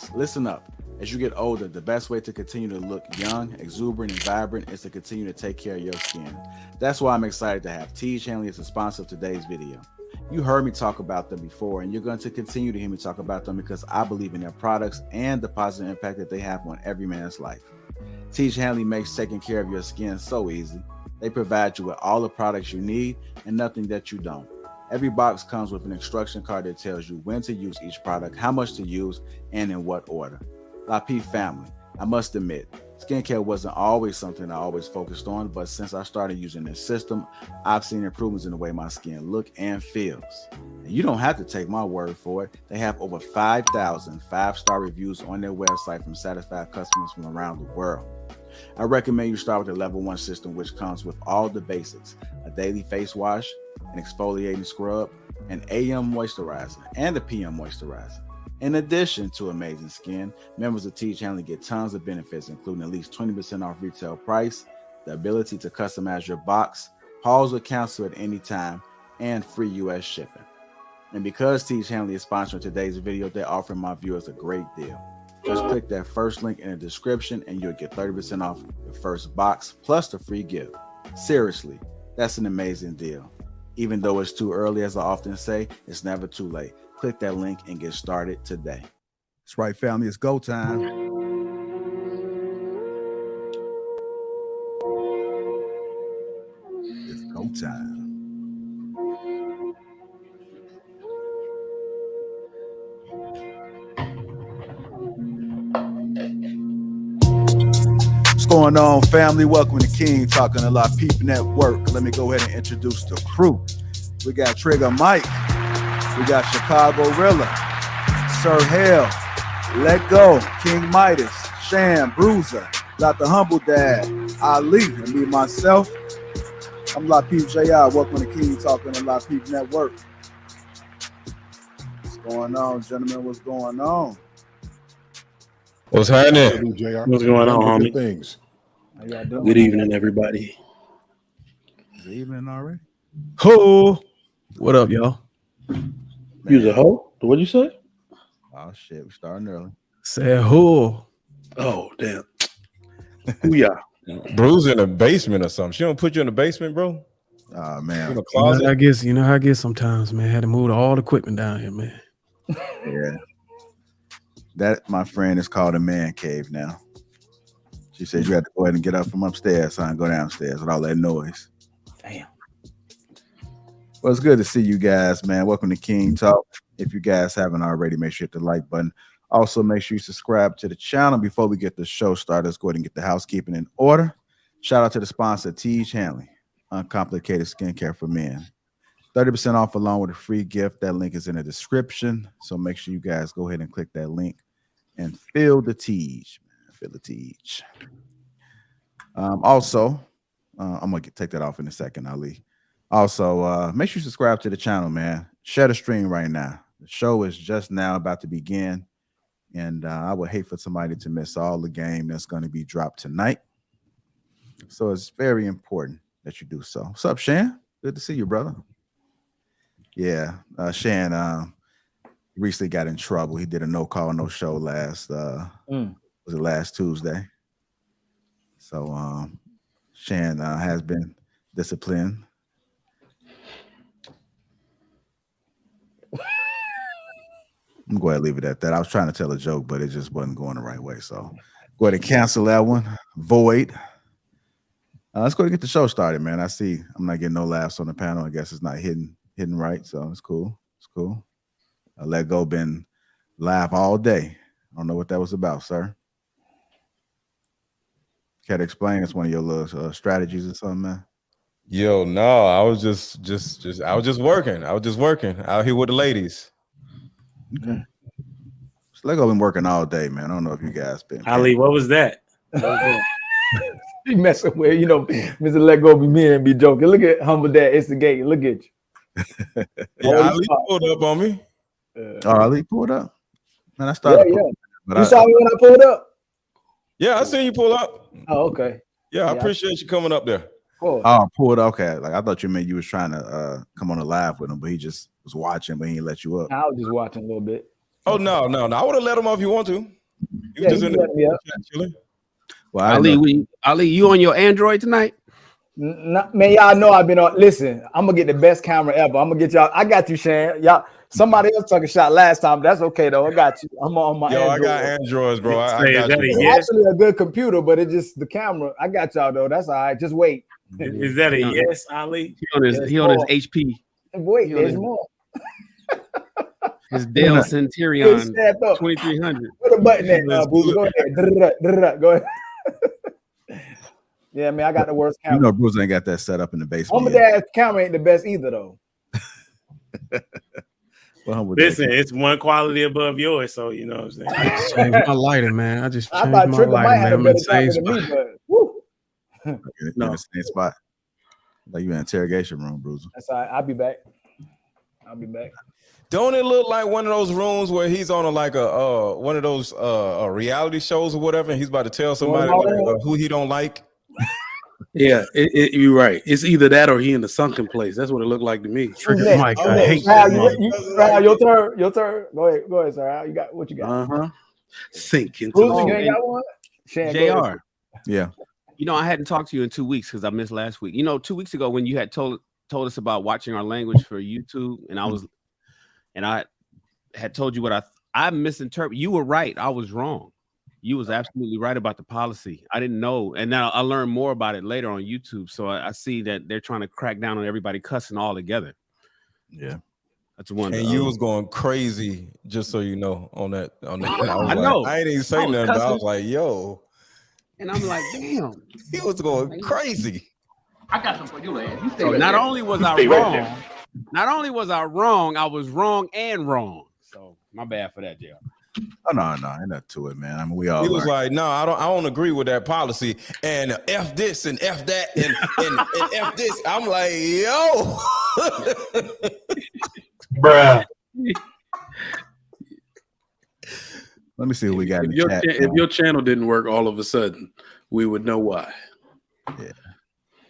guys, listen up. As you get older, the best way to continue to look young, exuberant, and vibrant is to continue to take care of your skin. That's why I'm excited to have Teej Hanley as a sponsor of today's video. You heard me talk about them before, and you're going to continue to hear me talk about them because I believe in their products and the positive impact that they have on every man's life. Teej Hanley makes taking care of your skin so easy. They provide you with all the products you need and nothing that you don't. Every box comes with an instruction card that tells you when to use each product, how much to use, and in what order. Lapeef family, I must admit, skincare wasn't always something I always focused on, but since I started using this system, I've seen improvements in the way my skin looks and feels. And you don't have to take my word for it. They have over 5,000 5-star reviews on their website from satisfied customers from around the world. I recommend you start with the level 1 system, which comes with all the basics: a daily face wash, an exfoliating scrub, an AM moisturizer, and a PM moisturizer. In addition to amazing skin, members of Teej Hanley get tons of benefits, including at least 20% off retail price, the ability to customize your box, pause or cancel at any time, and free US shipping. And because Teej Hanley is sponsoring today's video, they're offering my viewers a great deal. Just click that first link in the description and you'll get 30% off the first box plus the free gift. Seriously, that's an amazing deal. Even though it's too early, as I often say, it's never too late. Click that link and get started today. That's right, family. It's go time. It's go time. What's going on, family? Welcome to King Talking to Lapeef Network. Let me go ahead and introduce the crew. We got Trigger Mike. We got Chicago Rilla, Sir Hale, Let Go, King Midas, Sham, Bruiser, Dr. Humble Dad, Ali, and me, myself. I'm Lapeef JR. Welcome to King Talking to Lapeef Network. What's going on, gentlemen? What's going on? What's happening? What's going on, homie? Things. How y'all doing? Good evening, everybody. Good evening already. Ho! What up, y'all? You's a hoe? What'd you say? Oh shit, we're starting early. Said who? Oh, damn. Who y'all? Bruce in the basement or something. She don't put you in the basement, bro? Oh man. In the closet? I guess sometimes, man. Had to move all the equipment down here, man. Yeah. That, my friend, is called a man cave now. She said you had to go ahead and get up from upstairs, son, and go downstairs with all that noise. Damn. Well, it's good to see you guys, man. Welcome to King Talk. If you guys haven't already, make sure you hit the like button. Also, make sure you subscribe to the channel. Before we get the show started, let's go ahead and get the housekeeping in order. Shout out to the sponsor, Teej Hanley, uncomplicated skincare for men. 30% off along with a free gift. That link is in the description. So make sure you guys go ahead and click that link and feel the Teej. Feel the Teej. Also, I'm going to take that off in a second, Ali. Also, make sure you subscribe to the channel, man. Share the stream right now. The show is just now about to begin. And I would hate for somebody to miss all the game that's going to be dropped tonight. So it's very important that you do so. What's up, Shan? Good to see you, brother. Yeah, Shan recently got in trouble. He did a no call, no show last was it last Tuesday. So Shan has been disciplined. I'm going to leave it at that. I was trying to tell a joke, but it just wasn't going the right way. So go ahead and cancel that one. Void. Let's go ahead and get the show started, man. I see I'm not getting no laughs on the panel. I guess it's not hitting right, so it's cool. It's cool. Let Go been live all day. I don't know what that was about, sir. Can to explain? It's one of your little strategies or something, man. Yo, no, I was just working. I was just working out here with the ladies. Okay. So Lego been working all day, man. I don't know if you guys been. Ali, what was that? He messing with, Mr. Let Go be me and be joking. Look at Humble Dad instigating. Look at you. Yeah, Ali pulled up on me. Ali pulled up. Man, I started. Yeah. You saw me when I pulled up? Yeah, I seen you pull up. Oh, okay. Yeah, I appreciate you coming up there. Cool. Oh, pulled up. Okay. Like I thought you meant you was trying to come on a live with him, but he just was watching, but he didn't let you up. I was just watching a little bit. Oh no. I would have let him off if you want to. You just in the chat chilling. Well, Ali, you on your Android tonight? Man, y'all know I've been on. Listen, I'm gonna get the best camera ever. I'm gonna get y'all. I got you, Shan. Y'all, somebody else took a shot last time. That's okay though. I got you. I'm on my Android. I got Androids, bro. I got you. It's actually a good computer, but it's just the camera. I got y'all though. That's all right. Just wait. Is that a yes, Ali? He on his HP. Wait, there's more. His Dell Centurion 2300. Put a button there. Go ahead. Go ahead. Yeah, man, I got the worst camera. You know, Bruce ain't got that set up in the basement. Mama Dad's camera ain't the best either, though. Listen, it's one quality above yours, so you know what I'm saying. I just changed my lighting, man. I thought Trigger might have a better camera than me, but woo. In the same spot. Like you in an interrogation room, Bruce. That's all right. I'll be back. Don't it look like one of those rooms where he's on one of those reality shows or whatever, and he's about to tell somebody who he don't like? Yeah, you're right. It's either that or he in the sunken place. That's what it looked like to me. Mike, I hate that. Your turn. Go ahead, sir. You got what you got? Sink into JR. Yeah. You know, I hadn't talked to you in 2 weeks because I missed last week. You know, 2 weeks ago when you had told us about watching our language for YouTube, and I had told you what I misinterpreted. You were right. I was wrong. You was absolutely right about the policy. I didn't know. And now I learned more about it later on YouTube. So I see that they're trying to crack down on everybody cussing all together. Yeah. That's one. And you was going crazy, just so you know, on that. I know. I ain't even say nothing, but I was like, yo. And I'm like, damn. He was going crazy. I got something for you, man. So not only was I wrong, I was wrong and wrong. So my bad for that, JR. Oh no, ain't nothing to it, man. I mean, we all. He was like, no, I don't agree with that policy, and F this and F that and F this. I'm like, yo, bruh. Let me see who we got in the chat. If your channel didn't work all of a sudden, we would know why. Yeah.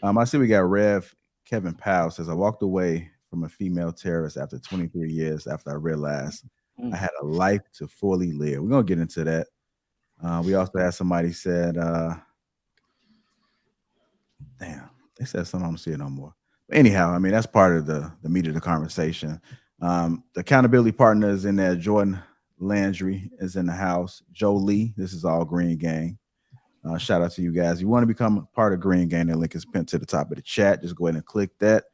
I see we got Rev Kevin Powell says, I walked away from a female terrorist after 23 years after I realized I had a life to fully live. We're going to get into that. We also had somebody said, damn, they said something, I don't see it no more. But anyhow, I mean, that's part of the meat of the conversation. The accountability partner is in there. Jordan Landry is in the house. Joe Lee, this is all Green Gang. Shout out to you guys. If you want to become a part of Green Gang, the link is pinned to the top of the chat. Just go ahead and click that.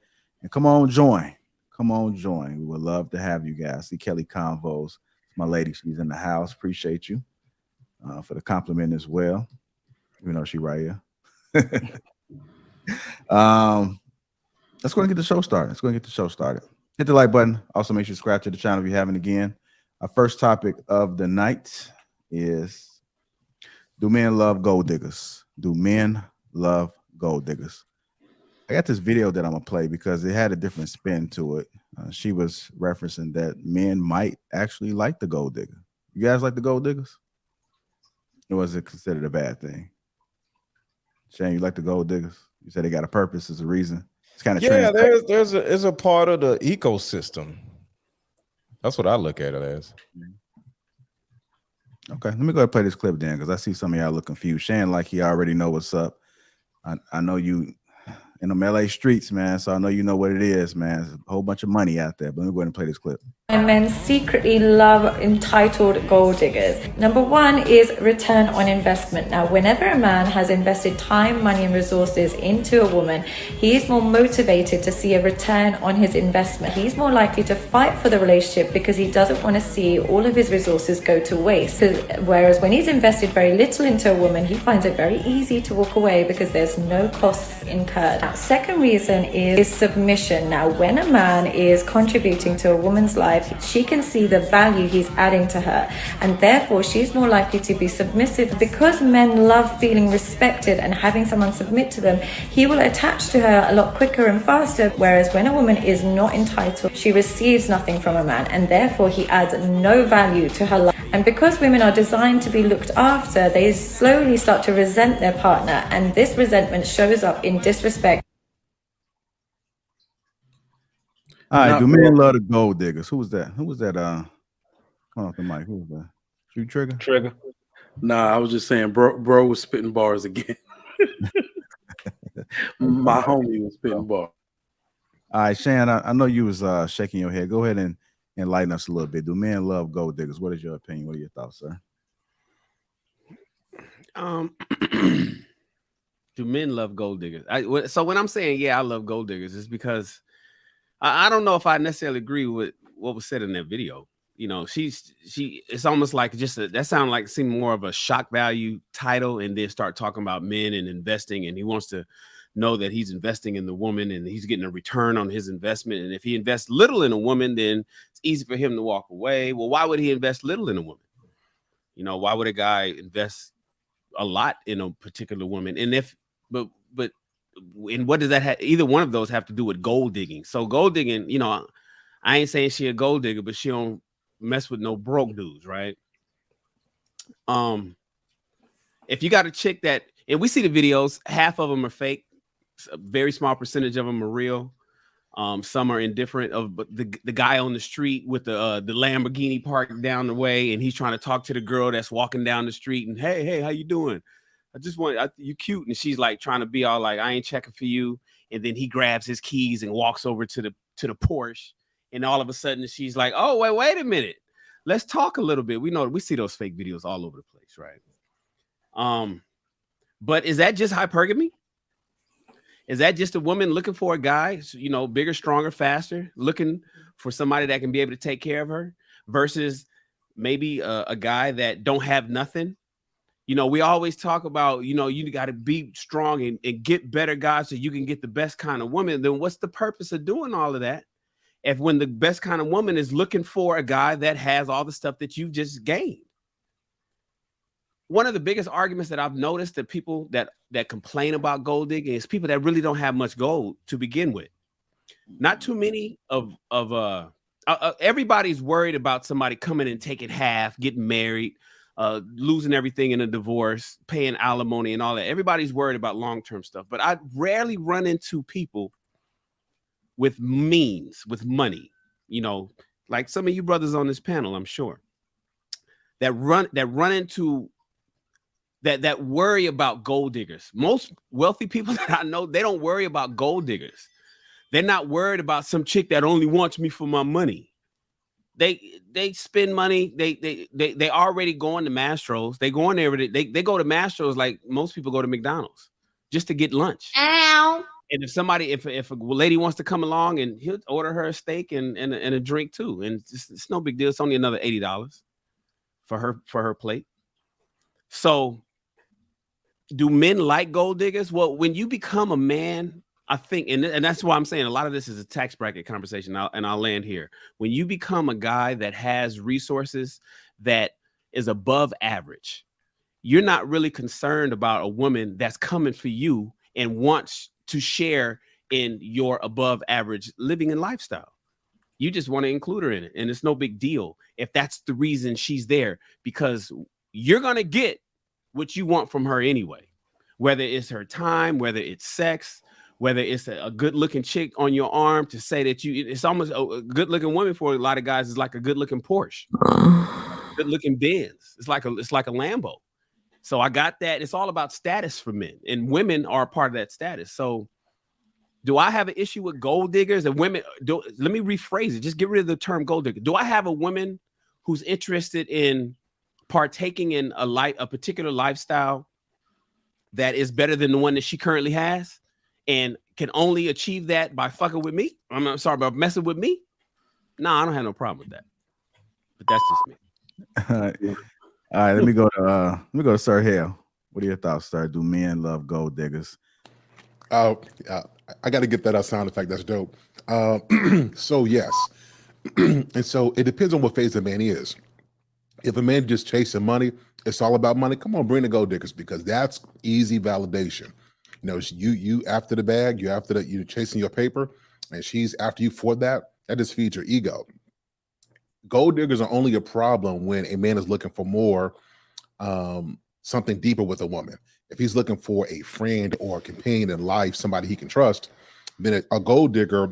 And come on, join. We would love to have you guys. See Kelly Convos, my lady. She's in the house. Appreciate you for the compliment as well. Even though she's right here. Let's go and get the show started. Hit the like button. Also, make sure you subscribe to the channel if you haven't again. Our first topic of the night is, do men love gold diggers? Do men love gold diggers? I got this video that I'm going to play because it had a different spin to it. She was referencing that men might actually like the gold digger. You guys like the gold diggers? Or was it considered a bad thing? Shane, you like the gold diggers? You said they got a purpose, as a reason. It's kind of there's a part of the ecosystem. That's what I look at it as. Okay, let me go ahead and play this clip then, because I see some of y'all look confused. Shane, like he already know what's up. I know you in them LA streets, man, so I know you know what it is, man. There's a whole bunch of money out there, but let me go ahead and play this clip. Men secretly love entitled gold diggers. Number one is return on investment. Now, whenever a man has invested time, money, and resources into a woman, he is more motivated to see a return on his investment. He's more likely to fight for the relationship because he doesn't want to see all of his resources go to waste. Whereas when he's invested very little into a woman, he finds it very easy to walk away because there's no costs incurred. Now, second reason is submission. Now, when a man is contributing to a woman's life, she can see the value he's adding to her, and therefore she's more likely to be submissive. Because men love feeling respected and having someone submit to them, he will attach to her a lot quicker and faster. Whereas when a woman is not entitled, she receives nothing from a man, and therefore he adds no value to her life. And because women are designed to be looked after, they slowly start to resent their partner, and this resentment shows up in disrespect. All right, do men love the gold diggers? Who was that? Hold on, the mic. Who's that? You Trigger? Trigger. Nah, I was just saying, bro was spitting bars again. My homie was spitting bars. All right, Shan, I know you was shaking your head. Go ahead and enlighten us a little bit. Do men love gold diggers? What is your opinion? What are your thoughts, sir? Do men love gold diggers? So when I'm saying, yeah, I love gold diggers, it's because I don't know if I necessarily agree with what was said in that video. You know, it's almost like that sounded like seemed more of a shock value title, and then start talking about men and investing, and he wants to know that he's investing in the woman and he's getting a return on his investment. And if he invests little in a woman, then it's easy for him to walk away. Well, why would he invest little in a woman? You know, why would a guy invest a lot in a particular woman? And and what does that have? Either one of those have to do with gold digging. So gold digging, you know, I ain't saying she a gold digger, but she don't mess with no broke dudes, right? If you got a chick that, and we see the videos, half of them are fake, a very small percentage of them are real. Some are indifferent. But the guy on the street with the Lamborghini parked down the way, and he's trying to talk to the girl that's walking down the street, and hey, how you doing? I just want you cute, and she's like trying to be all like, I ain't checking for you. And then he grabs his keys and walks over to the Porsche, and all of a sudden she's like, oh wait a minute, let's talk a little bit. We see those fake videos all over the place, right? But is that just hypergamy? Is that just a woman looking for a guy, you know, bigger, stronger, faster, looking for somebody that can be able to take care of her, versus maybe a guy that don't have nothing? You know, we always talk about, you know, you got to be strong and get better guys so you can get the best kind of woman. Then what's the purpose of doing all of that if when the best kind of woman is looking for a guy that has all the stuff that you just gained? One of the biggest arguments that I've noticed that people that complain about gold digging is people that really don't have much gold to begin with. Not too many everybody's worried about somebody coming and taking half, getting married, losing everything in a divorce, paying alimony and all that. Everybody's worried about long-term stuff, but I rarely run into people with means, with money, you know, like some of you brothers on this panel, I'm sure, that run into that worry about gold diggers. Most wealthy people that I know, they don't worry about gold diggers. They're not worried about some chick that only wants me for my money. They spend money. They already going to Mastro's. They go in there. They go to Mastro's like most people go to McDonald's just to get lunch. Ow. And if a lady wants to come along, and he'll order her a steak and a drink too, and it's no big deal. It's only another $80 for her plate. So, do men like gold diggers? Well, when you become a man, I think, and that's why I'm saying a lot of this is a tax bracket conversation, and I'll land here. When you become a guy that has resources that is above average, you're not really concerned about a woman that's coming for you and wants to share in your above average living and lifestyle. You just want to include her in it, and it's no big deal if that's the reason she's there, because you're going to get what you want from her anyway, whether it's her time, whether it's sex, whether it's a good looking chick on your arm to say that it's almost a good looking woman for a lot of guys is like a good looking Porsche, good looking Benz. It's like a Lambo. So I got that. It's all about status for men, and women are a part of that status. So do I have an issue with gold diggers and women? Let me rephrase it. Just get rid of the term gold digger. Do I have a woman who's interested in partaking in a particular lifestyle that is better than the one that she currently has, and can only achieve that by fucking with me? I'm sorry, about messing with me? No, I don't have no problem with that. But that's just me. All right, let me go to Sir Hale. What are your thoughts, sir? Do men love gold diggers? I got to get that sound effect. That's dope. So yes, and so it depends on what phase the man is. If a man just chasing money, it's all about money. Come on, bring the gold diggers, because that's easy validation. You know, you after the bag, you after that, you're chasing your paper, and she's after you for that. That just feeds your ego. Gold diggers are only a problem when a man is looking for more, something deeper with a woman. If he's looking for a friend or a companion in life, somebody he can trust, then a gold digger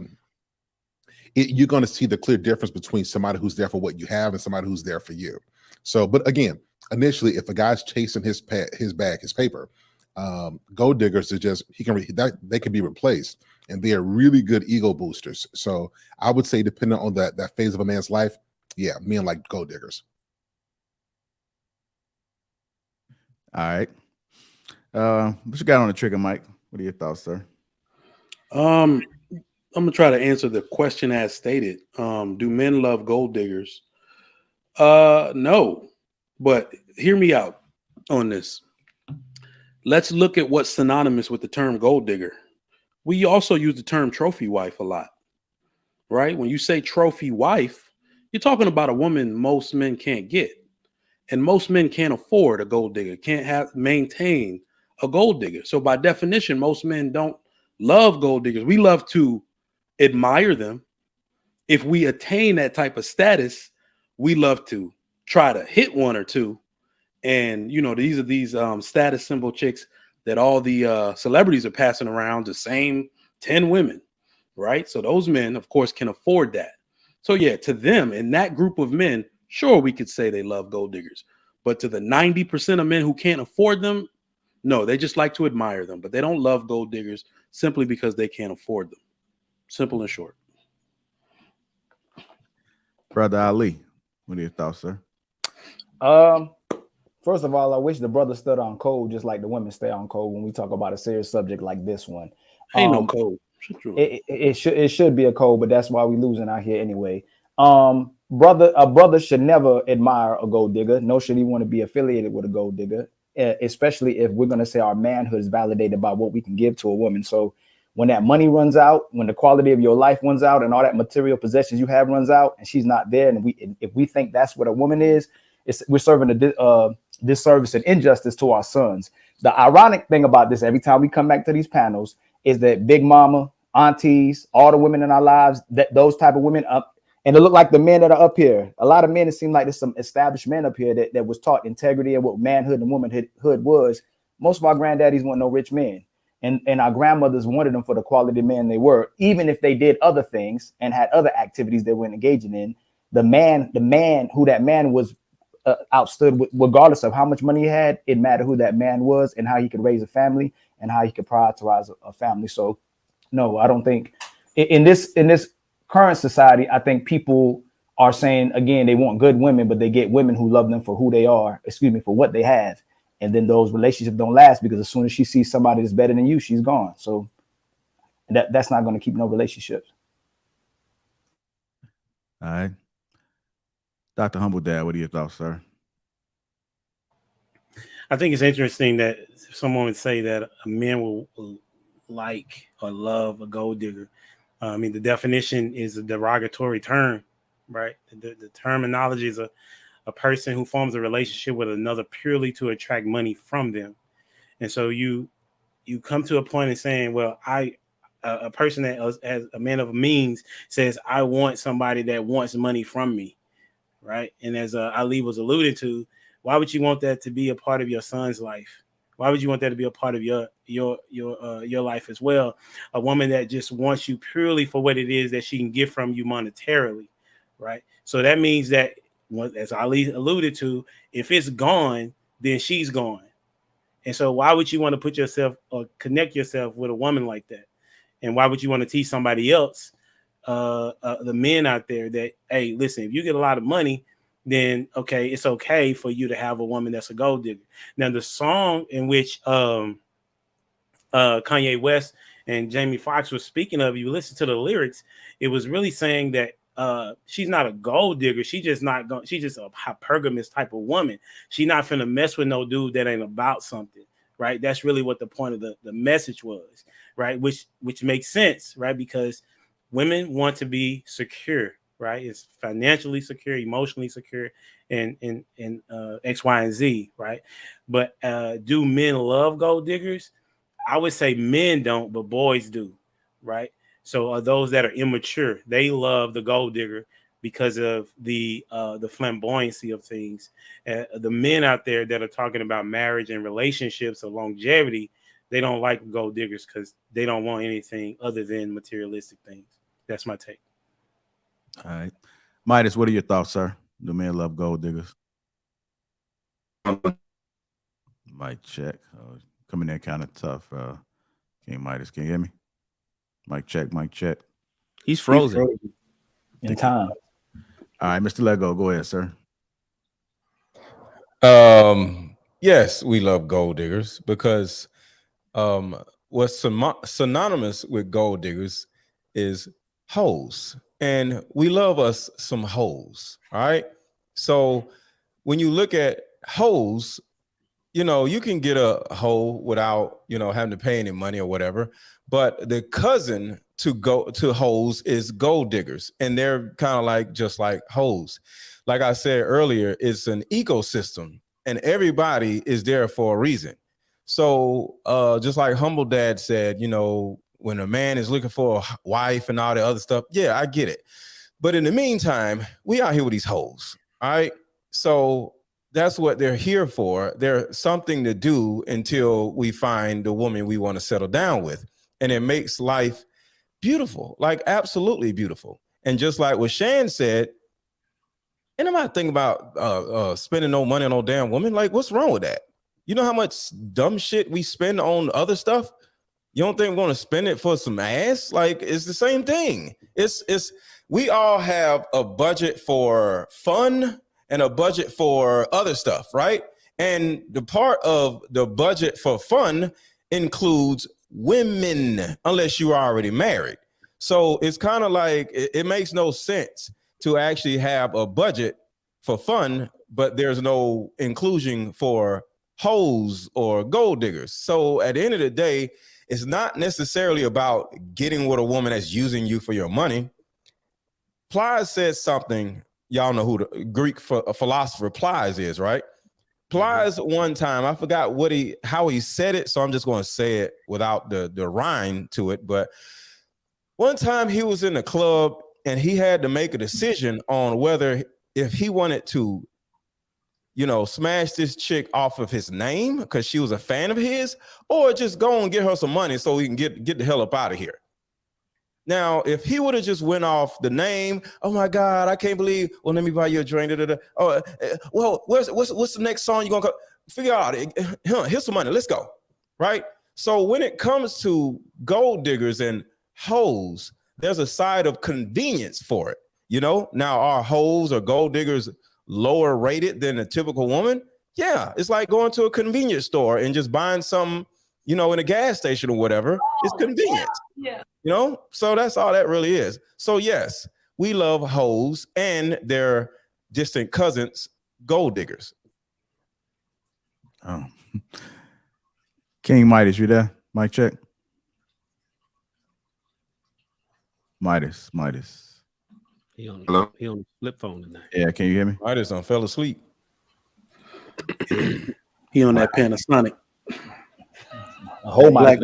you're going to see the clear difference between somebody who's there for what you have and somebody who's there for you. So, but again, initially, if a guy's chasing his bag, his paper, gold diggers are just they can be replaced, and they are really good ego boosters. So I would say, depending on that phase of a man's life, yeah, men like gold diggers. All right. What you got on the trigger, Mike? What are your thoughts, sir? I'm gonna try to answer the question as stated. Do men love gold diggers? No, but hear me out on this. Let's look at what's synonymous with the term gold digger. We also use the term trophy wife a lot, right? When you say trophy wife, you're talking about a woman most men can't get. And most men can't afford a gold digger, can't maintain a gold digger. So by definition, most men don't love gold diggers. We love to admire them. If we attain that type of status, we love to try to hit one or two. And, you know, these are these status symbol chicks that all the celebrities are passing around, the same 10 women, right? So those men, of course, can afford that. So, yeah, to them, in that group of men, sure, we could say they love gold diggers. But to the 90% of men who can't afford them, no, they just like to admire them. But they don't love gold diggers simply because they can't afford them. Simple and short. Brother Ali, what are your thoughts, sir? First of all, I wish the brother stood on code just like the women stay on code when we talk about a serious subject like this one. Ain't no code. It should be a code, but that's why we losing out here anyway. A brother should never admire a gold digger, nor should he want to be affiliated with a gold digger, especially if we're going to say our manhood is validated by what we can give to a woman. So when that money runs out, when the quality of your life runs out, and all that material possessions you have runs out, and she's not there, and if we think that's what a woman is, we're serving a disservice and injustice to our sons. The ironic thing about this, every time we come back to these panels, is that big mama, aunties, all the women in our lives, those type of women up. And it look like the men that are up here. A lot of men, it seemed like there's some established men up here that was taught integrity and what manhood and womanhood was. Most of our granddaddies weren't no rich men. And our grandmothers wanted them for the quality men they were, even if they did other things and had other activities they were engaging in. The man who that man was outstood, regardless of how much money he had. It mattered who that man was and how he could raise a family and how he could prioritize a family. So, no, I don't think in this current society, I think people are saying, again, they want good women, but they get women who love them for who they are, for what they have. And then those relationships don't last because as soon as she sees somebody that's better than you, she's gone. So that's not going to keep no relationships. All right. Dr. Humble Dad, what are your thoughts, sir? I think it's interesting that someone would say that a man will like or love a gold digger. I mean, the definition is a derogatory term, right? The terminology is a person who forms a relationship with another purely to attract money from them. And so you come to a point in saying, well, a person that as a man of means says, I want somebody that wants money from me, right? And as Ali was alluded to, why would you want that to be a part of your son's life? Why would you want that to be a part of your life as well? A woman that just wants you purely for what it is that she can get from you monetarily, right? So that means that, as Ali alluded to, if it's gone, then she's gone. And so why would you want to put yourself or connect yourself with a woman like that? And why would you want to teach somebody else, the men out there, that, hey, listen, if you get a lot of money, then okay, it's okay for you to have a woman that's a gold digger. Now, the song in which Kanye West and Jamie Foxx were speaking of, you listen to the lyrics, it was really saying that she's not a gold digger. She's just a hypergamous type of woman. She's not finna mess with no dude that ain't about something, right? That's really what the point of the message was, right? Which makes sense, right? Because women want to be secure, right? It's financially secure, emotionally secure, and X, Y, and Z, right? But do men love gold diggers? I would say men don't, but boys do, right? So are those that are immature, they love the gold digger because of the flamboyancy of things. The men out there that are talking about marriage and relationships or longevity, they don't like gold diggers because they don't want anything other than materialistic things. That's my take. All right. Midas, what are your thoughts, sir? Do men love gold diggers? Mic check. Coming in kind of tough. King Midas, can you hear me? Mic check, mic check. He's frozen. In time. All right, Mr. Lego, go ahead, sir. Yes, we love gold diggers because what's synonymous with gold diggers is hoes, and we love us some hoes. All right, so when you look at hoes, you can get a hoe without having to pay any money or whatever, but the cousin to hoes is gold diggers, and they're kind of like just like hoes. Like I said earlier, it's an ecosystem, and everybody is there for a reason. So just like Humble Dad said, when a man is looking for a wife and all the other stuff, yeah, I get it. But in the meantime, we out here with these hoes. All right. So that's what they're here for. They're something to do until we find the woman we want to settle down with. And it makes life beautiful, like absolutely beautiful. And just like what Shan said, and I'm not thinking about spending no money on no damn woman. Like, what's wrong with that? You know how much dumb shit we spend on other stuff? You don't think we're going to spend it for some ass? Like, it's the same thing. We all have a budget for fun and a budget for other stuff, right? And the part of the budget for fun includes women, unless you are already married. So it's kind of like it makes no sense to actually have a budget for fun, but there's no inclusion for hoes or gold diggers. So at the end of the day, it's not necessarily about getting with a woman that's using you for your money. Plies said something, y'all know who the Greek philosopher Plies is, right? Plies one time, I forgot how he said it, so I'm just going to say it without the rhyme to it. But one time he was in a club and he had to make a decision on whether if he wanted to, smash this chick off of his name because she was a fan of his, or just go and get her some money so he can get the hell up out of here. Now, if he would have just went off the name, oh my God, I can't believe. Well, let me buy you a drink. Oh, well, what's the next song you're gonna figure out? Here's some money. Let's go. Right. So when it comes to gold diggers and hoes, there's a side of convenience for it. Now are hoes or gold diggers lower rated than a typical woman? Yeah, it's like going to a convenience store and just buying something, in a gas station or whatever. It's convenient. Yeah. So that's all that really is. So yes, we love hoes and their distant cousins, gold diggers. Oh. King Midas, you there? Mic check. Midas. He on Hello? He on the flip phone tonight. Yeah, can you hear me? Midas done fell asleep. He on that Panasonic. A whole Black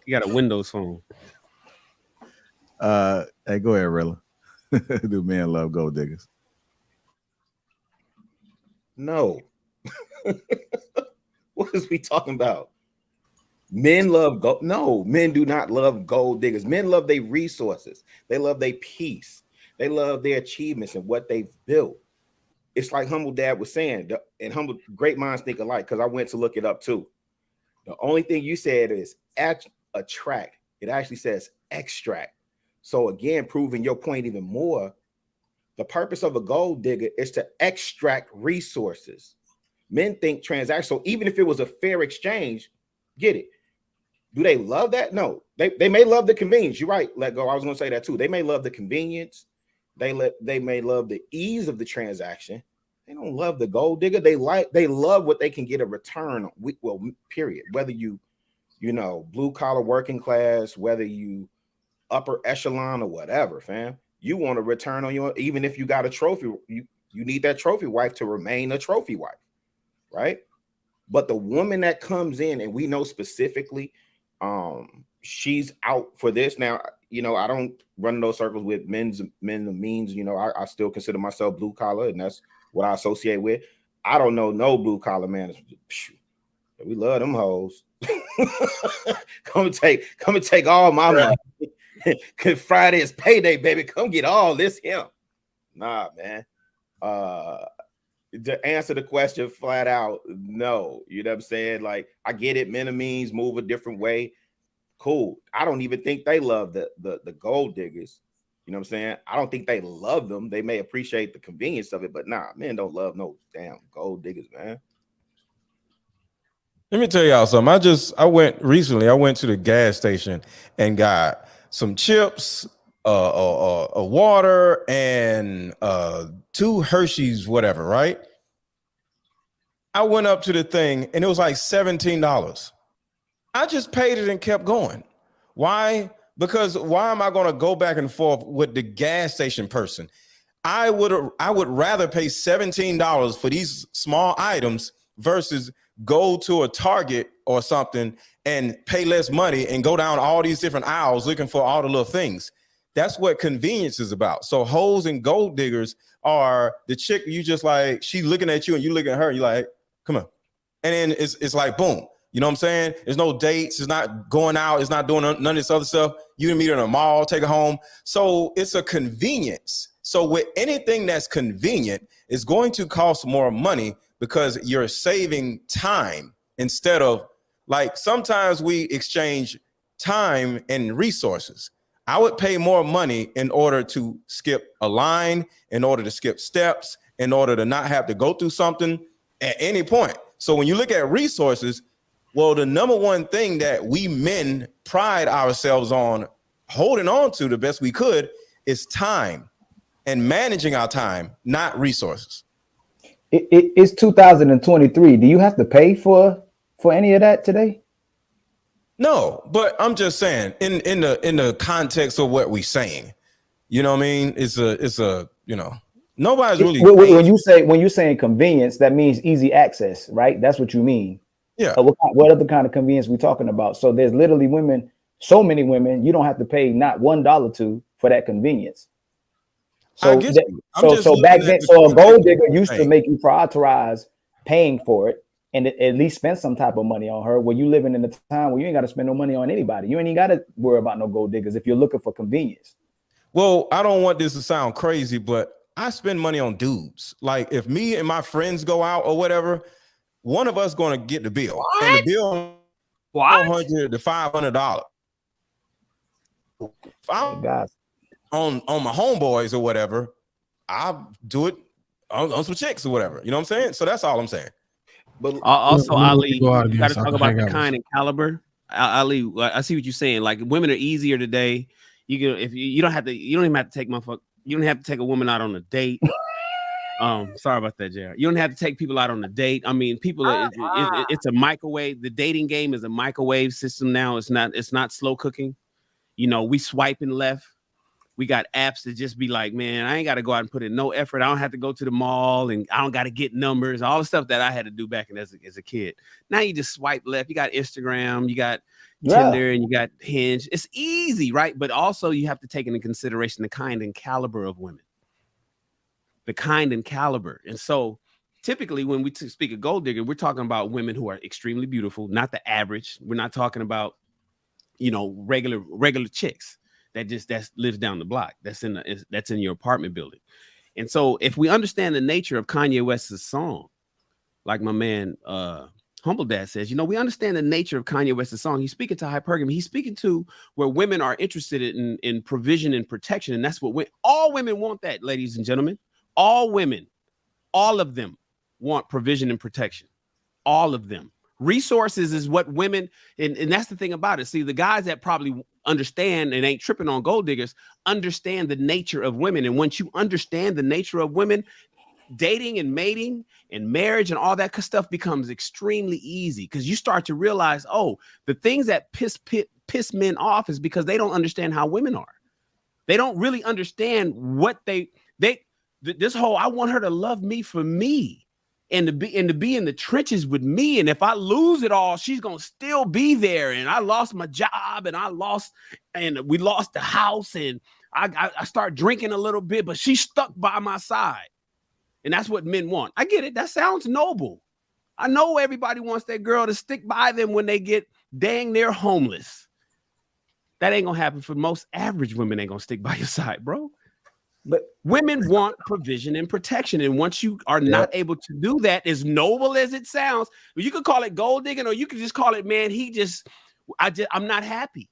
He got a Windows phone. Hey, go ahead, Rilla. Do men love gold diggers? No. What is we talking about? Men love gold. No, men do not love gold diggers. Men love their resources. They love their peace. They love their achievements and what they've built. It's like Humble Dad was saying, and great minds think alike, because I went to look it up too. The only thing you said is attract. It actually says extract. So again, proving your point even more, the purpose of a gold digger is to extract resources. Men think transaction. So even if it was a fair exchange, get it. Do they love that? No. They may love the convenience. You're right. Let go. I was going to say that too. They may love the convenience. They may love the ease of the transaction. They don't love the gold digger. They love what they can get a return on. Well, period. Whether you blue collar working class, whether you upper echelon or whatever, fam. You want a return on your, even if you got a trophy, you need that trophy wife to remain a trophy wife, right? But the woman that comes in, and we know specifically, she's out for this. Now, I don't run in those circles with men of means. I still consider myself blue collar, and that's what I associate with. I don't know no blue collar man. We love them hoes. Come and take all my money. Cause Friday is payday, baby. Come get all this him. Nah, man. To answer the question flat out, no. You know what I'm saying? Like, I get it. Men and means move a different way. Cool. I don't even think they love the gold diggers. You know what I'm saying? I don't think they love them. They may appreciate the convenience of it, but nah, men don't love no damn gold diggers, man. Let me tell y'all something. I went to the gas station and got some chips, a water, and 2 Hershey's, whatever, right? I went up to the thing and it was like $17. I just paid it and kept going. Why? Because why am I going to go back and forth with the gas station person? I would rather pay $17 for these small items versus go to a Target or something and pay less money and go down all these different aisles looking for all the little things. That's what convenience is about. So hoes and gold diggers are the chick you just like, she looking at you and you looking at her and you're like, come on. And then it's like, boom. You know what I'm saying? There's no dates. It's not going out. It's not doing none of this other stuff. You can meet her in a mall, take her home. So it's a convenience. So with anything that's convenient, it's going to cost more money because you're saving time instead of, like, sometimes we exchange time and resources. I would pay more money in order to skip a line, in order to skip steps, in order to not have to go through something at any point. So when you look at resources, well, the number one thing that we men pride ourselves on holding on to the best we could is time and managing our time, not resources. It's 2023. Do you have to pay for any of that today? No, but I'm just saying in the context of what we're saying, you know what I mean? It's a you know, nobody's really when you saying convenience, that means easy access, right? That's what you mean. Yeah. What other kind of convenience we talking about? So there's literally women, so many women, you don't have to pay not $1 to for that convenience. So back then, so a gold digger used to make you prioritize paying for it and at least spend some type of money on her. Where you living in a time where you ain't got to spend no money on anybody. You ain't even got to worry about no gold diggers if you're looking for convenience. Well, I don't want this to sound crazy, but I spend money on dudes. Like if me and my friends go out or whatever, one of us going to get the bill. What? And the bill $400 to $500. On my homeboys or whatever, I'll do it on some chicks or whatever. You know what I'm saying? So that's all I'm saying. But also, Ali, you got to talk about the kind and caliber. Ali, I see what you're saying. Like women are easier today. You can, if you don't even have to take you don't have to take a woman out on a date. Sorry about that, Jared. You don't have to take people out on a date. I mean, it's a microwave. The dating game is a microwave system now. It's not slow cooking. You know, we swiping left. We got apps that just be like, man, I ain't got to go out and put in no effort. I don't have to go to the mall and I don't got to get numbers, all the stuff that I had to do back as a kid. Now you just swipe left. You got Instagram, you got Tinder, and you got Hinge. It's easy, right? But also you have to take into consideration the kind and caliber of women. The kind and caliber. And so typically when we speak of gold digger, we're talking about women who are extremely beautiful, not the average. We're not talking about, you know, regular chicks. That lives down the block. That's in your apartment building. And so if we understand the nature of Kanye West's song, like my man Humble Dad says, you know, we understand the nature of Kanye West's song. He's speaking to hypergamy. He's speaking to where women are interested in provision and protection. And that's what all women want, that, ladies and gentlemen. All women, all of them want provision and protection. All of them. Resources is what women, and that's the thing about it. See, the guys that probably understand and ain't tripping on gold diggers understand the nature of women. And once you understand the nature of women, dating and mating and marriage and all that stuff becomes extremely easy because you start to realize, oh, the things that piss men off is because they don't understand how women are. They don't really understand what this whole, I want her to love me for me. And to be in the trenches with me. And if I lose it all, she's going to still be there. And I lost my job and we lost the house and I start drinking a little bit, but she's stuck by my side. And that's what men want. I get it. That sounds noble. I know everybody wants their girl to stick by them when they get dang near homeless. That ain't gonna happen for most average women. Ain't gonna stick by your side, bro. But women want provision and protection, and once you are not able to do that, as noble as it sounds, you could call it gold digging, or you could just call it, man, I'm not happy.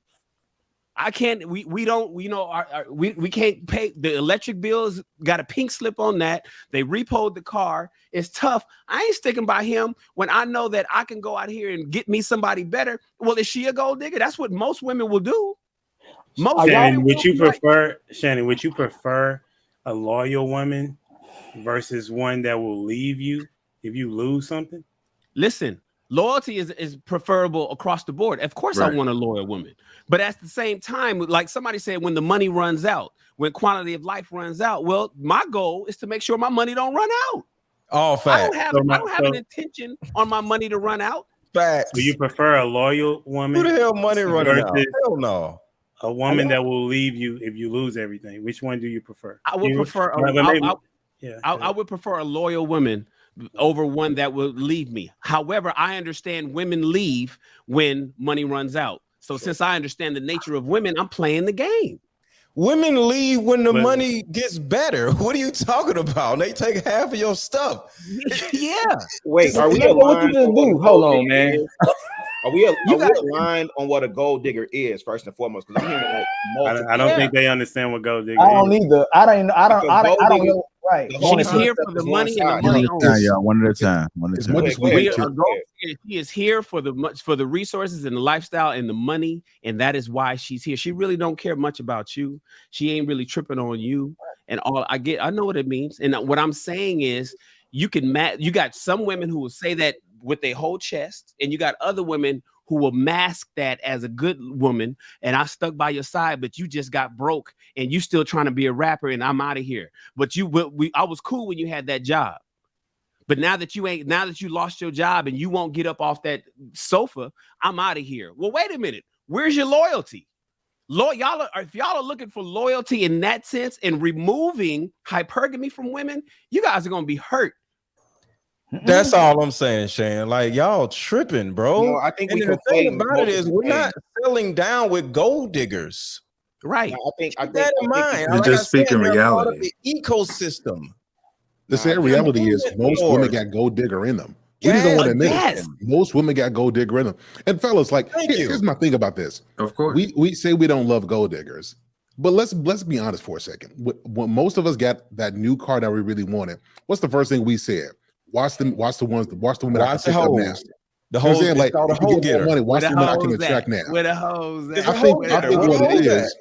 I can't. We don't. You know, we can't pay the electric bills. Got a pink slip on that. They repoed the car. It's tough. I ain't sticking by him when I know that I can go out here and get me somebody better. Well, is she a gold digger? That's what most women will do. Shannon, would you prefer a loyal woman versus one that will leave you if you lose something? Listen, loyalty is preferable across the board. Of course, I want a loyal woman, but at the same time, like somebody said, when the money runs out, when quality of life runs out, well, my goal is to make sure my money don't run out. All facts. I don't have an intention on my money to run out. Facts. Do you prefer a loyal woman? Who the hell money running out? Hell no. A woman that will leave you if you lose everything. Which one do you prefer? I would prefer. I would prefer a loyal woman over one that will leave me. However, I understand women leave when money runs out. So since I understand the nature of women, I'm playing the game. Women leave when the money gets better. What are you talking about? They take half of your stuff. Yeah. Wait, are we aligned? What you just do? Hold on, man. Are we aligned on what a gold digger is first and foremost? Because I'm hearing like I don't think they understand what gold digger is. I don't either. I don't know. Right. She's here for the money and the money only. Y'all, one at a time. She is here for the resources and the lifestyle and the money, and that is why she's here. She really don't care much about you. She ain't really tripping on you. And all I know what it means. And what I'm saying is, you got some women who will say that with their whole chest, and you got other women who will mask that as a good woman, and I stuck by your side, but you just got broke and you still trying to be a rapper, and I'm out of here. But I was cool when you had that job. But now that you lost your job and you won't get up off that sofa, I'm out of here. Well, wait a minute. Where's your loyalty? If y'all are looking for loyalty in that sense and removing hypergamy from women, you guys are gonna be hurt. That's all I'm saying, Shane. Like, y'all tripping, bro. No, I think the thing about it is, we're not selling down with gold diggers, right? No, I think that in mind. You're just speaking reality. The ecosystem. The sad reality is most women got gold digger in them. We just don't want to admit it. Most women got gold digger in them. And fellas, like, here's my thing about this. Of course, we say we don't love gold diggers, but let's be honest for a second. When most of us got that new car that we really wanted, what's the first thing we said? Watch the women. Watch the hoes. The hoes, like, the hoe getter. Money, watch the women I can attract now. Where the hoes at? I think what it is,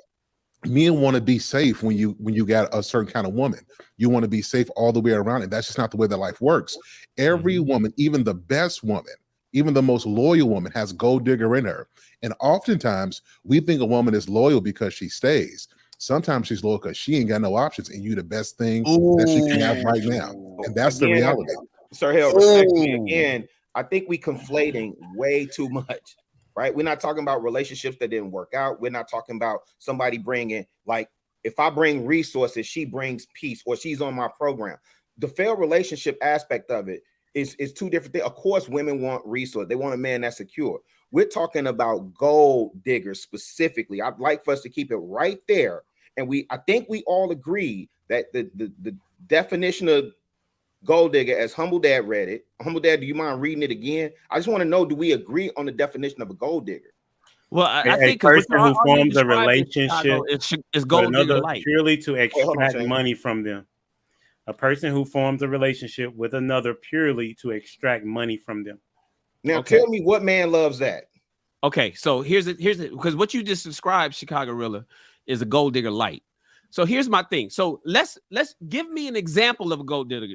men want to be safe when you got a certain kind of woman. You want to be safe all the way around, and that's just not the way that life works. Every woman, even the best woman, even the most loyal woman, has gold digger in her. And oftentimes we think a woman is loyal because she stays. Sometimes she's loyal because she ain't got no options, and you the best thing that she can have right now. And that's the reality. Sir Hill, respect me again. I think we conflating way too much, right? We're not talking about relationships that didn't work out. We're not talking about somebody bringing, like, if I bring resources, she brings peace, or she's on my program. The failed relationship aspect of it is two different things. Of course, women want resources. They want a man that's secure. We're talking about gold diggers specifically. I'd like for us to keep it right there. And I think we all agree that the definition of gold digger, as Humble Dad read it. Humble Dad, do you mind reading it again? I just want to know, do we agree on the definition of a gold digger? Well, I think a person who forms a relationship is gold digger light, purely to extract money from them. A person who forms a relationship with another purely to extract money from them. Now, tell me what man loves that. Okay, so here's it because what you just described, Chicago Rilla, is a gold digger light. So here's my thing. So let's give me an example of a gold digger.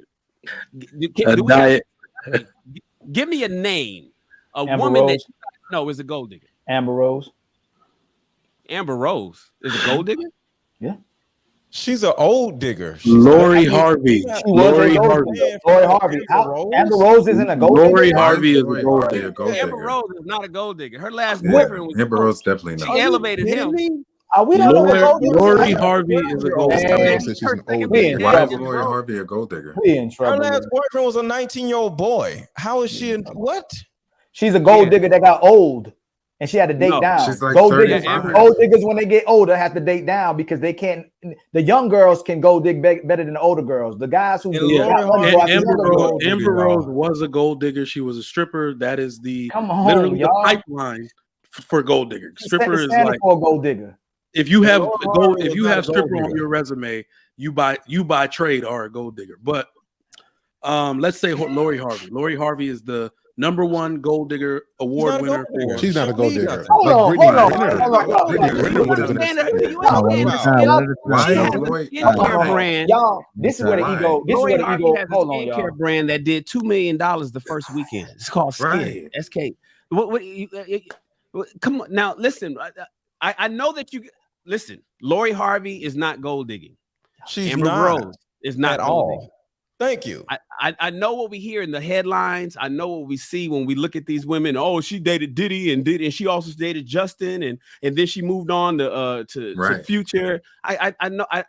Give me a name. Amber woman Rose. that you know is a gold digger. Amber Rose. Amber Rose is a gold digger? Yeah. She's an old digger. Lori Harvey. Lori Harvey. Amber Rose isn't a gold digger. Lori Harvey is a gold digger. Amber Rose is not a gold digger. Her last boyfriend was Amber Rose definitely not. She elevated him. Lori Harvey is a gold digger. Why is Lori Harvey a gold digger? We in trouble. Her last boyfriend was a 19-year-old boy. How is she? What? She's a gold digger that got old and she had to date down. she's like Gold diggers, 35. gold diggers when they get older have to date down because they can't. The young girls can gold dig better than the older girls. The guys who Amber Rose was a gold digger. She was a stripper. That is the literally the pipeline for gold digger. Stripper is like for a gold digger. If you have stripper on your resume, you by trade are a gold digger. But let's say Lori Harvey. Lori Harvey is the #1 gold digger award winner. She's not a gold digger. Hold brand. Y'all, this is where the ego. This is where the ego. Has a skincare brand that did $2 million the first weekend. It's called Skin. SK. Come on now. Listen, I know that you listen. Lori Harvey is not gold digging. She's Amber not Rose is not at gold all. digging. Thank you. I know what we hear in the headlines. I know what we see when we look at these women. Oh, she dated Diddy and she also dated Justin and then she moved on to Future. I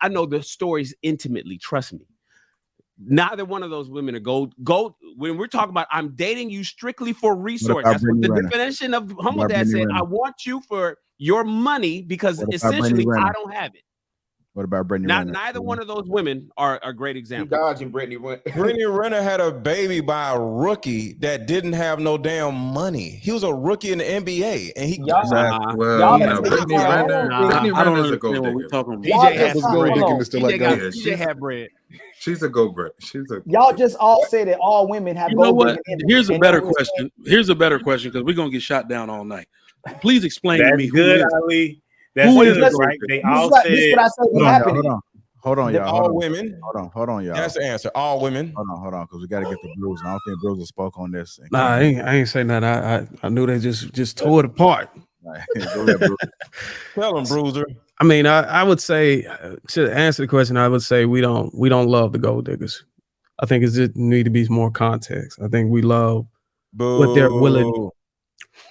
know the stories intimately. Trust me. Neither one of those women are gold. When we're talking about I'm dating you strictly for resource. That's what the definition of Humble Dad said. I want you for your money because essentially I don't have it. What about Brittany Renner? Neither one of those women are a great example. Dodging Brittany Renner. Brittany Renner had a baby by a rookie that didn't have no damn money. He was a rookie in the NBA, and he. Brittany Renner is a gold digger. DJ had bread. She's a gold digger. Y'all just all say that all women have. You know what? Here's a better question. Here's a better question because we're gonna get shot down all night. Please explain to me good, Ali. That's good, right? They all said. Hold on, y'all. All women. Hold on, y'all. That's the answer. All women. Hold on, because we got to get the Bruiser. I don't think Bruiser spoke on this. Nah, I ain't say nothing. I knew they just tore it apart. Tell them, Bruiser. I mean, I would say to answer the question, I would say we don't love the gold diggers. I think it need to be more context. I think we love what they're willing.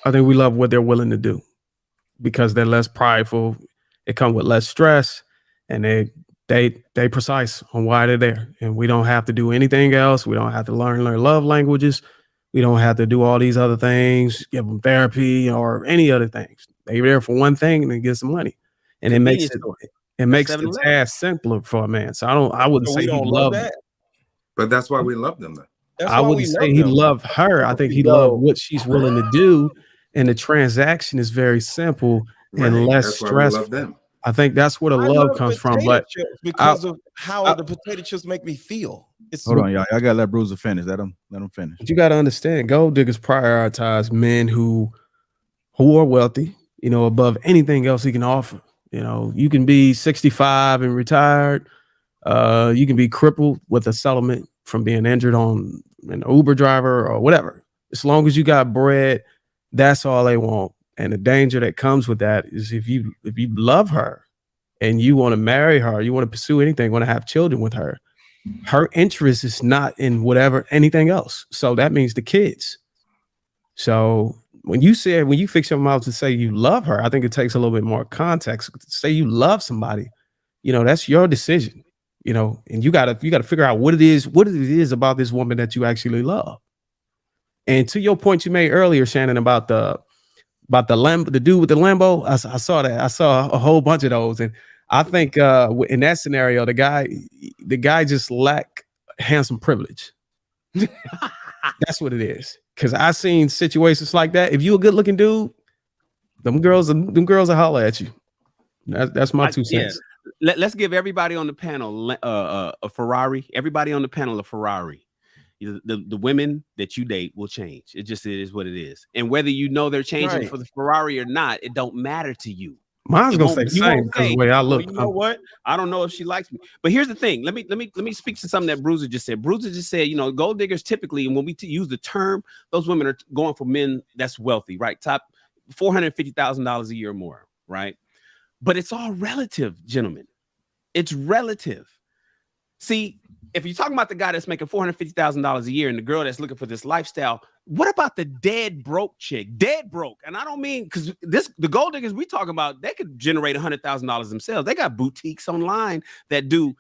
I think we love what they're willing to do because they're less prideful. It comes with less stress, and they precise on why they're there. And we don't have to do anything else. We don't have to learn love languages. We don't have to do all these other things, give them therapy or any other things. They're there for one thing and they get some money. And it makes the task simpler for a man. So I wouldn't say he loved that. But that's why we love them though. I wouldn't say he loved her. I think he loved what she's willing to do. And the transaction is very simple and less stressful. I think that's where the love comes from. But because of how the potato chips make me feel. Hold on, y'all. Y'all gotta let Bruiser finish. Let him finish. But you gotta understand, gold diggers prioritize men who are wealthy, above anything else he can offer. You can be 65 and retired. You can be crippled with a settlement from being injured on an Uber driver or whatever. As long as you got bread, that's all they want. And the danger that comes with that is if you love her and you want to marry her, you want to pursue anything, want to have children with her, her interest is not in anything else. So that means the kids. So when you fix your mouth to say you love her, I think it takes a little bit more context. Say you love somebody, that's your decision, and you gotta figure out what it is about this woman that you actually love. And to your point you made earlier, Shannon, about the dude with the Lambo, I saw that. I saw a whole bunch of those, and I think in that scenario, the guy just lacked handsome privilege. That's what it is. Because I seen situations like that. If you a good looking dude, them girls will holler at you. That's my 2 cents. Yeah. Let's give everybody on the panel a Ferrari. Everybody on the panel a Ferrari. The women that you date will change. It is what it is. And whether they're changing for the Ferrari or not, it don't matter to you. Mine's gonna say the same because the way I look. You know what? I don't know if she likes me. But here's the thing. Let me speak to something that Bruiser just said. Bruiser just said, gold diggers typically, and when we use the term, those women are going for men that's wealthy, right? Top $450,000 a year or more, right? But it's all relative, gentlemen. It's relative. See, if you're talking about the guy that's making $450,000 a year and the girl that's looking for this lifestyle, what about the dead broke chick? Dead broke. And I don't mean because the gold diggers we talking about, they could generate $100,000 themselves. They got boutiques online that do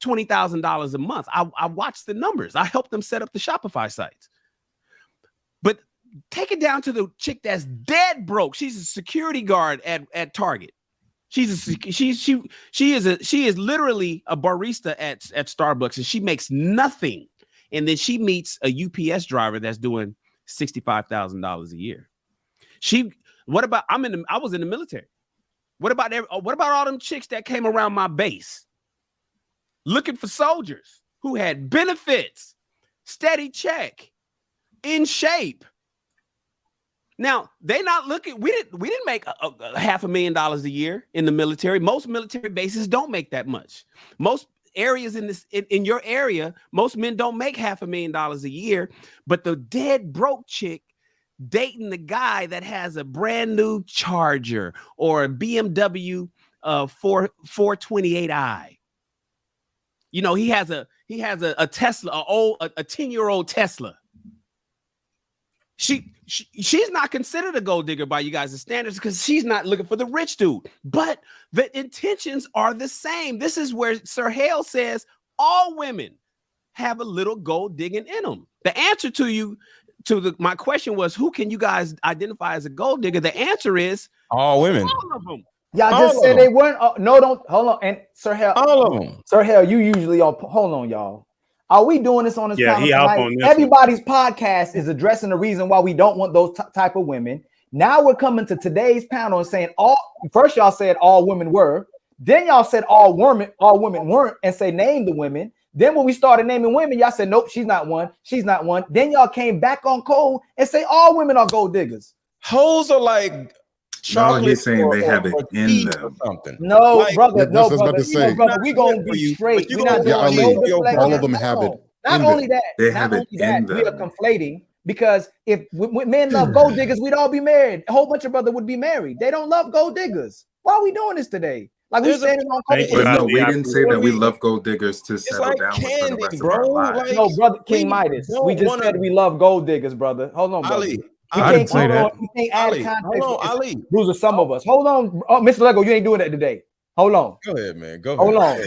$20,000 a month. I watch the numbers. I help them set up the Shopify sites. But take it down to the chick that's dead broke. She's a security guard at Target. She is literally a barista at Starbucks, and she makes nothing. And then she meets a UPS driver that's doing $65,000 a year. I was in the military. What about all them chicks that came around my base looking for soldiers who had benefits, steady check, in shape? Now, they not looking. We didn't make $500,000 a year in the military. Most military bases don't make that much. Most areas in your area, most men don't make $500,000 a year. But the dead broke chick dating the guy that has a brand new Charger or a BMW 428i. You know, he has a Tesla, a 10-year-old Tesla. She's not considered a gold digger by you guys' standards because she's not looking for the rich dude. But the intentions are the same. This is where Sir Hale says all women have a little gold digging in them. The answer my question was, who can you guys identify as a gold digger? The answer is all women. All of them. Y'all just said they weren't. No, don't hold on. And Sir Hale, all of them. Sir Hale, you usually hold on, y'all. Are we doing this on this panel tonight? Everybody's podcast is addressing the reason why we don't want those type of women. Now we're coming to today's panel and saying first y'all said all women were, then y'all said all women weren't, and say name the women. Then when we started naming women, y'all said nope, she's not one. Then y'all came back on code and say all women are gold diggers. Hoes are like no, he's saying they have it in them. No, brother, no, brother. We're gonna be straight. We're not doing all of them have it. Not only that, they have it in them. We are conflating, because if men love gold diggers, we'd all be married. A whole bunch of brothers would be married. They don't love gold diggers. Why are we doing this today? Like we standing on code. But no, we didn't say that we love gold diggers to settle down with for the rest of our lives. No, brother, King Midas. We just said we love gold diggers, brother. Hold on, brother. Ali. I didn't say that. We can't add context. Hold on, Ali. Those are some of us. Hold on, Mr. Lego, you ain't doing that today. Hold on. Go ahead, man. Go ahead. Hold on.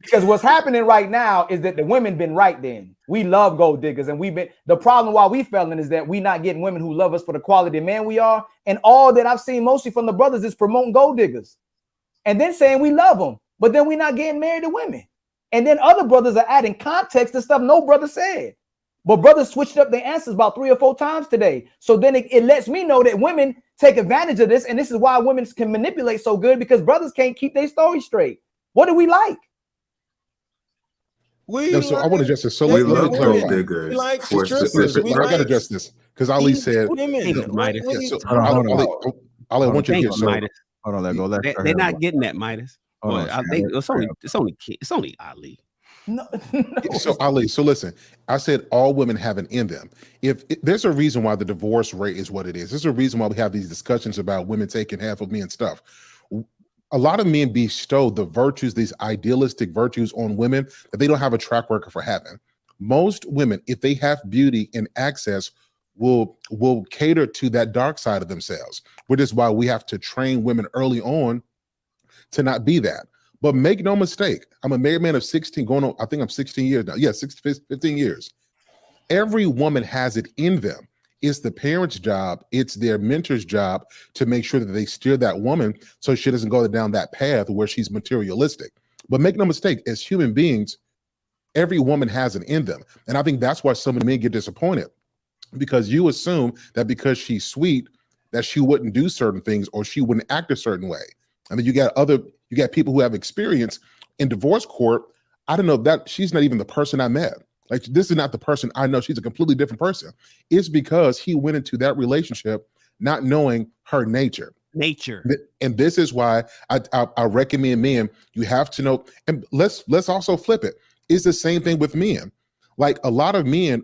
Because what's happening right now is that the women been right then. We love gold diggers, and the problem why we fell in is that we not getting women who love us for the quality of man we are. And all that I've seen mostly from the brothers is promoting gold diggers. And then saying we love them, but then we're not getting married to women. And then other brothers are adding context to stuff no brother said. But brothers switched up their answers about 3 or 4 times today. So then it lets me know that women take advantage of this. And this is why women can manipulate so good, because brothers can't keep their story straight. What do we like? So I want to address this. So we love gold diggers for specific. I got to address this because Ali said. Hold on. Ali, I want you to get Hold on, let go. They're not getting that, Midas. It's only Ali. No. So Ali, so listen, I said all women have it in them. If there's a reason why the divorce rate is what it is. There's a reason why we have these discussions about women taking half of me and stuff. A lot of men bestow the virtues, these idealistic virtues, on women that they don't have a track record for having. Most women, if they have beauty and access, will cater to that dark side of themselves, which is why we have to train women early on to not be that. But make no mistake, I'm a married man of 16, going on, I think I'm 16 years now. Yeah, 15 years. Every woman has it in them. It's the parent's job, it's their mentor's job to make sure that they steer that woman so she doesn't go down that path where she's materialistic. But make no mistake, as human beings, every woman has it in them. And I think that's why some of the men get disappointed, because you assume that because she's sweet, that she wouldn't do certain things or she wouldn't act a certain way. I mean, you got people who have experience in divorce court. I don't know that she's not even the person I met. Like, this is not the person I know. She's a completely different person. It's because he went into that relationship not knowing her nature. And this is why I recommend men, you have to know, and let's also flip it. It's the same thing with men. Like, a lot of men,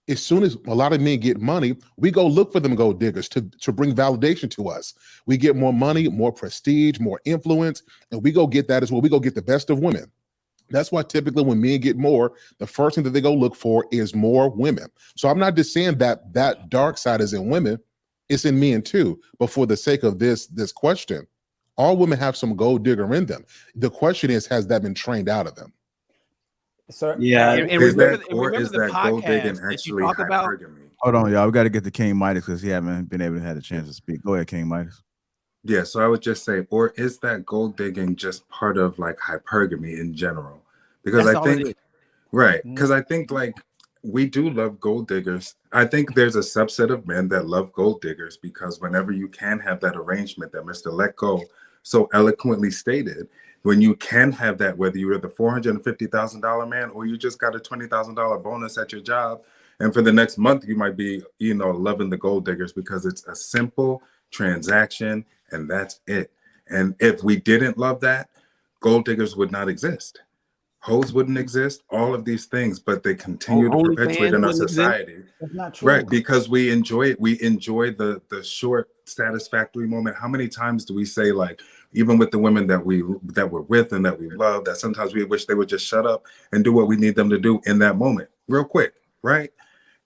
as soon as a lot of men get money, we go look for them gold diggers to bring validation to us. We get more money, more prestige, more influence, and we go get that as well. We go get the best of women. That's why typically when men get more, the first thing that they go look for is more women. So I'm not just saying that dark side is in women, it's in men too. But for the sake of this question, all women have some gold digger in them. The question is, has that been trained out of them? Sir? Yeah. Is that gold digging actually hypergamy? Hold on, y'all. We got to get to King Midas because he haven't been able to have a chance to speak. Go ahead, King Midas. Yeah, so I would just say, or is that gold digging just part of like hypergamy in general? Because That's I all it think, is. right, because I think like we do love gold diggers. I think there's a subset of men that love gold diggers because whenever you can have that arrangement that Mr. Let Go so eloquently stated, when you can have that, whether you're the $450,000 man or you just got a $20,000 bonus at your job, and for the next month you might be, loving the gold diggers because it's a simple transaction and that's it. And if we didn't love that, gold diggers would not exist. Hoes wouldn't exist, all of these things, but they continue to perpetuate in our society. That's not true. Right, because we enjoy it. We enjoy the short satisfactory moment. How many times do we say, like, even with the women that we're with and that we love, that sometimes we wish they would just shut up and do what we need them to do in that moment, real quick, right?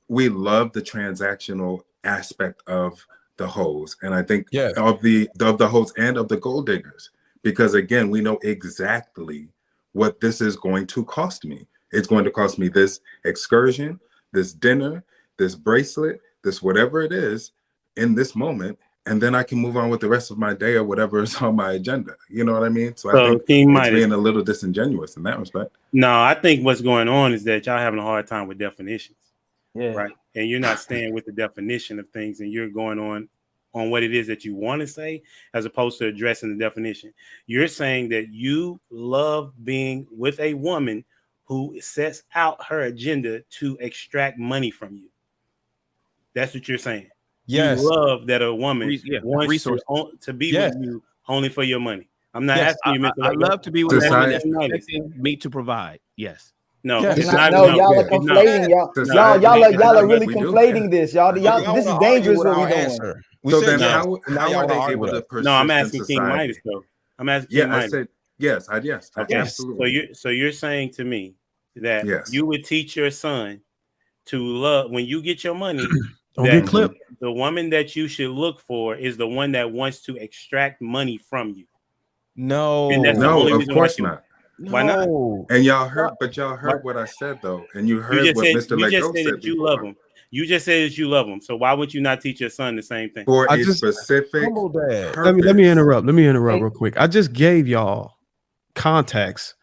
We love the transactional aspect of the hoes, and I think of the hoes and of the gold diggers, because again, we know exactly what this is going to cost me. It's going to cost me this excursion, this dinner, this bracelet, this whatever it is in this moment, and then I can move on with the rest of my day or whatever is on my agenda. You know what I mean? So I think it's being a little disingenuous in that respect. No, I think what's going on is that y'all having a hard time with definitions. Yeah. Right. And you're not staying with the definition of things, and you're going on what it is that you want to say, as opposed to addressing the definition. You're saying that you love being with a woman who sets out her agenda to extract money from you. That's what you're saying. Yes. You love that a woman wants to be with you only for your money. I'm not asking you, Mr. I love to be with a woman that's expecting me to provide. Yes. No, y'all are conflating. Y'all are really conflating this. Y'all, this is dangerous what we're doing. So then how are they able to persist? No, I'm asking in King society? Midas though. I'm asking King Midas. I said yes. Okay. Absolutely. So you're saying to me that you would teach your son to love when you get your money. Don't get clipped. The woman that you should look for is the one that wants to extract money from you. No, and that's the only of reason course why not. Why not? And y'all heard what I said though, and you heard what Mr. Lego said that you love him. You just said that you love him. So why would you not teach your son the same thing? For a specific purpose. Let me interrupt real quick. I just gave y'all context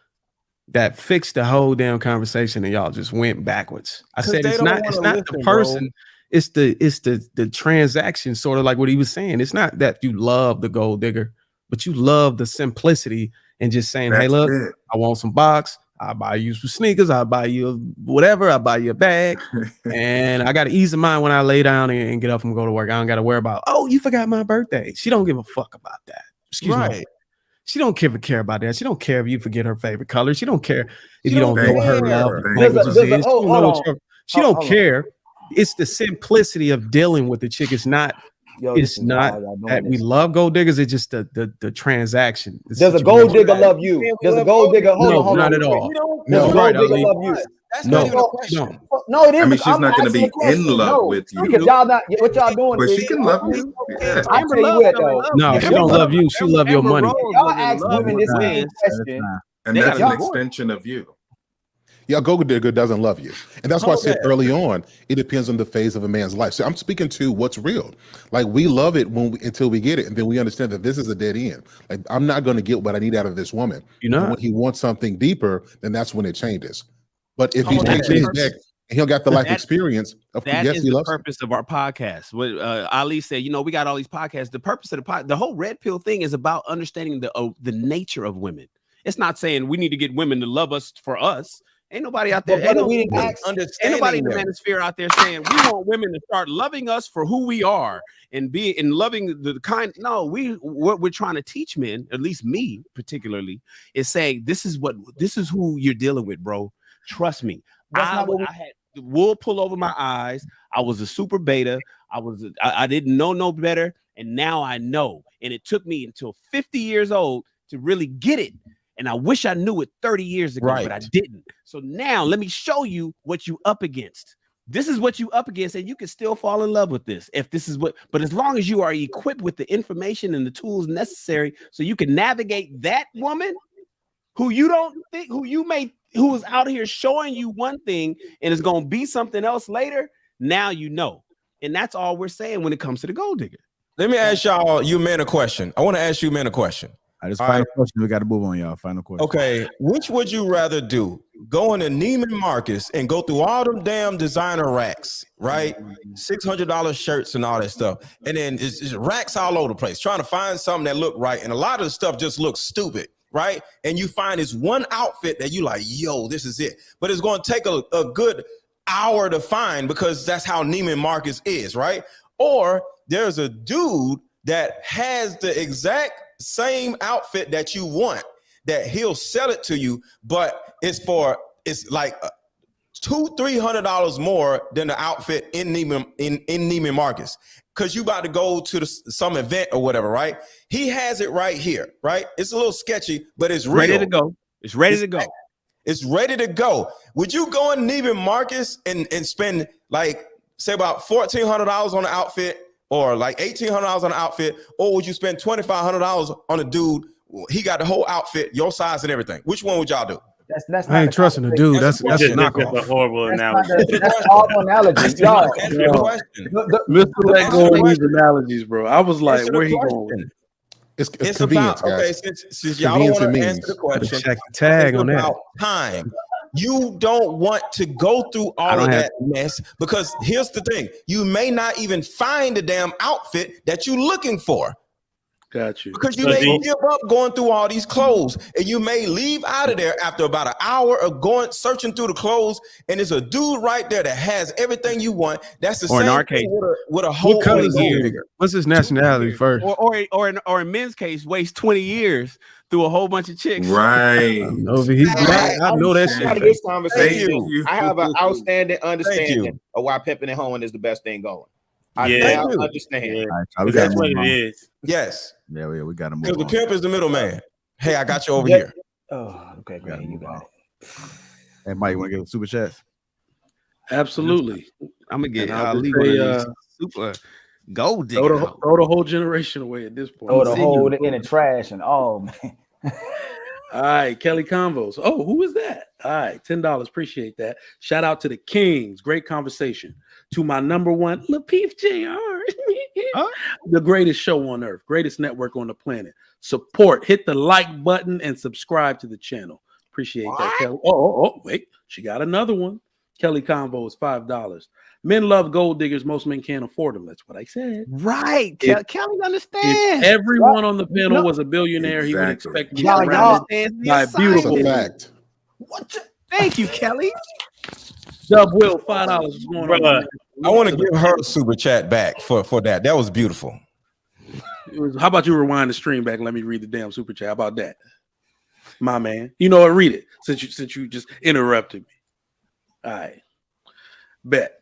that fixed the whole damn conversation, and y'all just went backwards. I said it's not the person, bro. It's the transaction, sort of like what he was saying. It's not that you love the gold digger, but you love the simplicity and just saying, hey, look, I want some box. I'll buy you some sneakers. I'll buy you whatever. I'll buy you a bag. And I got ease of mind when I lay down and get up and go to work. I don't got to worry about, oh, you forgot my birthday. She don't give a fuck about that. Excuse me. She don't care about that. She don't care if you forget her favorite color. She don't care if you don't know what her love languages is. She don't care. It's the simplicity of dealing with the chick. It's not that we love gold diggers. It's just the transaction. Does a gold digger love you? Does a gold digger hold on? Not at all. Does a gold digger love you? That's not even a question. No, it is. I mean, she's not going to be in love with you. Because y'all not what y'all doing. But she can love you. Yeah. I tell you what though. No, she don't love you. She love your money. Y'all ask women this same question, and that's an extension of you. Yeah, a gold digger doesn't love you. And that's why I said early on, it depends on the phase of a man's life. So I'm speaking to what's real. Like we love it until we get it. And then we understand that this is a dead end. Like I'm not going to get what I need out of this woman. When he wants something deeper, then that's when it changes. But if he takes his neck and he'll got the life experience, of course, yes, he loves the purpose of our podcast. What Ali said, we got all these podcasts. The purpose of the whole red pill thing is about understanding the nature of women. It's not saying we need to get women to love us for us. Ain't nobody out there. Ain't nobody in the manosphere out there saying we want women to start loving us for who we are and loving the kind. No, what we're trying to teach men, at least me particularly, is saying this is who you're dealing with, bro. Trust me. I had the wool pull over my eyes. I was a super beta. I didn't know no better, and now I know. And it took me until 50 years old to really get it. And I wish I knew it 30 years ago, but I didn't. So now let me show you what you up against. This is what you up against, and you can still fall in love with this. But as long as you are equipped with the information and the tools necessary so you can navigate that woman who is out here showing you one thing and is going to be something else later. Now you know. And that's all we're saying when it comes to the gold digger. Let me ask you men a question. I want to ask you men a question. I just final question. We got to move on, y'all. Final question. Okay, which would you rather do? Go into Neiman Marcus and go through all them damn designer racks, right? $600 shirts and all that stuff, and then it's racks all over the place, trying to find something that look right, and a lot of the stuff just looks stupid, right? And you find this one outfit that you like, yo, this is it, but it's going to take a good hour to find because that's how Neiman Marcus is, right? Or there's a dude that has the exact same outfit that you want, that he'll sell it to you, but it's like $200-300 more than the outfit in Neiman Marcus, because you about to go to some event or whatever, right? He has it right here, right? It's a little sketchy, but it's real. Ready to go. It's ready to go. It's ready to go. Would you go in Neiman Marcus and spend like say about $1,400 on the outfit, or like $1,800 on the outfit, or would you spend $2,500 on a dude? He got the whole outfit, your size and everything. Which one would y'all do? That's I ain't trusting the dude. That's a knockoff. a horrible analogy. That's horrible analogy. Y'all, Mr. Let go of these analogies, bro. I was like, where he going? It's convenience, about, guys. okay, since y'all don't want to answer the question, check the tag on that. Time. You don't want to go through all of that mess, because here's the thing: you may not even find the damn outfit that you're looking for. Got you. Because you may give up going through all these clothes, and you may leave out of there after about an hour of going searching through the clothes, and there's a dude right there that has everything you want. That's the Or in same our case, thing with a whole What color is gold he? digger. What's his nationality first? Or in men's case, waste 20 years through a whole bunch of chicks. Right. Over he's black. I know that Out of shit. this conversation, you. I have an outstanding understanding of why pimping and hoeing is the best thing going. I Yeah. now understand. Yeah. All right, we That's got what to it move on. is. Yes, Yeah, we got to move because the on. pimp is the middleman. Hey, I got you over here. Oh, okay, great. You got it. Hey, Mike, you want to get a super chat? Absolutely. I'm gonna get And I'll I'll just leave say, one of these super gold Throw digger. the whole generation away at this point. Throw the whole in the trash and all, man. All right, Kelly Convos. Oh, who is that? All right, $10. Appreciate that. Shout out to the Kings. Great conversation. To my number one, Lapeef Jr. The greatest show on earth, greatest network on the planet. Support, hit the like button and subscribe to the channel. Appreciate that, Kelly. Oh, wait. She got another one. Kelly Convos, $5. Men love gold diggers. Most men can't afford them. That's what I said. Right. If- Kelly If understands. everyone on the panel was a billionaire, he would Exactly. expect me Y'all- surrounded understands by the beautiful It's a assignment. fact. Thank you, Kelly. Dub Will, $5. What's going on? Bruh. man? I want to give her a super chat back for that. That was beautiful. How about you rewind the stream back and let me read the damn super chat? How about that, my man? You know what? Read it since you just interrupted me. All right, bet.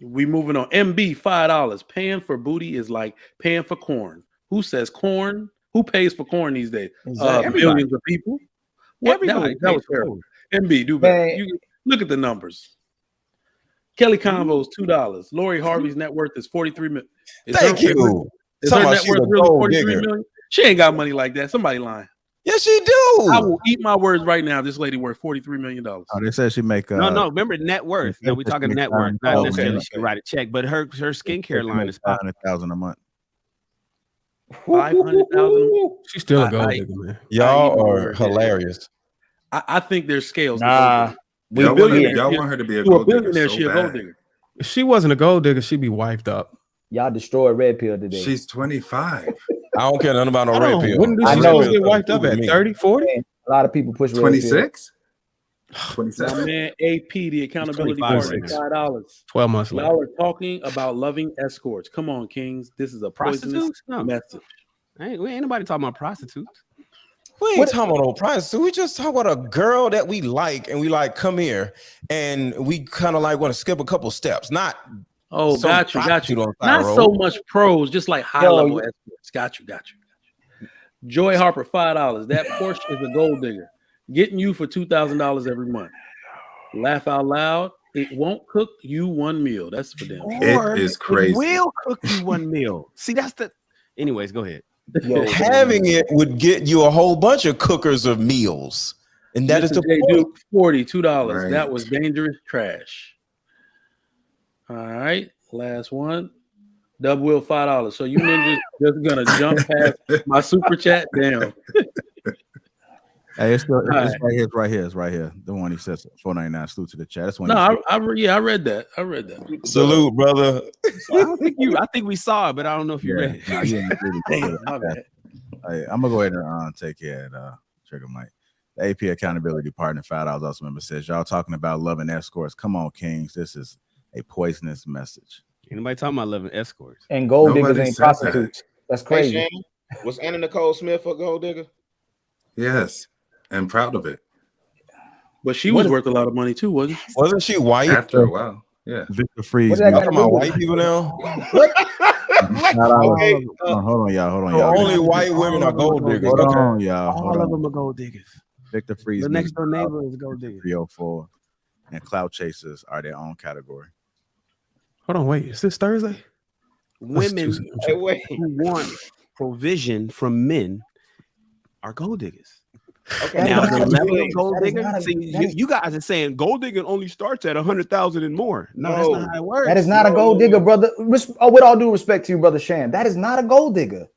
We moving on. MB, $5. Paying for booty is like paying for corn. Who says corn? Who pays for corn these days? Exactly. Billions of people. What? Everybody That was pays for terrible. MB, do better. Man. You look at the numbers. Kelly Convos, $2. Lori Harvey's net worth is 43 million. Thank you. Is her Talking about net she's worth a really gold 43 digger. million? She ain't got money like that. Somebody lying. Yes, she do. I will eat my words right now. This lady worth $43 million. Oh, they said she make No, remember net worth. No, we talking net worth, not Oh, necessarily okay. she can write a check, but her skincare line is popping. $500,000 a month. 500,000. She's still a I- gold I- digger, man. Y'all are hilarious. I think there's scales. Nah, we Y'all, billionaire. y'all want her to be a To a gold digger billionaire, so she a gold bad. digger. If she wasn't a gold digger, she'd be wiped up. y'all destroyed Red Pill today. She's 25. I don't care nothing about no I red don't- pill. When do I she know. get wiped up at 30, 40? A lot of people push Red Pill. 26? My 27? man AP, the accountability 25 partner, right now. $5. 12 months later. Y'all are talking about loving escorts. Come on, Kings. This is a poisonous Prostitutes? No. message. Ain't nobody talking about prostitutes. We ain't talking about no price. So we just talk about a girl that we like, and we like come here, and we kind of like want to skip a couple steps. Not Oh, some got you. prostitute on the Not side so road. much pros, just like high level escorts. Got you. Joy Harper, $5. That Porsche is a gold digger. Getting you for $2,000 every month. Laugh out loud. It won't cook you one meal. That's for them. It is crazy. It will cook you one meal. See, that's the. Anyways, go ahead. Having it would get you a whole bunch of cookers of meals, and that is Mr. the J. point. Duke, $42. Right. That was dangerous trash. All right, last one. Double wheel $5. So you ninjas just gonna jump past my super chat? Damn. Hey, it's All right here. It's right here. It's right here. The one he says $4.99. Salute to the chat. That's one. No, I read that. I read that. Salute, brother. I think we saw it, but I don't know if you read it. Nah, you didn't really Damn, get it. my bad. Hey, I'm gonna go ahead and take care of Trigger Mike. The AP Accountability Partner $5 also member says, y'all talking about loving escorts. Come on, Kings. This is a poisonous message. Anybody talking about loving escorts? And gold Nobody diggers ain't said that. prostitutes. That's Hey, crazy. Shannon, was Anna Nicole Smith a gold digger? Yes, and proud of it. But she was worth a lot of money too, wasn't she? Wasn't she white? After a while, yeah. Victor Freeze. What that got Talking to do about with white it? people now. Okay, Hold on, y'all. Only white women are gold diggers. Hold Okay. on, y'all. All Hold of on. them are gold diggers. Victor Freeze. The next door neighbor is a gold digger. 304 and clout chasers are their own category. Hold on, wait. Is this Thursday? Women hey, wait. who want provision from men are gold diggers. Okay, Now, That's the not level a- of gold that is digger, not a- see, that is- you guys are saying gold digger only starts at 100,000 and more. No, that's No. not how it works. That is not a gold digger, brother. With all due respect to you, brother Shan, that is not a gold digger.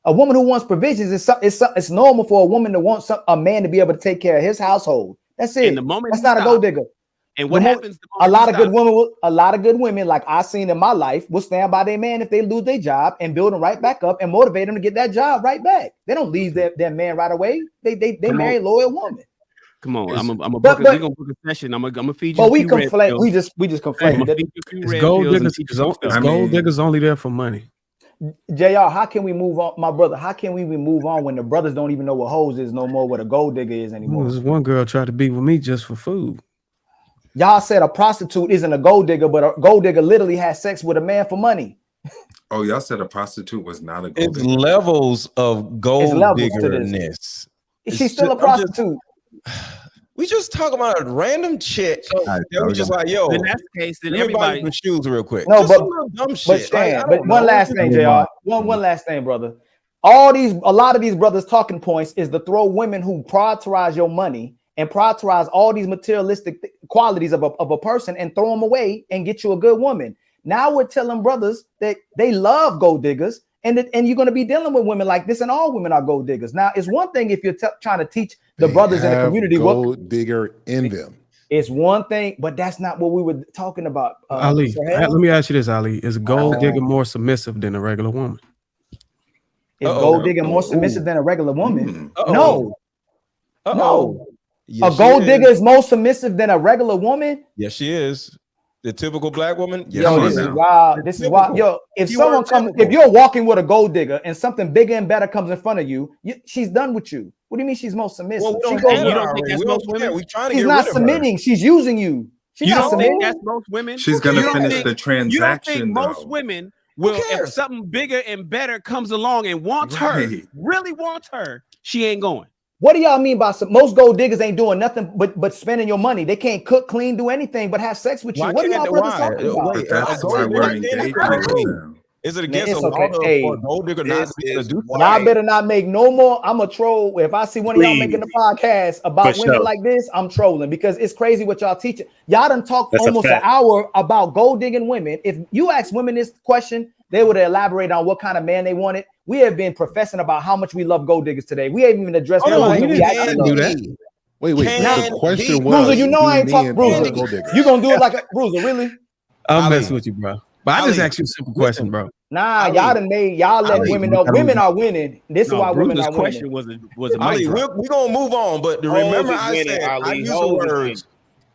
A woman who wants provisions it's normal for a woman to want a man to be able to take care of his household. That's it. And the moment That's you not a stop, gold digger. And what The mo- happens? A lot of good women, like I seen in my life, will stand by their man if they lose their job and build them right back up and motivate them to get that job right back. They don't leave their man right away. They marry a loyal woman. Come on, I'm a But- we're gonna book a session. I'm gonna feed you. But a we few red conflate. pills. We just I'm conflate. gonna that. feed you a few It's red gold pills and diggers. teach It's you some stuff. I gold mean- diggers only there for money. JR, how can we move on, my brother? How can we move on when the brothers don't even know what hoes is no more, what a gold digger is anymore? This one girl tried to be with me just for food. Y'all said a prostitute isn't a gold digger, but a gold digger literally has sex with a man for money. Oh, y'all said a prostitute was not a gold It's digger. levels of gold levels to this. diggerness. She's still a prostitute. We just talking about a random chick. That was just like, yo, In that case, then let me buy you everybody. some shoes real quick. No, Just but- some little dumb But shit. Like, I Stan, don't but one know. last thing, JR. One last thing, brother. A lot of these brothers' talking points is to throw women who prioritize your money and prioritize all these materialistic qualities of a person and throw them away and get you a good woman. Now we're telling brothers that they love gold diggers and you're going to be dealing with women like this, and all women are gold diggers. Now, it's one thing if you're trying to teach the They brothers in the have community gold digger in them. it's one thing, but that's not what we were talking about. Ali, Sahel. let me ask you this, Ali. Is a gold digger more submissive than a regular woman? Is gold digger more submissive than a regular woman? No. No. Yes, A gold she digger is. is more submissive than a regular woman. Yes, she is. The typical black woman. Yes, Yo, she this is. is wild. This is wild. Yo, if You someone are comes, typical. if you're walking with a gold digger and something bigger and better comes in front of you, she's done with you. What do you mean she's most submissive? Well, we She don't goes, have you her don't think already. that's We most don't care. women? We trying to she's get not rid of her. submitting. She's using you. She's You not don't submitting. think that's most women? She's gonna You don't finish think- the You don't transaction, think most though. women will, if cares? something bigger and better comes along and wants her, Right. really wants her, she ain't going. What do y'all mean by most gold diggers ain't doing nothing but spending your money? They can't cook, clean, do anything but have sex with you. Why What are can't y'all the brothers why? talking about? Wait, But that's a gold why digger we're can't engaging cook right food. now. Is it Man, against it's the law okay. Hey, for a gold digger not this to be able to is do why- Y'all better not make no more. I'm a troll. If I see one of y'all making the podcast about For women sure. like this, I'm trolling because it's crazy what y'all teaching. Y'all done talked That's a almost an fact. hour about gold digging women. If you ask women this question, they would elaborate on what kind of man they wanted. We have been professing about how much we love gold diggers today. We haven't even addressed Oh, the no, women we we didn't actually do love. that. Wait. Can The question he- was, Bruiser, you know I ain't do talking. men Bruiser, love gold diggers? you gonna do it like a Bruiser? Really? I'm Ali. messing with you, bro. But I just Ali. asked you a simple question, bro. Nah, Ali. y'all done made y'all let Ali. women know women are winning. This is No, why women Bruce's are winning. question was a mic Ali, drop. we're gonna move on, but Hoes remember is I winning, said Ali. I use the Hoes is words.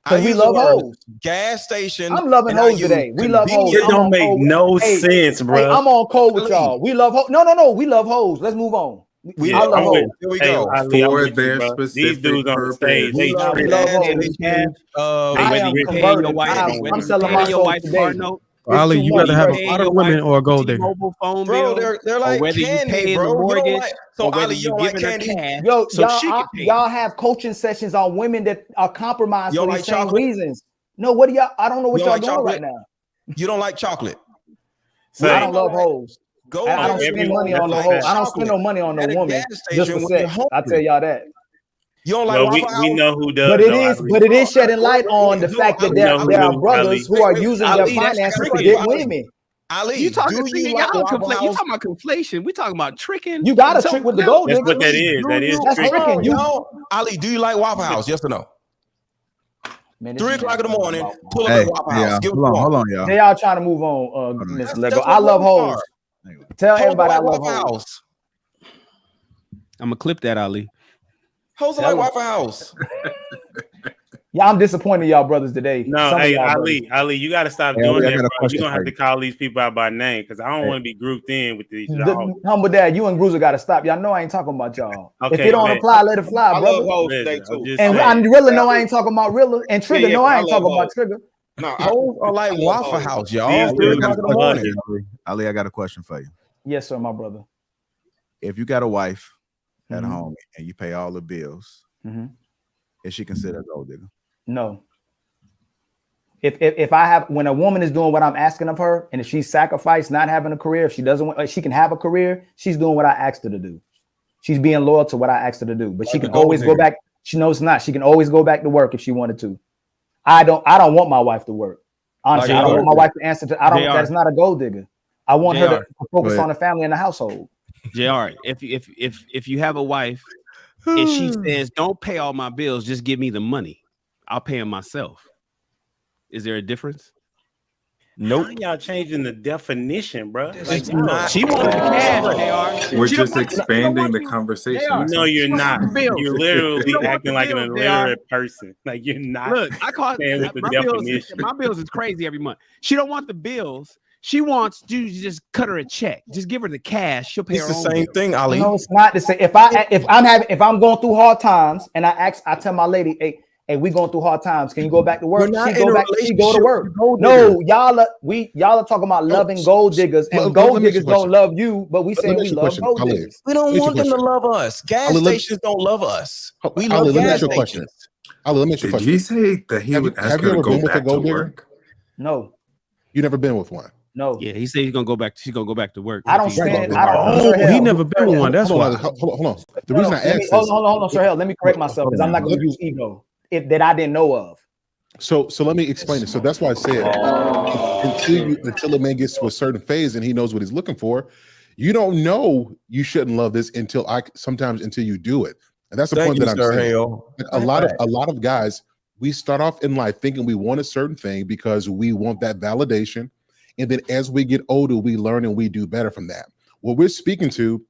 Because we love hoes. Gas station. I'm loving and I hoes use today. We love hoes. convenient- It don't make Hoes. no Hey, sense, bro. Hey, I'm on code with Ali. y'all. We love hoes. No. We love hoes. Let's move on. We I love love I'm hoes. with- Here we Hey, go. Ali, I'm For with you, their bro. specific These dudes on the stage, purpose. they We love straight love up. hoes. gas station. I Whether am you paying converted. your wife, I'm whether you selling paying my your soul wife's today. car note, It's Ali, too you much rather have a pressure. lot of women or a gold digger? T-Mobile phone Bro, bill, they're or like whether you candy, paying bro. the You don't mortgage, like so or whether Ali, you you don't like giving her candy? cash, Yo, so she can pay. y'all have coaching sessions on women that are compromised You for don't these like same chocolate? reasons. No, what do y'all? I don't know what You y'all don't like doing right chocolate? now. You don't like chocolate. Say, I don't love hoes. Go I don't there. spend money on no that's a hoe. fact. I don't spend no money on no At a woman gas just station for when you're sex. I hungry. tell y'all that. You don't like well, Waffle we House? know who does. But it though, is, Ali. but it is shedding light on the No, fact that Ali, there Ali, are Ali. brothers who Wait, are wait, using Ali, their that's finances to tricky. get Ali. women. Ali, You talking? do you like You Waffle talking House? about conflation? We talking about tricking. You got to trick with the gold That's digger. what that is. That is That's tricking. tricking. You, Ali, do you like Waffle House? Yes or no? man, 3 o'clock in the morning, pull up Hey, at Waffle House. Give hold on, y'all. They all trying to move on. Mr. Lego. That's I love what we hoes. are. Tell Hoes everybody I like love Waffle hoes. House. I'm gonna clip that, Ali. Hoes are like Waffle House. Yeah, I'm disappointed in y'all brothers today. No, Some of hey, y'all brothers. Ali, you got to stop Hey, doing Ali, I that, got a bro. question You're gonna have for to you. call these people out by name because I don't Hey. want to be grouped in with these. y'all. Humble Dad, you and Bruiser got to stop. Y'all know I ain't talking about y'all. If Okay, it don't man. apply, let it fly, I brother. love hoes Listen, today I'm too. just And saying. Rilla know I ain't talking about Rilla. And Trigger know but I I ain't love talking about hoes. Trigger. No, Hoes are like I love Waffle hoes. House, y'all. Yeah, 3 yeah, o'clock in the yeah. morning. Ali, I got a question for you. Yes, sir, my brother. If you got a wife at Mhm. home and you pay all the bills, Mhm. is she considered a gold digger? No. If I have, when a woman is doing what I'm asking of her, and if she sacrificed not having a career, if she doesn't want, she can have a career, she's doing what I asked her to do. She's being loyal to what I asked her to do. But she can always go back. She knows not. She can always go back to work if she wanted to. I don't want my wife to work. Honestly, I don't want my wife to answer to. I don't. That is not a gold digger. I want her to focus on the family and the household. JR, if you have a wife and she says, "Don't pay all my bills, just give me the money. I'll pay them myself." Is there a difference? Nope. Y'all changing the definition, bro. Like, She wants the cash, JR. We're just expanding the conversation. JR. That's no, all. you're not. bills. You're You literally don't want acting the like an bills, JR. illiterate person. Like you're not. Look, I call staying with the my definition. bills is crazy every month. She don't want the bills. She wants you to just cut her a check. Just give her the cash. She'll pay It's her the own same bills. thing, Ali. No, it's not the same. If I'm going through hard times and I tell my lady, hey, we going through hard times. Can you go back to work? You're not She in go a back. She go to relationship work. with a gold No, y'all are talking about loving gold diggers, and gold let me ask you diggers a question. don't love you, but we Let say me we ask you a love question, gold Ali. diggers. We don't Let me ask you a want them to question. love us. Gas Ali, stations don't love us. We Ali, love let me gas ask you a question. stations. Ali, let me ask you a Did he question. say that he would ask Have her you to ever go been with a back to gold digger? work? No, You never been with one. no. Yeah, he said he's gonna go back. She's gonna go back to work. I don't If he- spend. Right. I don't. Oh, Sir he Hell, never been with one. That's Hold why. on, hold on. The reason I Let me asked hold this. on, Sir Hell. Let me correct myself because I'm not going to use ego that I didn't know of. So let me explain it. So that's why I said until a man gets to a certain phase and he knows what he's looking for, you don't know you shouldn't love this until you do it. And that's the point that I'm saying. Like a lot of guys, we start off in life thinking we want a certain thing because we want that validation. And then as we get older, we learn and we do better from that. What we're speaking to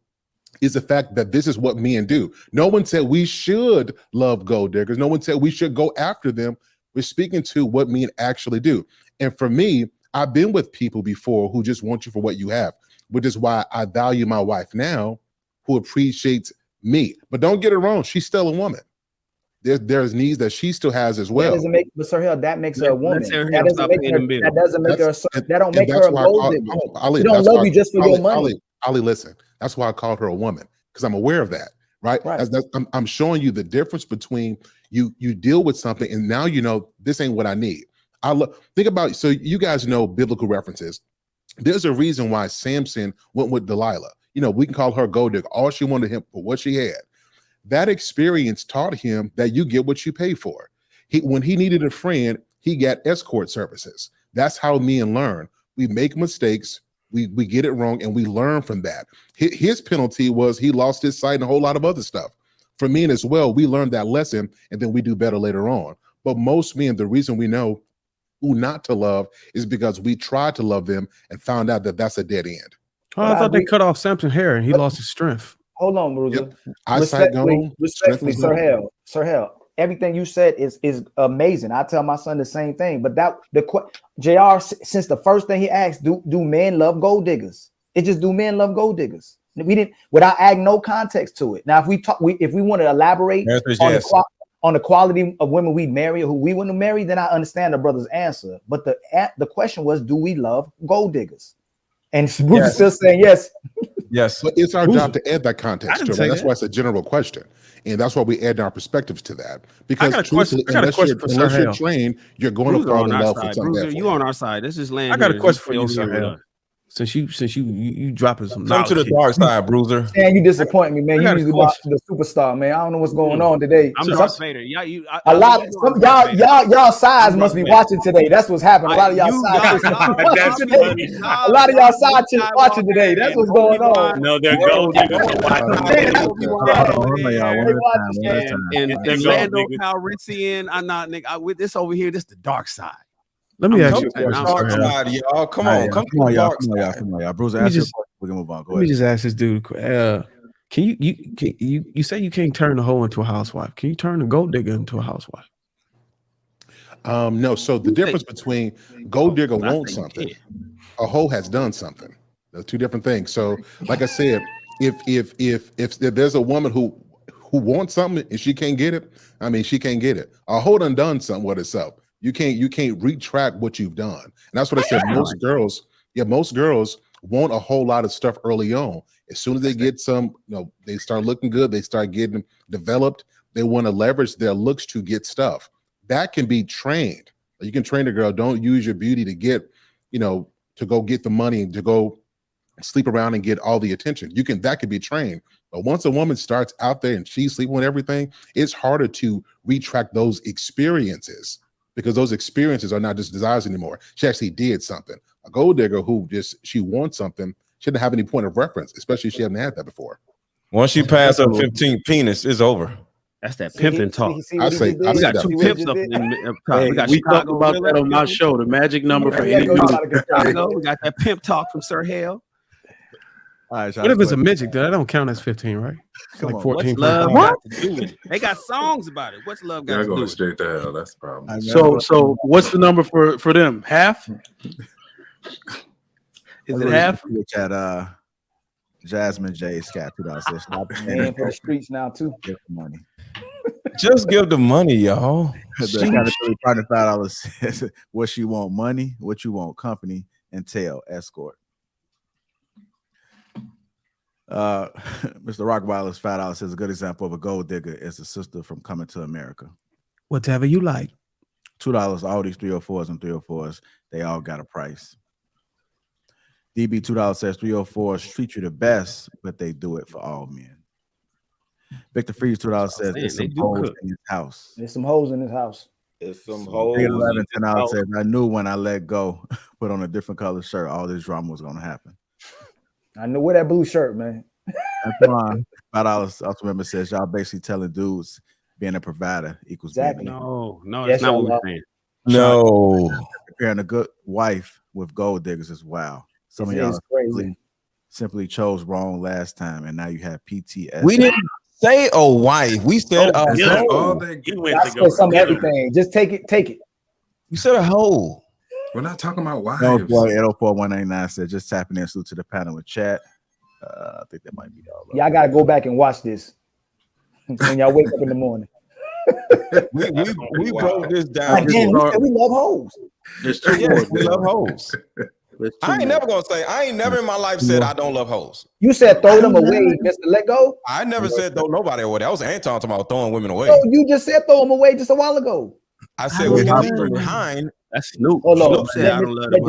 is the fact that this is what men do. No one said we should love gold diggers. No one said we should go after them. We're speaking to what men actually do. And for me, I've been with people before who just want you for what you have, which is why I value my wife now, who appreciates me. But don't get it wrong, she's still a woman. There's needs that she still has as well. That doesn't make, but Sir Hill, that makes her a woman. That doesn't make her a gold digger. Ali, she don't love you just for your money. Ali, listen, that's why I called her a woman, because I'm aware of that, right? I'm showing you the difference between you deal with something and now you know this ain't what I need. Think about, so you guys know biblical references. There's a reason why Samson went with Delilah. You know, we can call her a gold digger. All she wanted him for what she had. That experience taught him that you get what you pay for. When he needed a friend, he got escort services. That's how men learn. We make mistakes, we get it wrong, and we learn from that. His penalty was he lost his sight and a whole lot of other stuff. For men as well, we learned that lesson, and then we do better later on. But most men, the reason we know who not to love is because we tried to love them and found out that that's a dead end. Oh, I thought they cut off Samson's hair and he lost his strength. Hold on, Bruiser. Yep. Respectfully, Sir Hell, everything you said is amazing. I tell my son the same thing. But JR, since the first thing he asked, do men love gold diggers? It just, do men love gold diggers? We didn't, without adding no context to it. Now, if we want to elaborate on the quality of women we marry or who we want to marry, then I understand the brother's answer. But the question was, do we love gold diggers? And Bruce is still saying yes. Yes, but it's our job to add that context to it. That's why it's a general question, and that's why we add our perspectives to that. Because unless you're trained, you're going to fall in love with something. You on our side. This is land. I got a question for you, Sir Hell. Since you dropping some Come to the knowledge dark side, Bruiser. Man, you disappoint me, man. I You got a usually question. the superstar, man. I don't know what's going on today. I'm Some- Darth Vader. Yeah, a lot. Some y'all sides I'm must be Darth Vader. watching today. That's what's happening. A lot of y'all sides chicks must be watching today. A lot of y'all side chicks watching today. That's what's going on. No, they're gold diggers. And Lando Calrissian. I'm not, nigga. With this over here, this the dark side. Let me ask Come you to the dark side, y'all. Come on, come to the dark side. Come on, y'all. Bruiser, Let me answer your just- question. We can move on. Go Let me ahead. just ask this dude. Can you say you can't turn a hoe into a housewife? Can you turn a gold digger into a housewife? No. So the difference between gold digger wants something, a hoe has done something. They're two different things. So, like I said, if there's a woman who wants something and she can't get it, I mean, she can't get it. A hoe done something with herself. You can't retract what you've done. And that's what I said. Most girls want a whole lot of stuff early on. As soon as they get some, they start looking good, they start getting developed, they want to leverage their looks to get stuff. That can be trained. You can train a girl. Don't use your beauty to get, to go get the money and to go sleep around and get all the attention. That could be trained. But once a woman starts out there and she's sleeping with everything, it's harder to retract those experiences, because those experiences are not just desires anymore. She actually did something. A gold digger who she wants something, she doesn't have any point of reference, especially if she hasn't had that before. Once she passed her 15 penis, it's over. That's that pimping talk. See what he did? We got See two what he pimps just up did? in Hey, we got we talked Chicago about Willa. that on my show. The magic number for Yeah, any go dude. out of control. Chicago, we got that pimp talk from Sir Hale. All right, What if it's a midget? That don't count as 15, right? It's like on. 14. What's love 15. got to do with it? They got songs about it. What's love got They're to do going with it? straight to hell. That's the problem. So what's the number for them? Half? Is it half? At Jasmine J. Scat $2. Stop Man for the streets now too. Give the money. Just give the money, y'all. The accountability partner $5 says what she want: money, what you want: company, and tail escort. Mr. Rockwilder's $5 says a good example of a gold digger is a sister from Coming to America. Whatever you like. $2. All these 304s and 304s, they all got a price. DB $2 says 304s treat you the best, but they do it for all men. Victor Freeze $2 says there's some hoes in his house. There's some hoes in his house. It's some hoes. $11 says I knew when I let go, put on a different color shirt, all this drama was gonna happen. I know where that blue shirt, man. $5 also remember says y'all basically telling dudes being a provider equals Exactly. being No, Yes, that's not what y'all we're saying. No. preparing a good wife with gold diggers is wow. Some of It's y'all crazy. simply chose wrong last time, and now you have PTSD. We didn't say a wife. We said a Is that all hoe. they He went That's to go some get him. everything. Just take it. We said a hoe. We're not talking about wives. No, boy, 804-189 said just tapping in. Salute to the panel with chat. I think that might be all. Y'all gotta go back and watch this when y'all wake up in the morning. We broke this down. Like, damn, we love hoes. There's two Yes, more. we love hoes. There's two I ain't more. never gonna say. I ain't never in my life said I don't love hoes. You said throw them away, Mr. Let Go. I never said throw nobody away. That was Anton talking about throwing women away. No, you just said throw them away just a while ago. I said we can leave behind. That's Snoop. Hold on. Snoop said I don't love them.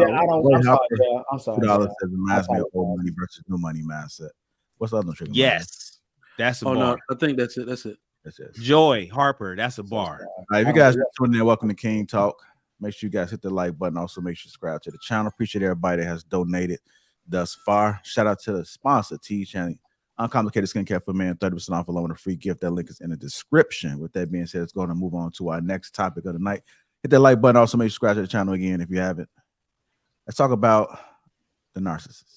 I'm sorry, bro. I'm sorry. $2 bro. says reminds me of old money versus new money mindset. What's the other trick? Yes, that's a Oh bar. no, I think that's it. That's it. That's it. Joy Harper, that's a bar. All right, if you guys are tuning in, welcome to King Talk. Make sure you guys hit the like button. Also, make sure you subscribe to the channel. Appreciate everybody that has donated thus far. Shout out to the sponsor, T Channel. Uncomplicated skincare for men, 30% off along with a free gift. That link is in the description. With that being said, let's go and move on to our next topic of the night. Hit that like button. Also, make sure you subscribe to the channel again if you haven't. Let's talk about the narcissist.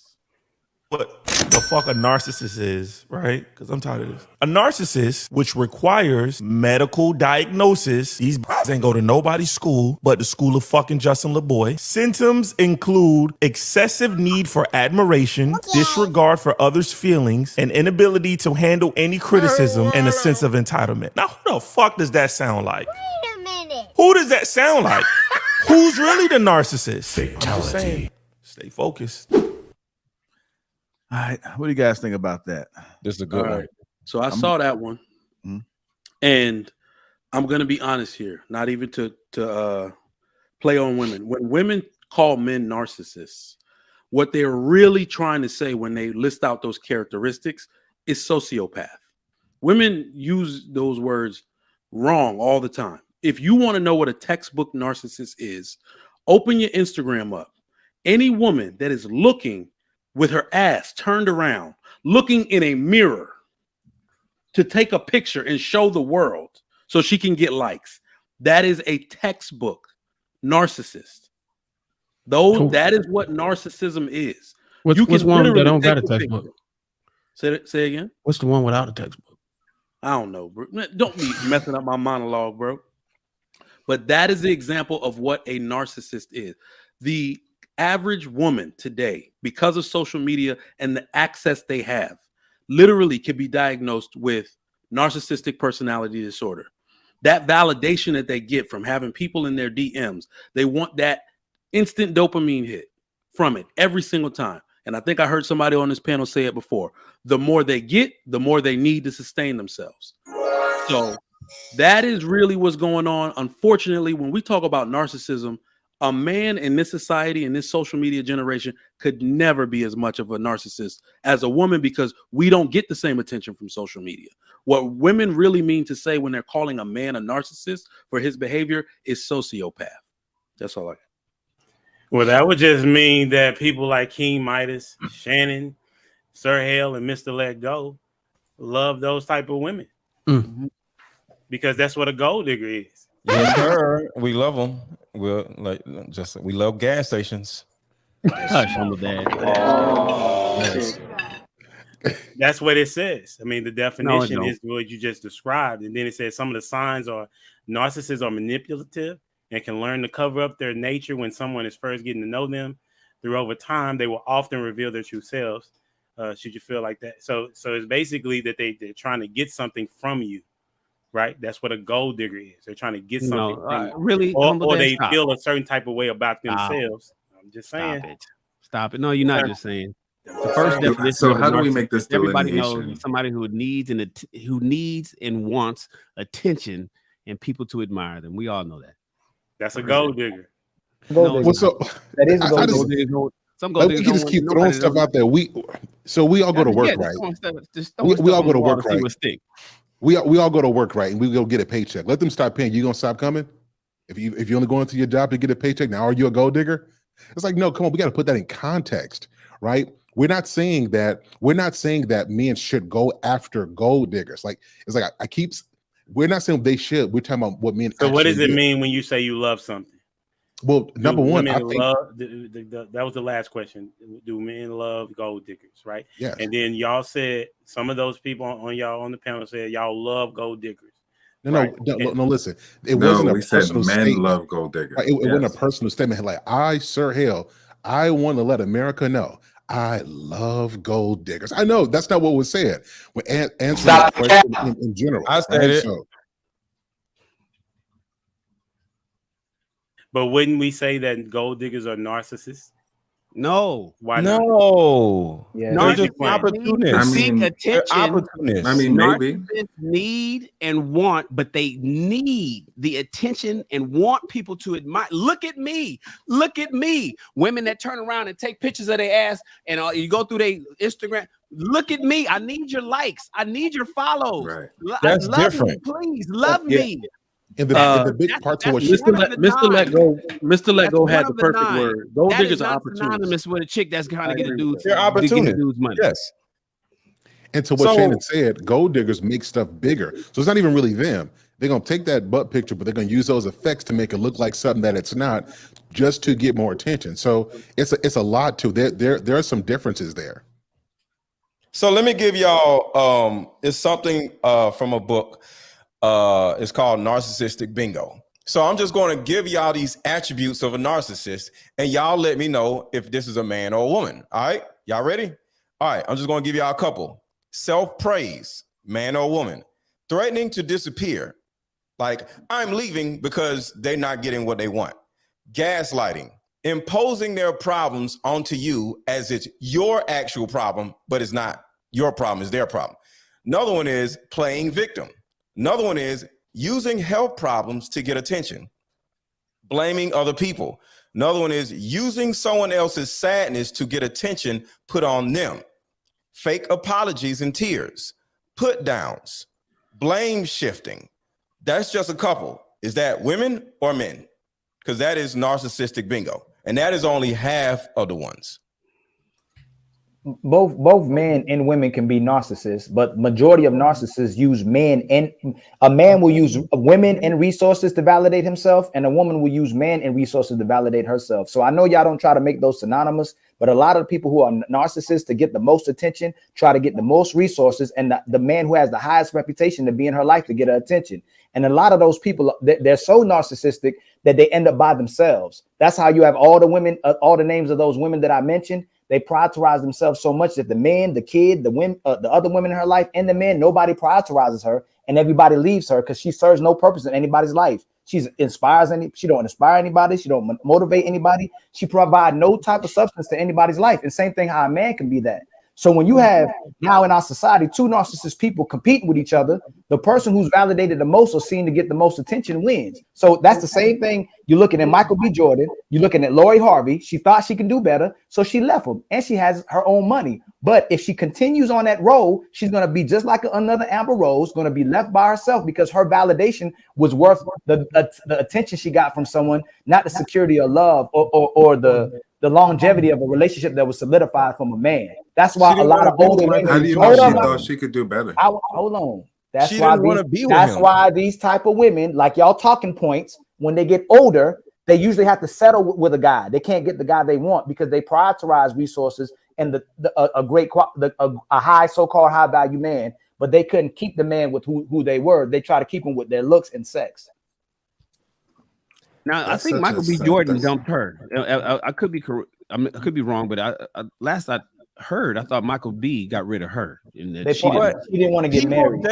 What the fuck a narcissist is, right? Because I'm tired of this. A narcissist, which requires medical diagnosis, these ain't go to nobody's school but the school of fucking Justin LeBoy. Symptoms include excessive need for admiration, disregard for others' feelings, an inability to handle any criticism, and a sense of entitlement. Now, who the fuck does that sound like? Wait a minute. Who does that sound like? Who's really the narcissist? I'm just saying, stay focused. All right, what do you guys think about that? This is a good All one. right. So I saw that one, and I'm gonna be honest here. Not even to play on women. When women call men narcissists, What they're really trying to say when they list out those characteristics is sociopath. Women use those words wrong all the time. If you want to know what a textbook narcissist is, open your Instagram up. Any woman that is looking with her ass turned around, looking in a mirror to take a picture and show the world so she can get likes, that is a textbook narcissist. That is what narcissism is. What's one that don't got a textbook? Say again. What's the one without a textbook? I don't know, bro. Don't be messing up my monologue, bro. But that is the example of what a narcissist is. The average woman today, because of social media and the access they have, literally can be diagnosed with narcissistic personality disorder. That validation that they get from having people in their DMs, they want that instant dopamine hit from it every single time. And I think I heard somebody on this panel say it before. The more they get, the more they need to sustain themselves. So that is really what's going on. Unfortunately, when we talk about narcissism, a man in this society, in this social media generation, could never be as much of a narcissist as a woman, because we don't get the same attention from social media. What women really mean to say when they're calling a man a narcissist for his behavior is sociopath. That's all I got. Well, that would just mean that people like King Midas, Shannon, Sir Hale, and Mr. Let Go love those type of women. Mm-hmm. Because that's what a gold digger is. Yes, sir. We love them. We love gas stations. Hush, I'm dad. Yes. That's what it says. I mean, the definition is what you just described. And then it says some of the signs are narcissists are manipulative and can learn to cover up their nature when someone is first getting to know them. Through over time, they will often reveal their true selves. Should you feel like that? So it's basically that they're trying to get something from you, right? That's what a gold digger is. They're trying to get something from you. Really, or they feel a certain type of way about themselves. I'm just saying. Stop it. No, you're not just saying. The first definition. So how do we make this everybody delineation? knows somebody who needs and wants attention and people to admire them. We all know that. That's a gold digger. What's up? That is a gold digger. Some gold diggers. We can just keep throwing stuff out there. We all go to work, right? We all go to work, right? We all go to work, right? And we go get a paycheck. Let them stop paying. You gonna stop coming? If you only go into your job to get a paycheck, now are you a gold digger? It's like, no, come on, we got to put that in context, right? We're not saying that men should go after gold diggers. Like, it's like we're not saying they should. We're talking about what men. So what does it mean when you say you love something? Well, number one, I think that was the last question. Do men love gold diggers, right? Yeah. And then y'all said some of those people on the panel said y'all love gold diggers. No, listen. It wasn't a personal statement. Men love gold diggers. It wasn't a personal statement. Like, Sir Hale, I want to let America know I love gold diggers. I know that's not what was said. When answering the question in general, I said it. So, but wouldn't we say that gold diggers are narcissists? No. Why not? No. Yeah. They're just opportunists. Seek attention. Opportunists. Maybe. Need and want, but they need the attention and want people to admire. Look at me. Look at me. Women that turn around and take pictures of their ass and you go through their Instagram. Look at me. I need your likes. I need your follows. Right. That's different. Me, please love me. In the big part to what Mr. Let Go had the perfect word. Gold diggers are synonymous with a chick that's kind of get a dude's money. Yes. And to what Shannon said, gold diggers make stuff bigger. So it's not even really them. They're gonna take that butt picture, but they're gonna use those effects to make it look like something that it's not, just to get more attention. So it's a lot to there are some differences there. So let me give y'all it's something from a book. It's called Narcissistic Bingo. So I'm just going to give y'all these attributes of a narcissist, and y'all let me know if this is a man or a woman. All right, y'all ready? All right, I'm just going to give y'all a couple. Self-praise, man or woman. Threatening to disappear, like I'm leaving because they're not getting what they want. Gaslighting, imposing their problems onto you as it's your actual problem, but it's not your problem, it's their problem. Another one is playing victim. Another one is using health problems to get attention. blaming other people. Another one is using someone else's sadness to get attention put on them. Fake apologies and tears, put downs, blame shifting. That's just a couple. Is that women or men? Because that is narcissistic bingo. And that is only half of the ones. Both men and women can be narcissists, but majority of narcissists use men, and a man will use women and resources to validate himself, and a woman will use men and resources to validate herself. So I know y'all don't try to make those synonymous, but a lot of the people who are narcissists to get the most attention try to get the most resources, and the man who has the highest reputation to be in her life to get her attention. And a lot of those people, they're so narcissistic that they end up by themselves. That's how you have all the women, all the names of those women that I mentioned. They prioritize themselves so much that the man, the kid, the women, the other women in her life, and the men, nobody prioritizes her, and everybody leaves her because she serves no purpose in anybody's life. She don't inspire anybody. She don't motivate anybody. She provide no type of substance to anybody's life. And same thing how a man can be that. So when you have now in our society, two narcissist people competing with each other, the person who's validated the most or seen to get the most attention wins. So that's the same thing. You're looking at Michael B. Jordan. You're looking at Lori Harvey. She thought she can do better, so she left him, and she has her own money. But if she continues on that road, she's going to be just like another Amber Rose, going to be left by herself because her validation was worth the attention she got from someone, not the security or love or the longevity of a relationship that was solidified from a man. That's why a lot of older women. How do you know she thought she could do better? Hold on. That's why these type of women, like y'all talking points, when they get older, they usually have to settle with a guy. They can't get the guy they want because they prioritize resources and a high so-called high value man, but they couldn't keep the man with who they were. They try to keep him with their looks and sex. Now, I think Michael B. Jordan dumped her. I could be correct. I could be wrong, but last I heard, I thought Michael B. got rid of her. And she didn't want to get married.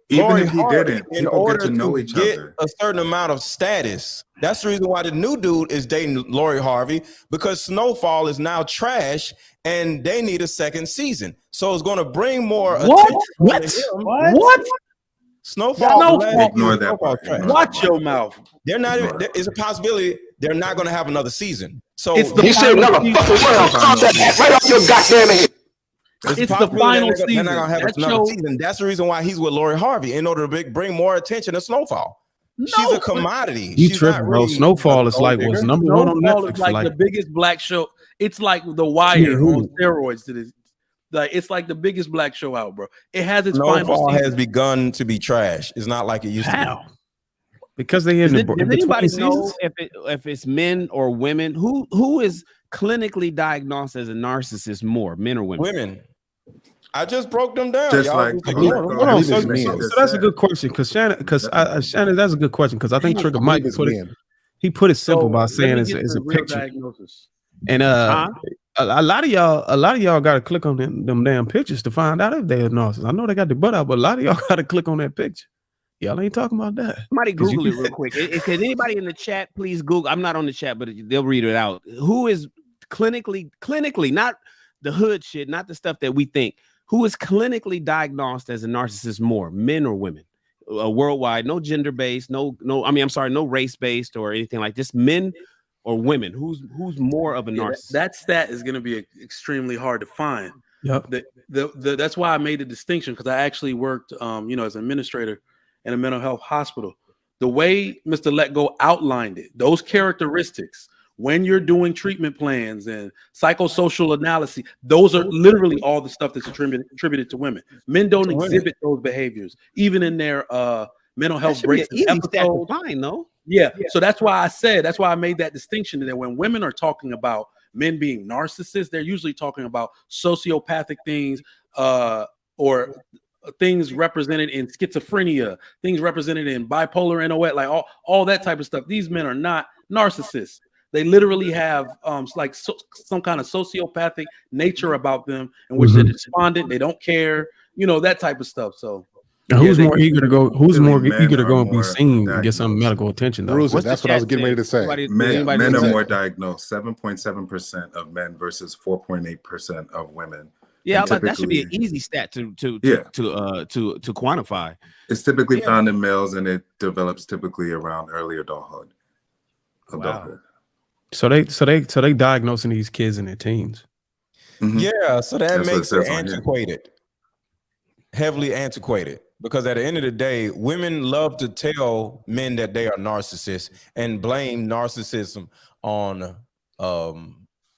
Even if he didn't, in order to get a certain amount of status. That's the reason why the new dude is dating Lori Harvey, because Snowfall is now trash and they need a second season. So it's going to bring more attention. What? Snowfall. Ignore that part. Watch your mouth. They're not even. There is a possibility they're not going to have another season. So it's the final season. Right off your goddamn head. It's the final season. They're not going to have another season. That's the reason why he's with Lori Harvey, in order to bring more attention to Snowfall. She's a commodity. You tripping, bro. Snowfall is like was number one on Netflix. Is like the biggest black show. It's like The Wire on steroids to this. Like it's like the biggest black show out, bro. It has its final Snowfall season. has begun to be trash. It's not like it used to be. Because they in does anybody know if it's men or women who is clinically diagnosed as a narcissist more, men or women? Women. I just broke them down. Just y'all. like Hold on. So that's a good question, because Shannon, that's a good question, because I think Trigger Mike put it simple by saying it's a picture. Diagnosis. And a lot of y'all got to click on them damn pictures to find out if they're narcissists. I know they got the butt out, but a lot of y'all got to click on that picture. Y'all ain't talking about that. Somebody Google it real quick. Can anybody in the chat please Google? I'm not on the chat, but they'll read it out. Who is clinically, not the hood shit, not the stuff that we think. Who is clinically diagnosed as a narcissist more, men or women? Worldwide, no gender based, no race based or anything like this. Men or women? Who's more of a narcissist? That stat is going to be extremely hard to find. Yep. That's why I made the distinction, because I actually worked, as an administrator in a mental health hospital. The way Mr. Let Go outlined it, those characteristics, when you're doing treatment plans and psychosocial analysis, those are literally all the stuff that's attributed to women. Men don't exhibit those behaviors, even in their mental health breaks. Fine, though. Yeah. So that's why I made that distinction, that when women are talking about men being narcissists, they're usually talking about sociopathic things, or things represented in schizophrenia, things represented in bipolar NOS, like all that type of stuff. These men are not narcissists. They literally have some kind of sociopathic nature about them, in which they're despondent, they don't care, that type of stuff. So who's more eager to go and be seen and get some medical attention, though? That's what I was getting ready to say. Men are more diagnosed. 7.7% of men versus 4.8% of women. Yeah, that should be an easy stat to quantify. It's typically found in males, and it develops typically around early adulthood. adulthood. So they diagnosing these kids in their teens. Mhm. Yeah, so that That's what it makes it says on here. antiquated, heavily antiquated. Because at the end of the day, women love to tell men that they are narcissists and blame narcissism on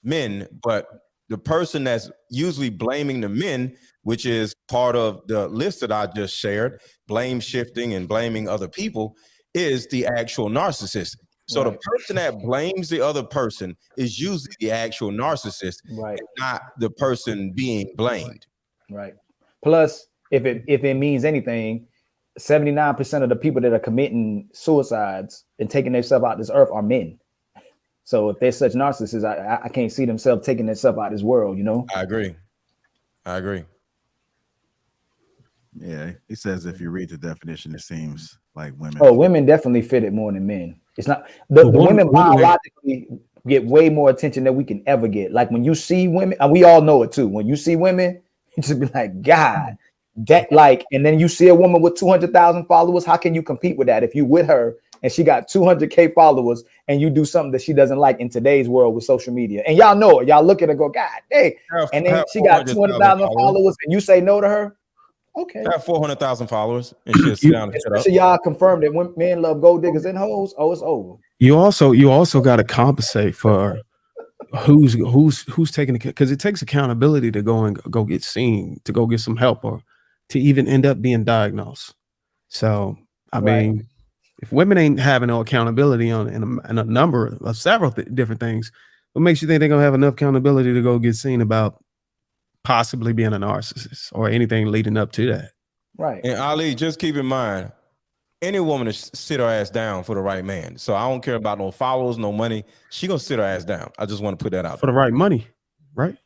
men. But the person that's usually blaming the men, which is part of the list that I just shared, blame shifting and blaming other people, is the actual narcissist. So the person that blames the other person is usually the actual narcissist, Right. not the person being blamed. Right. Plus, if it means anything, 79% of the people that are committing suicides and taking themselves out of this earth are men. So if they're such narcissists, I can't see themselves taking themselves out of this world, you know? I agree. Yeah, he says if you read the definition, it seems like women. Oh, women definitely fit it more than men. It's not the women biologically get way more attention than we can ever get. Like when you see women, and we all know it too. When you see women, you just be like, God, that like, and then you see a woman with 200,000 followers. How can you compete with that if you with her and she got 200K followers and you do something that she doesn't like in today's world with social media? And y'all know it. Y'all look at her and go, God, hey. And then she got 200,000 followers and you say no to her. Okay. I have 400,000 followers and she'll sit down and shut up. So y'all confirmed that when men love gold diggers and hoes, oh, it's over. You also got to compensate for who's taking it, because it takes accountability to go get seen, to go get some help, or to even end up being diagnosed. So I mean, if women ain't having no accountability in a number of several different things, what makes you think they're gonna have enough accountability to go get seen about possibly being a narcissist or anything leading up to that? Right. And Ali, just keep in mind, any woman to sit her ass down for the right man. So I don't care about no followers, no money. She gonna sit her ass down. I just want to put that out for the right money, right?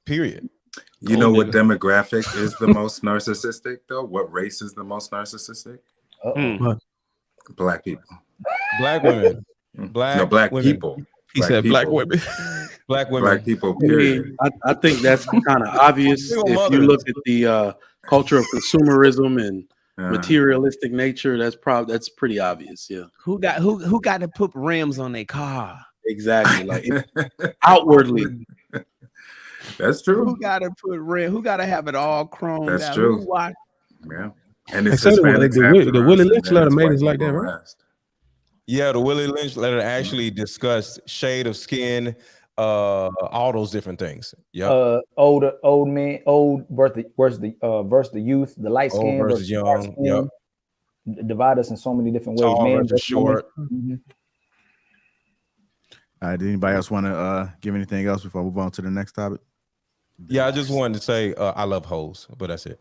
Period. You know what demographic is the most narcissistic though? What race is the most narcissistic? Black people. Black women. Black women. people. He said black women. Black women. Black people, period. I think that's kind of obvious if you look at the culture of consumerism and materialistic nature. That's pretty obvious. Yeah. Who got to put rims on their car? Exactly. Like outwardly. That's true. Who got to put rim? Who got to have it all chromed out? That's true. Yeah. And it's the Willie Lynch letter made us like that, right? Yeah, the Willie Lynch letter actually discussed shade of skin, all those different things. Yeah. Old men, old versus the youth, the light skin versus young. Yep. Divide us in so many different ways. Tall Man versus short. Mm-hmm. All right. Did anybody else want to give anything else before I move on to the next topic? Yeah, I just wanted to say I love hoes, but that's it.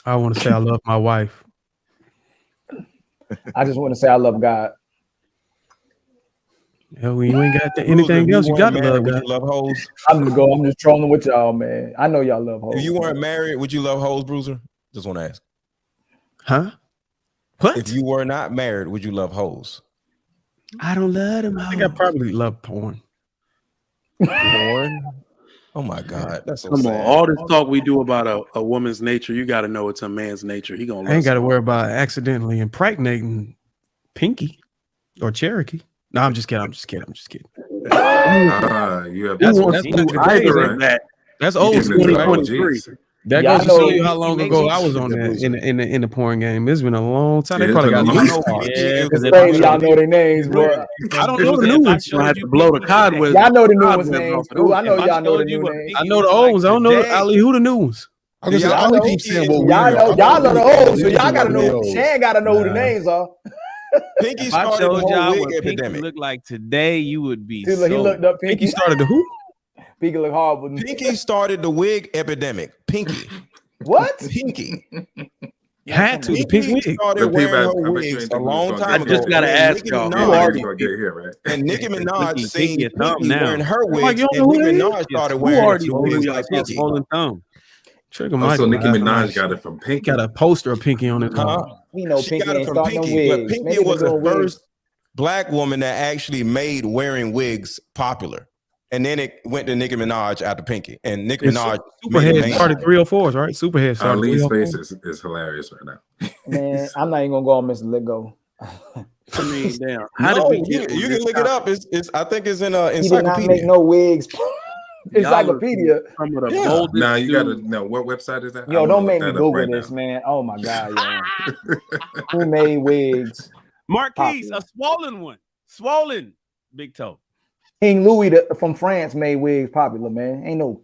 I want to say I love my wife. I just want to say I love God. Yeah, when you ain't got anything else, you got to love God. You love hoes? I'm just trolling with y'all, man. I know y'all love hoes. If you weren't married, would you love hoes, Bruiser? Just want to ask. Huh? What? If you were not married, would you love hoes? I don't love them. I think I probably love porn. Porn? Oh my God, that's so Come sad. on, all this talk we do about a woman's nature, you got to know it's a man's nature. He gonna. I ain't got to worry about accidentally impregnating Pinky or Cherokee. No, I'm just kidding. I'm just kidding. You have that's old school. 2023. That goes to show you how long ago I was on that in the porn game. It's been a long time. They probably got it's crazy. Y'all know their names, bro. I don't know the new ones. I have to blow the cod with. Y'all know the new ones names. I know y'all know the new names. I know the old ones. I don't know Ali. Who the new ones? I was gonna say, I keep saying what y'all know the old, so y'all gotta know. Shan gotta know who the names are. Pinky started the whole wig epidemic. Look like today, you would be. He looked up. Pinky started the who? Pinky look horrible. Pinky started the wig epidemic. Pinky. What? Pinky. You had to. The pink wig. Started wearing her wigs a long time ago. I just gotta ask y'all. And Nicki Minaj seen Pinky wearing her wigs, and Nicki Minaj started wearing her wigs like Pinky. Also, Nicki Minaj got it from Pinky. Got a poster of Pinky on it. We know She Pinky got it ain't from starting no Pinky, but wigs. Pinky was the first black woman that actually made wearing wigs popular. And then it went to Nicki Minaj after Pinky. And Nicki Minaj Superhead started 304s, right? Superhead started. Lee's face is hilarious right now. Man, I'm not even gonna go on Mr. Let Go. I mean, damn. How No, did we get you can look it up. It's I think it's in He did not make encyclopedia. no wigs. Encyclopedia. Some of the Yeah. boldest Now you gotta dudes. know what website is that? I Yo, wanna don't look make me that up Google right this, now. man. Oh my god, yo. Who made wigs? Marquise, Popular. a swollen one. Swollen. Big toe. King Louis from France made wigs popular, man. Ain't no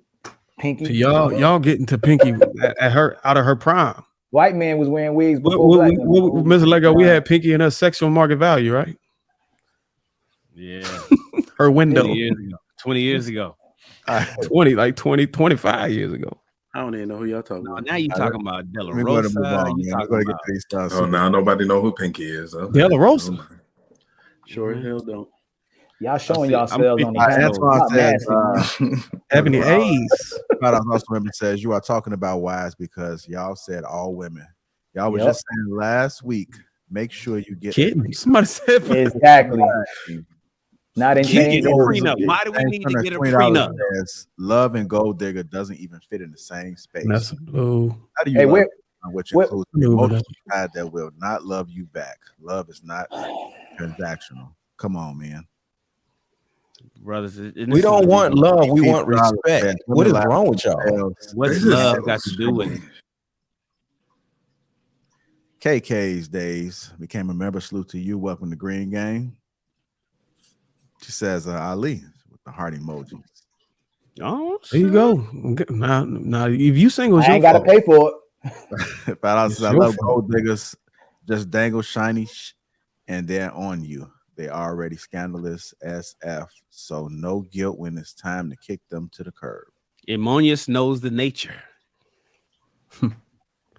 Pinky. So y'all getting to Pinky at her out of her prime. White man was wearing wigs before black men. Mr. Lego, we had Pinky and her sexual market value, right? Yeah. Her window. 20 years ago. 25 years ago. I don't even know who y'all talking about. Now you talking about De La We're going to move Rosa. on, You man. We're talking going to about get these stuff. Oh, now nobody know who Pinky is. Okay. De La Rosa. Sure as hell don't. Y'all showing see. I'm yourselves on the 50. panel. Antoine Y'all says, nasty. Ebony A's. also women says, you are talking about wives because y'all said all women. Y'all was Yep. just saying last week, make sure you get Kidding. Somebody said Exactly. Not in Get chains. a and prenup. roses. Why do we need to get a $20 prenup? says, love and gold digger doesn't even fit in the same space. that's a blue. How do you Hey, love where- someone which where- includes Blue, emotional but side that will not love you back? Love is not transactional. Come on, man. Brothers, We don't want love. We want Keith Fowler respect. said, What is women wrong with y'all? themselves. what's This is love so got to do with it? KK's days became a member. Salute to you. Welcome to Green Gang. She says Ali with the heart emoji. Oh, There you go. Now, if you single, it's I your ain't got to fault. pay for it. But I It's said, I your love fault. gold diggers. Just dangle shiny and they're on you. They already scandalous SF. So no guilt when it's time to kick them to the curb. Ammonius knows the nature.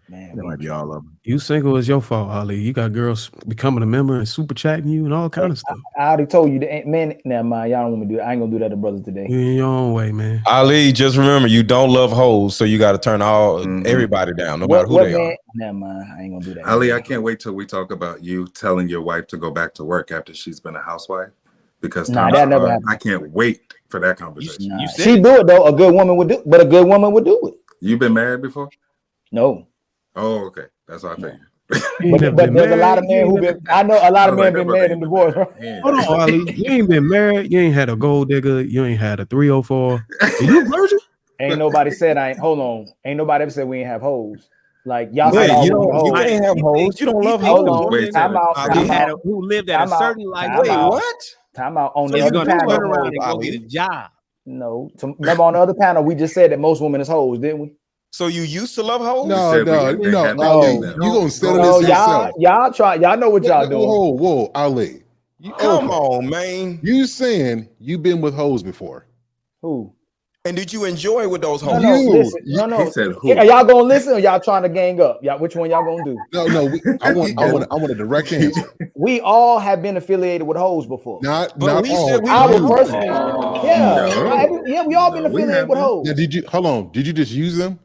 Man, That might be all of them. You single is your fault, Ali. You got girls becoming a member and super chatting you and all kind of stuff. I already told you that, man. Never mind. Y'all don't want me to do that. I ain't gonna do that to brothers today. You in your own way, man. Ali, just remember you don't love hoes, so you got to turn everybody down, no matter who they man? are. Never mind. I ain't gonna do that. Ali, I can't wait till we talk about you telling your wife to go back to work after she's been a housewife. Because Nah, that never happened. I can't wait for that conversation. Nah, she do it though. A good woman would do, but a good woman would do it. You been married before? No. Oh, okay. That's what I figured. But there's a lot of men who been. I know a lot of men been married and divorced. Hold on, Ali. You ain't been married. You ain't had a gold digger. You ain't had a 304. Are you a virgin? Ain't nobody said I ain't. Hold on. Ain't nobody ever said we ain't have hoes. Like y'all Wait, said all you women don't- you hoes. can't have hoes. You don't love Hold hoes. on. Wait, Time out. Ali. Time out. Who lived at a Time out. certain life. Time Wait, out. what? Time out. On So the you're other gonna turn panel. around and go Ali. get a job? No. Remember on the other panel, we just said that most women is hoes, didn't we? So you used to love hoes? No. You gonna settle No, this yourself. y'all try. Y'all know what y'all doing. Whoa, Ali. Come on, man. You saying you've been with hoes before? Who? And did you enjoy with those hoes? No, listen. No. He said who? Are y'all gonna listen or y'all trying to gang up? Y'all, which one y'all gonna do? No. I want a direct answer. We all have been affiliated with hoes before. Not we all. said we I would do. personally. No. We all been affiliated with hoes. Now, hold on? Did you just use them?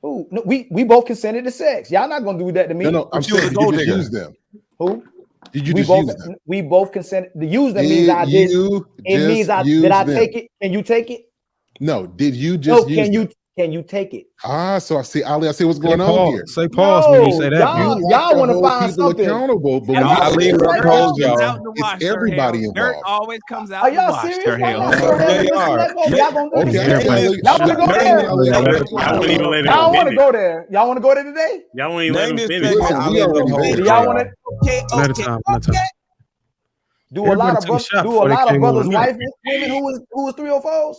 Who? No, we both consented to sex. Y'all not gonna do that to me. No. I'm saying, did you just use them? Who? Did you we just both, use them? We both consented. To use them means I did. It means did I take it? Can you take it? No. Did you just use them? Can you take it? So I see, Ali. I see what's going on here. Say pause when you say that. Y'all want to find people something accountable, but Ali loves y'all. it's everybody Dirt involved. always comes out. Are y'all the wash, serious? Sir Hale. Y'all gonna do this? Okay. Y'all want to go there? Y'all wouldn't even let Y'all him want to finish. go there? Y'all want to go there today? Y'all won't even let him Name this finish. segment, Listen, Ali we loves already hoes. Do y'all want to? Another time. Do a lot of Everybody take a shot do a before they lot of came brothers on. wife women who was 304s?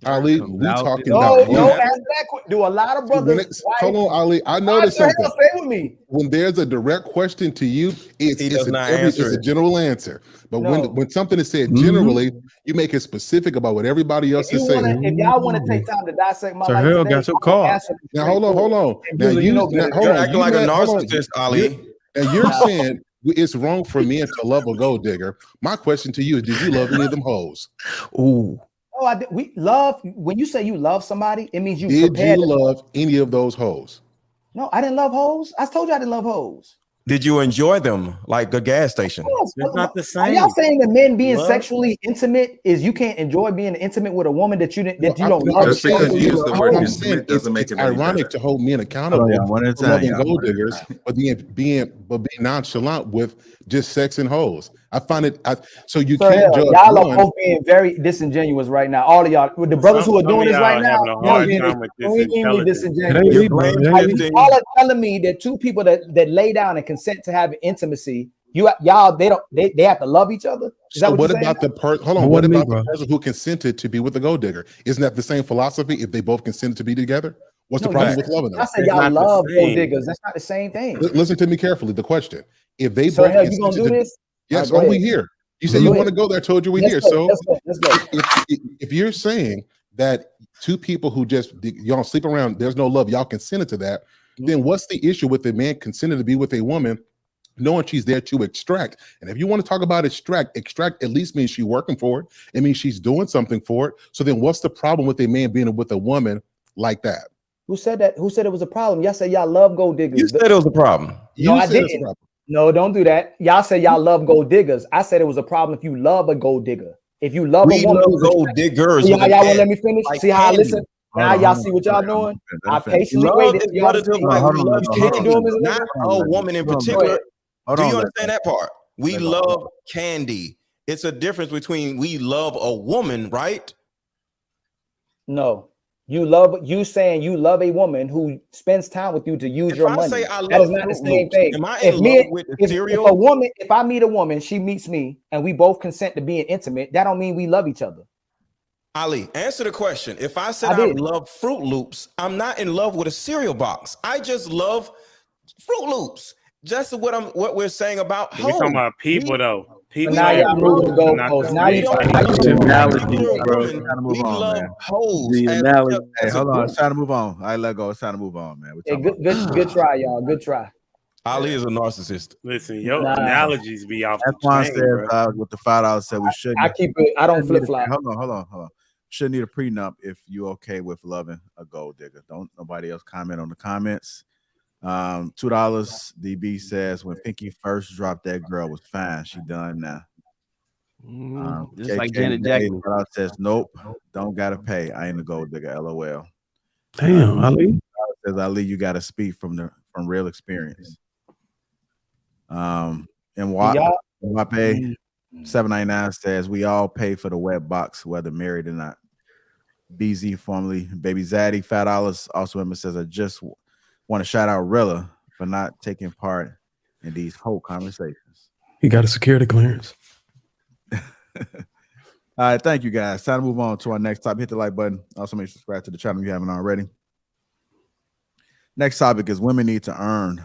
Ali, we talking No, about no. Answer that quick. Do a lot of brothers? Hold on, Ali. I noticed Sir Hale, something. stay with me. When there's a direct question to you, it's a general answer. But when something is said generally, you make it specific about what everybody else is saying. If y'all want to take time to dissect my Sir life Hale today, got your I'm gonna card. answer Now hold on. Now You're acting like a narcissist, Ali. And you're saying it's wrong for men to love a gold digger. My question to you is: did you love any of them hoes? Ooh. Oh, I did. We love. When you say you love somebody, it means you. Did prepared you to love any of those hoes? No, I didn't love hoes. I told you I didn't love hoes. Did you enjoy them like a gas station? It's not the Are same. y'all saying that men being Love? sexually intimate is you can't enjoy being intimate with a woman that you don't love? Just because you use the word intimate doesn't make it's it any ironic better. to hold men accountable Hold on, one at a for loving time, y'all. gold diggers, but being nonchalant with just sex and hoes. I find it. So you So can't judge y'all are one. both being very disingenuous right now. All of y'all, with the brothers who are Some doing of this right y'all now, having a y'all hard being time with this extremely intelligence. disingenuous. You're blame shifting. Y'all are telling me that two people that lay down and consent to have intimacy, y'all they have to love each other. Is that So what what you're saying? about the person? Hold on. What about the person who consented to be with the gold digger? Isn't that the same philosophy? If they both consented to be together, what's the problem with loving them? I said y'all love gold diggers. That's not the same thing. Listen to me carefully. The question: if they So both hell, you gonna do this? yes, All right, are go we ahead. here? You said you want to go there. I told you we're here. So Let's go. if you're saying that two people who just y'all sleep around, there's no love, y'all consented to that, then what's the issue with a man consenting to be with a woman, knowing she's there to extract? And if you want to talk about extract at least means she's working for it. It means she's doing something for it. So then what's the problem with a man being with a woman like that? Who said that? Who said it was a problem? Y'all said y'all love gold diggers. You said it was a problem. No, I didn't. No, don't do that. Y'all said y'all love gold diggers. I said it was a problem if you love a gold digger. If you love a woman, love gold diggers. y'all won't let me finish. Like See how I candy. listen? Now y'all see what y'all doing? I patiently Love waited is for y'all to relative, speak. like we love You see what you're doing, Mr. not Liver? a woman in Go particular. ahead. Do you understand that part? We love candy. It's a difference between we love a woman, right? No. You saying you love a woman who spends time with you to use your I money. say I That love is not the Fruit same Loops, thing. am I If in me, love with the if cereal? if I meet a woman, she meets me, and we both consent to being intimate, that don't mean we love each other. Ali, answer the question. If I said I love Fruit Loops, I'm not in love with a cereal box. I just love Fruit Loops. Just what we're saying about We're talking about people though. People now y'all moving the goalposts. Now you We love hoes. Hey, hold on. It's time to move on. I let go. It's time to move on, man. Hey, good try, y'all. Good try. Ali is a narcissist. Listen, your analogies be off That's the why I chain, said bro. with the $5 said we shouldn't. I keep it. I don't flip flop. Hold on. Shouldn't need a prenup if you okay with loving a gold digger. Don't nobody else comment on the comments. $2. DB says when Pinky first dropped that girl was fine. She done now. Just like Janet Jackson says nope, don't gotta pay. I ain't a gold digger. LOL. Damn, Ali. Says Ali, you gotta speak from real experience. And Wape 799 says we all pay for the web box, whether married or not. BZ, formerly Baby Zaddy, $5. Also, says I just want to shout out Rilla for not taking part in these whole conversations. He got a security clearance. All right, thank you guys. Time to move on to our next topic. Hit the like button. Also, make sure to subscribe to the channel if you haven't already. Next topic is women need to earn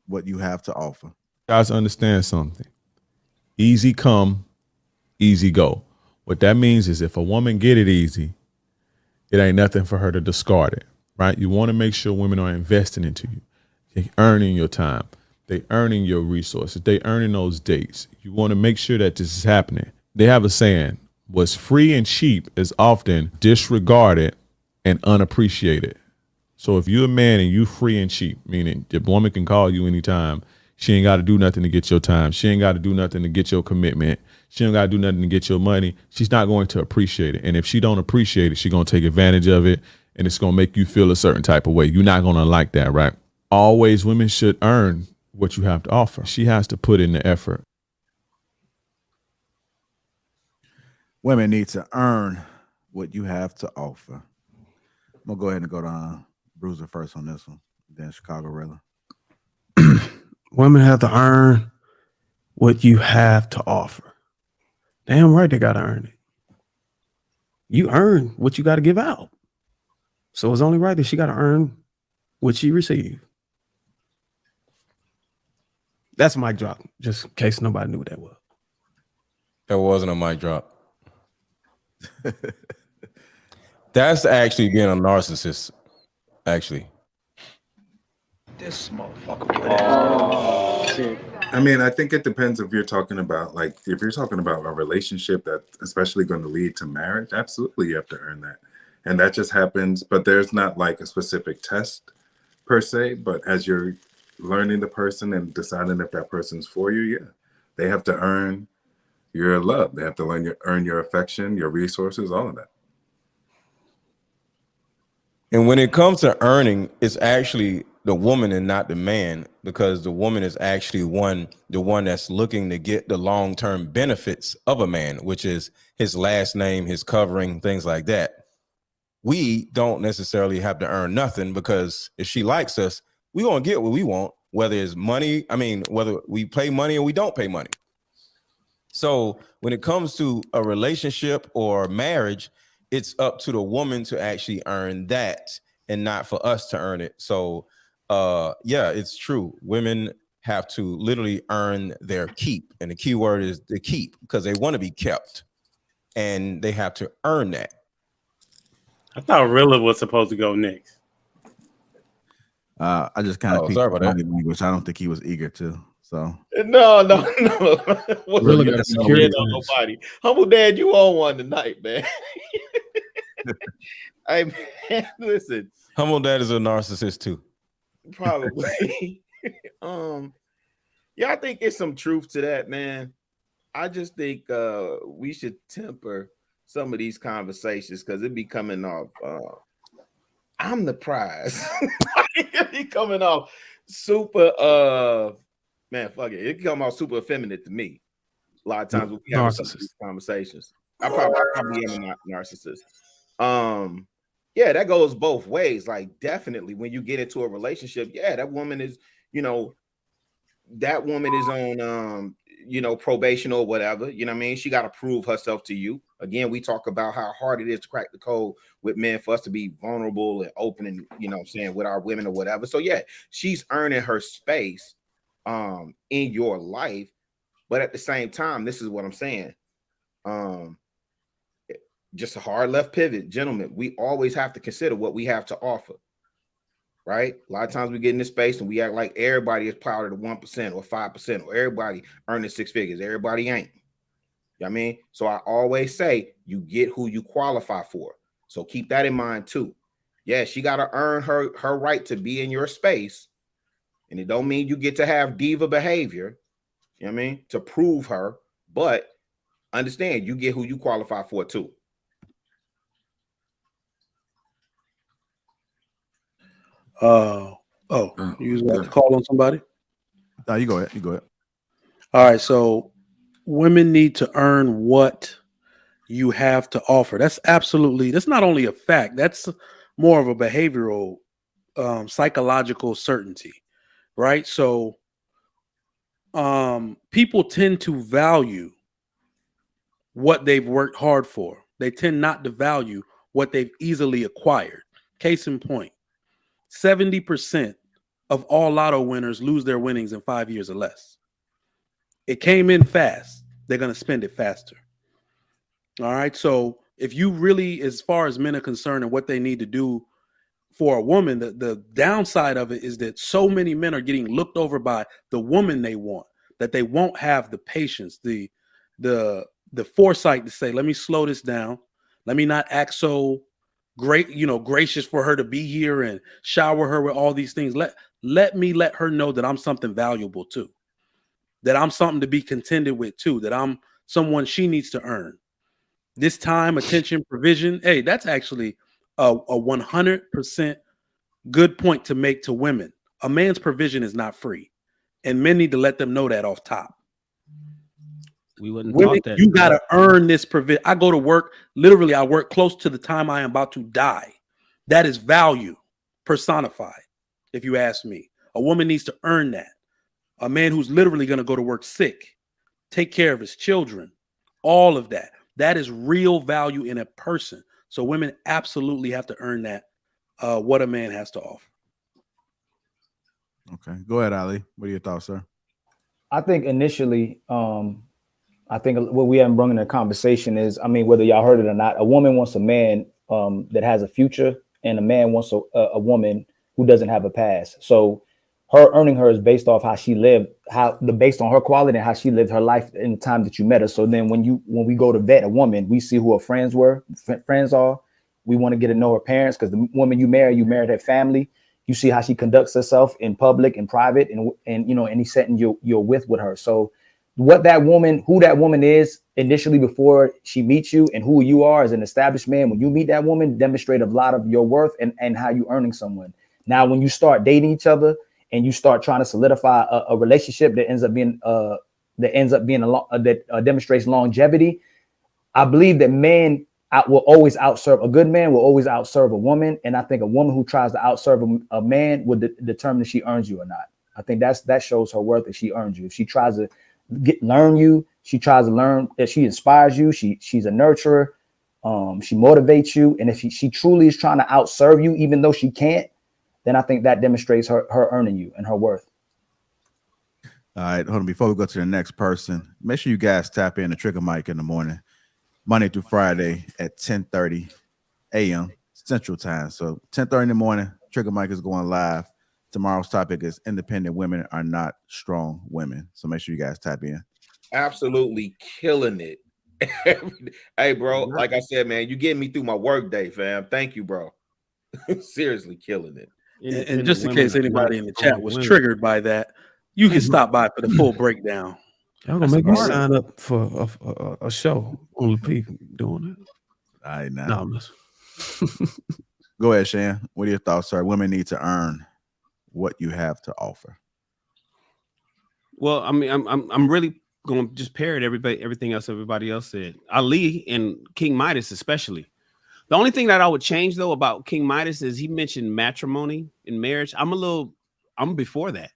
what you have to offer. Guys, understand something. Easy come, easy go. What that means is if a woman get it easy, it ain't nothing for her to discard it, right? You want to make sure women are investing into you. They're earning your time. They earning your resources. They earning those dates. You want to make sure that this is happening. They have a saying, what's free and cheap is often disregarded and unappreciated. So if you're a man and you free and cheap, meaning the woman can call you anytime, she ain't got to do nothing to get your time. She ain't got to do nothing to get your commitment. She ain't got to do nothing to get your money. She's not going to appreciate it. And if she don't appreciate it, she's going to take advantage of it, and it's going to make you feel a certain type of way. You're not going to like that, right? Always women should earn what you have to offer. She has to put in the effort. Women need to earn what you have to offer. I'm going to go ahead and go to Bruiser first on this one, then Chicago Rilla. Women have to earn what you have to offer. Damn right they got to earn it. You earn what you got to give out. So it's only right that she got to earn what she received. That's a mic drop, just in case nobody knew what that was. That wasn't a mic drop. That's actually being a narcissist, actually. This motherfucker. I mean, I think it depends if you're talking about if you're talking about a relationship that's especially going to lead to marriage, absolutely you have to earn that. And that just happens, but there's not like a specific test per se, but as you're learning the person and deciding if that person's for you, yeah, they have to earn your love. They have to earn your affection, your resources, all of that. And when it comes to earning, it's actually the woman and not the man, because the woman is actually the one that's looking to get the long-term benefits of a man, which is his last name, his covering, things like that. We don't necessarily have to earn nothing, because if she likes us, we're going to get what we want, whether it's money. I mean, whether we pay money or we don't pay money. So when it comes to a relationship or marriage, it's up to the woman to actually earn that and not for us to earn it. So yeah, it's true. Women have to literally earn their keep. And the key word is the keep, because they want to be kept and they have to earn that. I thought Rilla was supposed to go next. I just kind of sorry about that. language. I don't think he was eager to. So No. Really got a security clearance. Nobody. Humble Dad, you on one tonight, man. Hey, man, listen. Humble Dad is a narcissist too. Probably. Yeah, I think it's some truth to that, man. I just think we should temper some of these conversations, because it be coming off. I'm the prize. It be coming off super. Man, fuck it. It come off super effeminate to me. A lot of times when we have these conversations, I probably am a narcissist. Yeah, that goes both ways. Like, definitely, when you get into a relationship, yeah, that woman is, that woman is on, probation or whatever. You know what I mean? She got to prove herself to you. Again, we talk about how hard it is to crack the code with men for us to be vulnerable and open and, with our women or whatever. So, yeah, she's earning her space in your life. But at the same time, this is what I'm saying. Just a hard left pivot, gentlemen. We always have to consider what we have to offer, right? A lot of times we get in this space and we act like everybody is powered to 1% or 5%, or everybody earning six figures. Everybody ain't. You know what I mean? So I always say you get who you qualify for. So keep that in mind too. Yeah, she got to earn her right to be in your space. And it don't mean you get to have diva behavior, you know what I mean, to prove her, but understand you get who you qualify for too. You was about to call on somebody? No, you go ahead. You go ahead. All right. So women need to earn what you have to offer. That's not only a fact. That's more of a behavioral, psychological certainty, right? So people tend to value what they've worked hard for. They tend not to value what they've easily acquired. Case in point, 70% of all lotto winners lose their winnings in 5 years or less. It came in fast. They're going to spend it faster. All right. So if you really, as far as men are concerned and what they need to do for a woman, the downside of it is that so many men are getting looked over by the woman they want, that they won't have the patience, the foresight to say, let me slow this down. Let me not act so great, gracious for her to be here and shower her with all these things. Let me let her know that I'm something valuable too, that I'm something to be contended with too, that I'm someone she needs to earn. This time, attention, provision. Hey, that's actually a 100% good point to make to women. A man's provision is not free, and men need to let them know that off top. We wouldn't Women, talk that. you got to earn this provision. I go to work, literally, I work close to the time I am about to die. That is value personified, if you ask me. A woman needs to earn that. A man who's literally going to go to work sick, take care of his children, all of that. That is real value in a person. So women absolutely have to earn that, what a man has to offer. Okay. Go ahead, Ali. What are your thoughts, sir? I think initially, I think what we haven't brought in the conversation is, whether y'all heard it or not, a woman wants a man that has a future, and a man wants a woman who doesn't have a past. So her earning her is based off how she lived, based on her quality and how she lived her life in the time that you met her. So then when we go to vet a woman, we see who her friends are. We want to get to know her parents, because the woman you married her family. You see how she conducts herself in public and private, and you know, any setting you're with her. So who that woman is initially before she meets you, and who you are as an established man when you meet that woman, demonstrate a lot of your worth and how you earning someone. Now, when you start dating each other and you start trying to solidify a relationship that ends up being that demonstrates longevity, I believe that man will always outserve a good man, will always outserve a woman. And I think a woman who tries to outserve a man would determine if she earns you or not. I think that shows her worth if she earns you. If she tries to learn you, she tries to learn, if she inspires you, she's a nurturer, she motivates you. And if she truly is trying to outserve you, even though she can't, then I think that demonstrates her earning you and her worth. All right, hold on. Before we go to the next person, make sure you guys tap in the Trigger Mic in the morning, Monday through Friday at 10:30 a.m. Central Time. So 10:30 in the morning, Trigger Mic is going live. Tomorrow's topic is independent women are not strong women. So make sure you guys tap in. Absolutely killing it. Hey, bro, like I said, man, you getting me through my work day, fam. Thank you, bro. Seriously killing it. And just in case anybody in the chat was triggered by that, you can stop by for the full breakdown. Y'all gonna make me sign up for a show on Lapeef doing it. All right, now. No, Go ahead, Shan. What are your thoughts, sir? Women need to earn what you have to offer. Well, I mean, I'm really going to just parrot everything else everybody else said. Ali and King Midas especially. The only thing that I would change though about King Midas is he mentioned matrimony in marriage. I'm before that.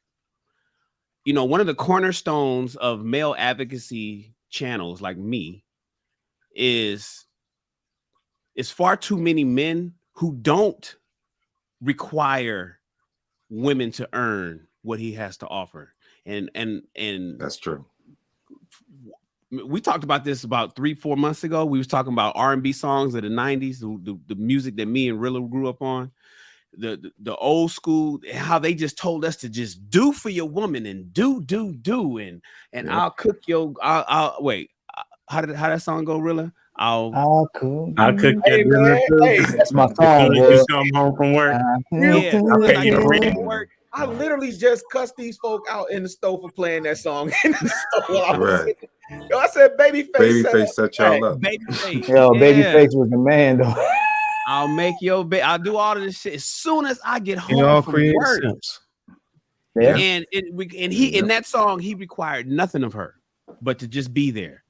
You know, one of the cornerstones of male advocacy channels like me is far too many men who don't require women to earn what he has to offer. And that's true. We talked about this about 3-4 months ago. We was talking about R&B songs of the 90s, the music that me and Rilla grew up on, the old school, how they just told us to just do for your woman and do and yeah. I'll cook your I'll wait. How did that song go, Rilla? I'll cook hey, man, hey. That's my song, boy. Come home from work. Yeah, I literally just cussed these folk out in the store for playing that song in the store. Right. Yo, I said, Babyface set y'all up. Babyface. Yo, yeah. Babyface was the man, though. I'll make your I'll do all of this shit as soon as I get home from work. Yeah. And he in that song he required nothing of her but to just be there.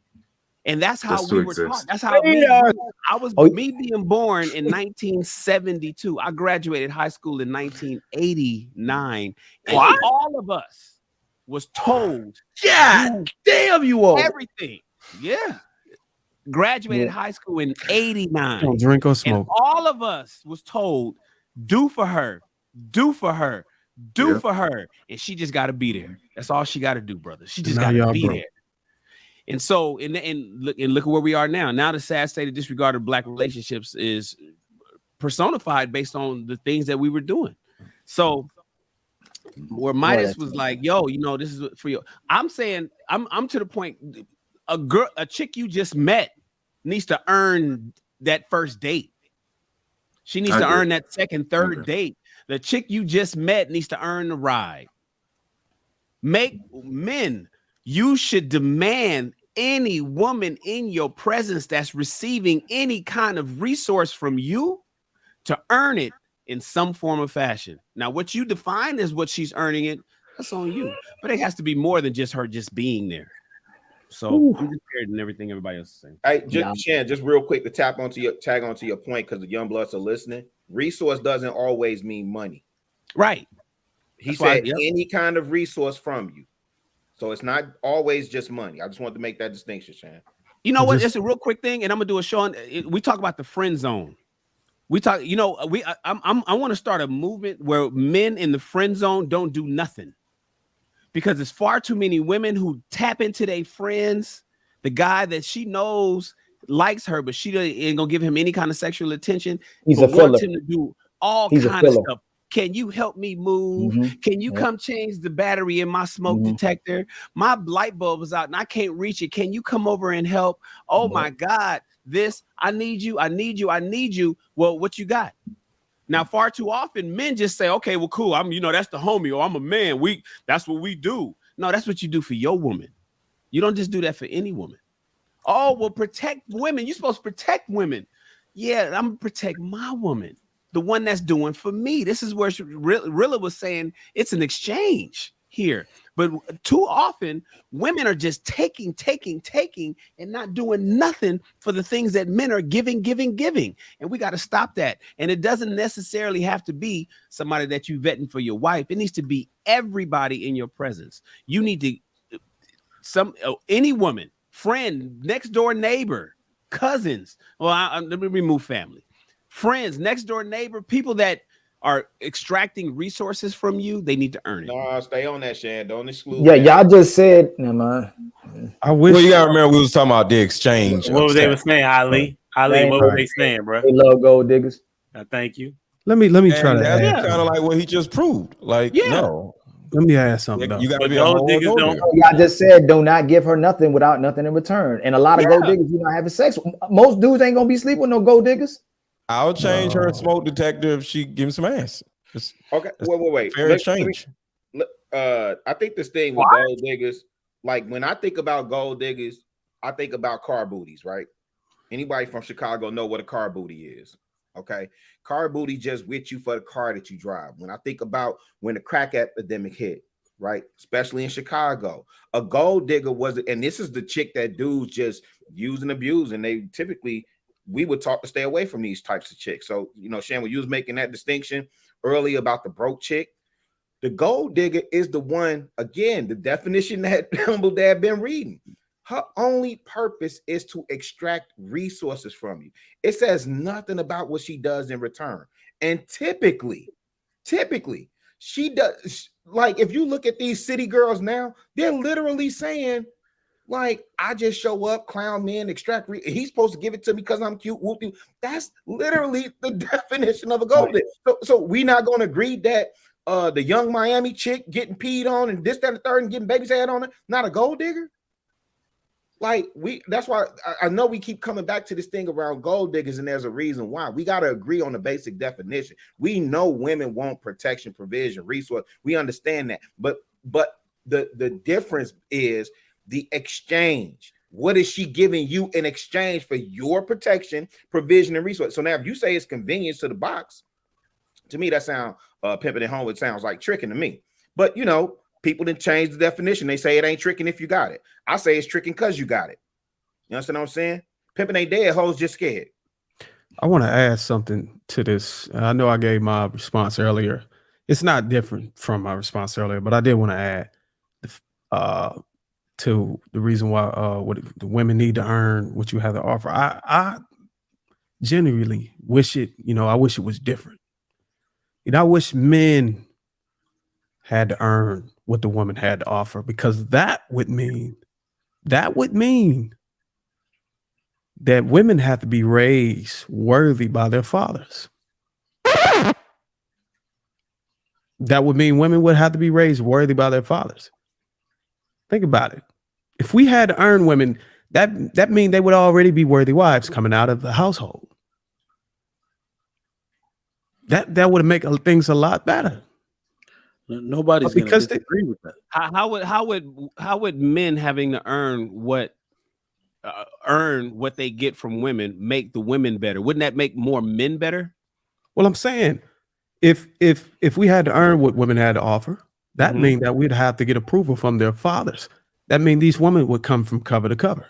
And that's how we were taught. That's how me being born in 1972. I graduated high school in 1989. And all of us was told, God damn you all. Everything. Yeah. Graduated high school in 89. Don't drink or smoke. And all of us was told, do for her, do for her, do for her. And she just got to be there. That's all she got to do, brother. She just got to be there. And so, and look at where we are now. Now the sad state of disregard of Black relationships is personified based on the things that we were doing. So where Midas was like, yo, you know, this is for you. I'm saying, I'm to the point, a chick you just met needs to earn that first date. She needs to earn that second, third date. The chick you just met needs to earn the ride. Men, you should demand any woman in your presence that's receiving any kind of resource from you to earn it in some form of fashion. Now, what you define as what she's earning it, that's on you. But it has to be more than just her just being there. So I'm just parroting everything everybody else is saying. Hey, Shan, just real quick to tag onto your point because the young bloods are listening. Resource doesn't always mean money. Right. He said any kind of resource from you. So it's not always just money. I just want to make that distinction, Shan. You know what? It's a real quick thing, and I'm gonna do a show on. We talk about the friend zone. We talk. You know, I want to start a movement where men in the friend zone don't do nothing, because there's far too many women who tap into their friends, the guy that she knows likes her, but she ain't gonna give him any kind of sexual attention. He's a filler. Wants him to do all kind of stuff. Can you help me move? Can you come change the battery in my smoke detector? My light bulb is out and I can't reach it. Can you come over and help? Oh my God, I need you. Well, what you got? Now, far too often, men just say, okay, well, cool. That's the homie, or I'm a man. That's what we do. No, that's what you do for your woman. You don't just do that for any woman. Oh, well, protect women. You're supposed to protect women. Yeah, I'm gonna protect my woman, the one that's doing for me. This is where Rilla was saying it's an exchange here. But too often, women are just taking, and not doing nothing for the things that men are giving. And we got to stop that. And it doesn't necessarily have to be somebody that you vetting for your wife. It needs to be everybody in your presence. You need to, any woman, friend, next door neighbor, cousins. Well, let me remove family. Friends, next door neighbor, people that are extracting resources from you, they need to earn it. No, stay on that, Shan. Don't exclude. Yeah, y'all just said, never mind. I wish. Well, you gotta remember we was talking about the exchange. What was they were saying, Ali? Ali, what were they saying, bro? They love gold diggers. Thank you. Let me try to that's add. kind of like what he just proved. Like, no. Let me ask something. You got to But be gold diggers don't. Y'all just said do not give her nothing without nothing in return. And a lot of gold diggers do not having sex. Most dudes ain't gonna be sleeping with no gold diggers. I'll change her smoke detector if she gives some ass. Okay, wait. Fair exchange. I think this thing with gold diggers, like when I think about gold diggers, I think about car booties, right? Anybody from Chicago know what a car booty is? Okay, car booty just with you for the car that you drive. When I think about when the crack epidemic hit, right, especially in Chicago, a gold digger was, and this is the chick that dudes just use and abuse, and they typically, we would talk to stay away from these types of chicks. So, Shan, when you was making that distinction earlier about the broke chick, the gold digger is the one, again, the definition that Humble Dad been reading. Her only purpose is to extract resources from you. It says nothing about what she does in return. And typically, she does, like, if you look at these city girls now, they're literally saying, like, I just show up, clown men, extract. He's supposed to give it to me because I'm cute. Whoop-de. That's literally the definition of a gold digger. So we not going to agree that the young Miami chick getting peed on and this, that, and the third and getting baby's head on it, not a gold digger? Like, that's why I know we keep coming back to this thing around gold diggers, and there's a reason why. We got to agree on the basic definition. We know women want protection, provision, resource. We understand that. But the difference is the exchange. What is she giving you in exchange for your protection, provision, and resource? So now if you say it's convenience to the box, to me that sounds pimping it home. It sounds like tricking to me. But people didn't change the definition. They say it ain't tricking if you got it. I say it's tricking because you got it. You understand what I'm saying? Pimping ain't dead, hoes just scared. I want to add something to this. I know I gave my response earlier. It's not different from my response earlier, but I did want to add to the reason why what the women need to earn what you have to offer. I genuinely wish it, I wish it was different. I wish men had to earn what the woman had to offer, because that would mean that women have to be raised worthy by their fathers. That would mean women would have to be raised worthy by their fathers. Think about it. If we had to earn women, that means they would already be worthy wives coming out of the household. That would make things a lot better. Nobody's going to disagree with that. How would men having to earn what they get from women make the women better? Wouldn't that make more men better? Well, I'm saying if we had to earn what women had to offer, that means that we'd have to get approval from their fathers. That means these women would come from cover to cover.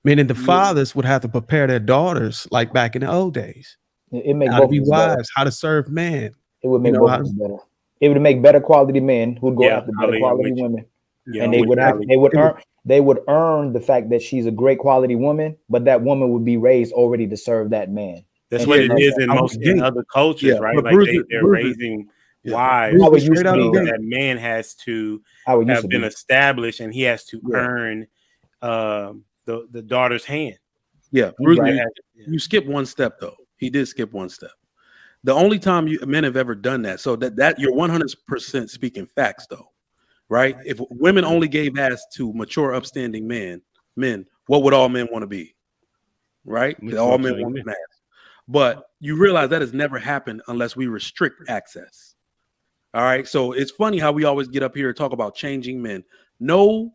Meaning the fathers would have to prepare their daughters like back in the old days. It make how to both be wives, better. How to serve men. It would make both of them better. It would make better quality men who'd go after better quality women. And they would earn the fact that she's a great quality woman, but that woman would be raised already to serve that man. That's what it is in other cultures, right? Like they're raising wives. That man has to have been established, and he has to earn the daughter's hand. Yeah, Bruce, you skip one step though. He did skip one step. The only time men have ever done that, so that you're 100% speaking facts though, right? If women only gave ass to mature, upstanding men, what would all men want to be? Right? All men want to be ass. But you realize that has never happened unless we restrict access. All right. So it's funny how we always get up here and talk about changing men. No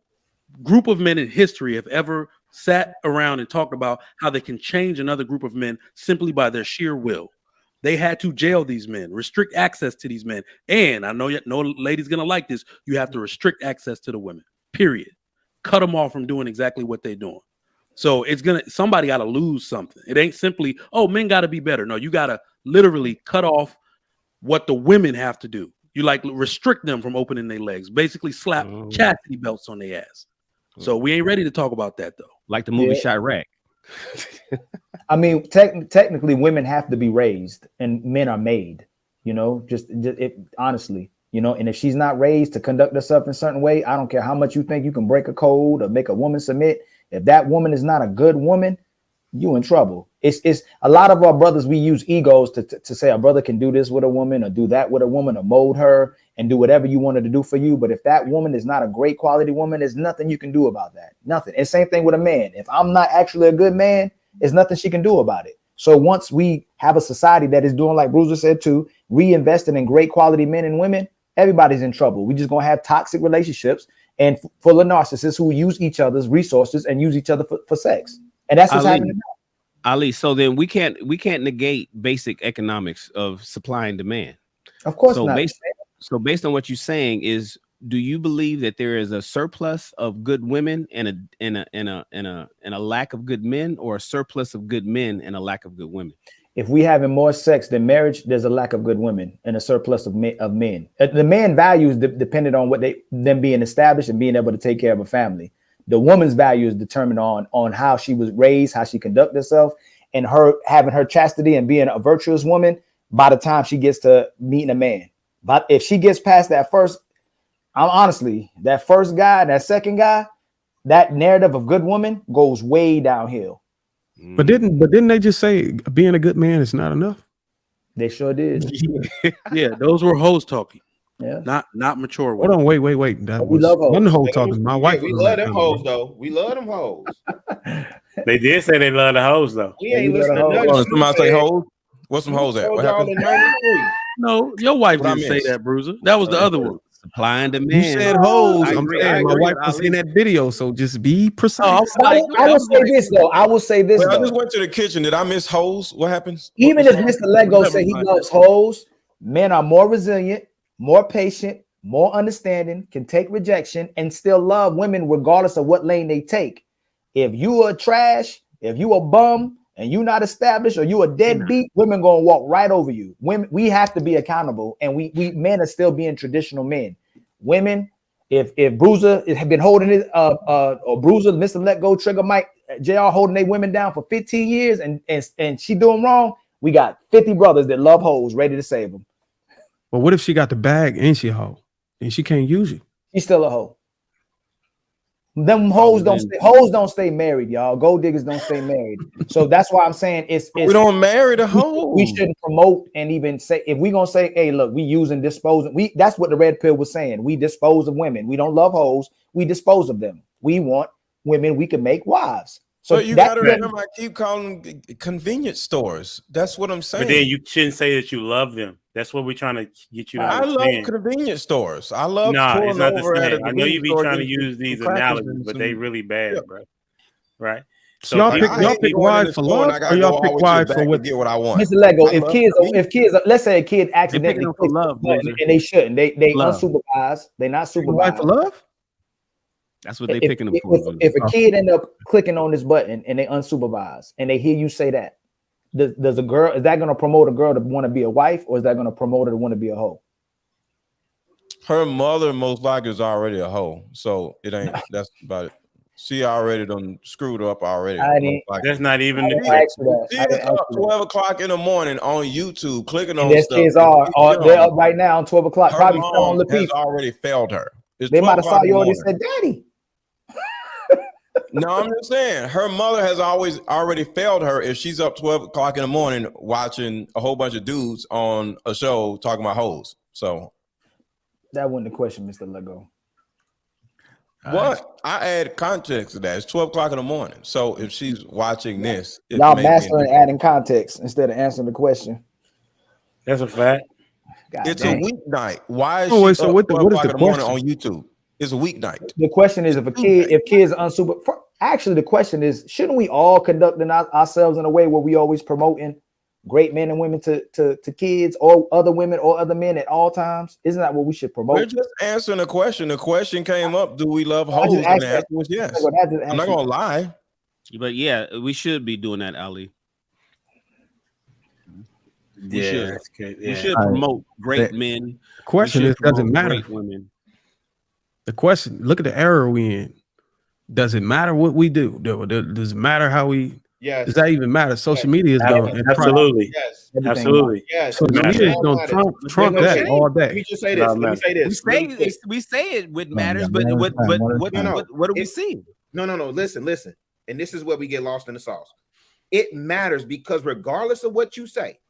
group of men in history have ever sat around and talked about how they can change another group of men simply by their sheer will. They had to jail these men, restrict access to these men. And I know no lady's going to like this. You have to restrict access to the women, period. Cut them off from doing exactly what they're doing. So somebody got to lose something. It ain't simply, oh, men got to be better. No, you got to literally cut off what the women have to do. You like restrict them from opening their legs, basically slap chastity belts on their ass. So we ain't ready to talk about that though. Like the movie Chirac. I mean, technically, women have to be raised, and men are made. You know, honestly, you know. And if she's not raised to conduct herself in a certain way, I don't care how much you think you can break a code or make a woman submit. If that woman is not a good woman, you in trouble. It's a lot of our brothers. We use egos to say a brother can do this with a woman or do that with a woman or mold her and do whatever you wanted to do for you. But if that woman is not a great quality woman, there's nothing you can do about that. Nothing. And same thing with a man. If I'm not actually a good man, there's nothing she can do about it. So once we have a society that is doing, like Bruiser said too, reinvesting in great quality men and women, everybody's in trouble. We just gonna have toxic relationships and full of narcissists who use each other's resources and use each other for sex. And that's what's happening now. Ali, so then we can't negate basic economics of supply and demand. Of course not. Based on what you're saying, do you believe that there is a surplus of good women and a lack of good men, or a surplus of good men and a lack of good women? If we having more sex than marriage, there's a lack of good women and a surplus of men. The man values dependent on what them being established and being able to take care of a family. The woman's value is determined on how she was raised, how she conducted herself, and her having her chastity and being a virtuous woman by the time she gets to meeting a man. But if she gets past that first, that first guy, that second guy, that narrative of good woman goes way downhill. But didn't they just say being a good man is not enough? They sure did. Yeah, those were hoes talking. Yeah, not mature. Hold on, wait. That we love hoes. One hoe talking. My wife. We love them hoes though. We love them hoes. They did say they love the hoes though. We ain't listening to nothing. Somebody say hoes. What's some hoes at? What happened? No, your wife didn't say that, Bruiser. That was the other one. Supply and demand. You said hoes. I I'm agree. saying my wife was in that video, so just be precise. I will say this though. I just went to the kitchen. Did I miss hoes? What happens? Even if Mr. Lego say he loves hoes, men are more resilient, more patient, more understanding, can take rejection, and still love women regardless of what lane they take. If you are trash, if you a bum, and you not established, or you a deadbeat, women gonna walk right over you. Women, we have to be accountable, and we men are still being traditional men. Women, if Bruiser have been holding it, or Bruiser, Mr. Let Go, Trigger Mike, JR holding their women down for 15 years, and she doing wrong, we got 50 brothers that love hoes ready to save them. But what if she got the bag and she a hoe and she can't use it? She's still a hoe. Them hoes don't stay married, y'all. Gold diggers don't stay married. So that's why I'm saying we don't marry the hoe. We shouldn't promote and even say, if we gonna say, hey, look, we using disposing. That's what the red pill was saying. We dispose of women. We don't love hoes. We dispose of them. We want women we can make wives. So you gotta remember, I keep calling them convenience stores. That's what I'm saying. But then you shouldn't say that you love them. That's what we're trying to get you to understand. I love convenience stores. I love it's not the over same. I know you be trying to use these analogies, but they really bad, bro. Right? So y'all pick wives for love, or y'all pick wives for what? Get what I want. Mr. Lego, if kids, let's say a kid accidentally for love, and they shouldn't, they unsupervised, they not supervised for love. That's what they picking them for. If a kid end up clicking on this button and they unsupervised and they hear you say that, does a girl, is that going to promote a girl to want to be a wife, or is that going to promote her to want to be a hoe? Her mother most likely is already a hoe, so it ain't. That's about it. She already done screwed up already. That's not even the trick. She's up 12 o'clock in the morning on YouTube clicking on stuff. Kids they're up right now on 12 o'clock. Her probably mom has already failed her. They might have saw you already said, "Daddy." No, I'm just saying her mother has already failed her if she's up 12 o'clock in the morning watching a whole bunch of dudes on a show talking about hoes. So that wasn't the question, Mr. Lego. What? I add context to that. It's 12 o'clock in the morning. So if she's watching this, it Y'all may be mastering adding context instead of answering the question. That's a fact. God it's dang. a weeknight. Why is Oh, she wait, so up what 12 is o'clock the in the morning question? on YouTube? It's a weeknight. The question is, if kids are unsupervised. Actually, the question is, shouldn't we all conduct ourselves in a way where we always promoting great men and women to kids or other women or other men at all times? Isn't that what we should promote? We're just answering a question. The question came up: do we love I just hoes? asked And the that. answer was yes. I just I'm not asked gonna you. lie. But yeah, we should be doing that, Ali. We Yeah, should. that's good. We Yeah. should All right. promote great The men. The question We is, should does it promote matter? great women. The question, look at the era we in. Does it matter what we do? Does it matter how we? Yes. Does that even matter? Social media is going to Absolutely. Yes. Absolutely. Yes. social It media is matters. going to trump Let me that say- all Let me day. just say It this. all Let me matters. say this. We really quick. say it with Oh, matters, yeah, but man, what time, one at a time. what do we see? No. Listen. And this is where we get lost in the sauce. It matters because regardless of what you say,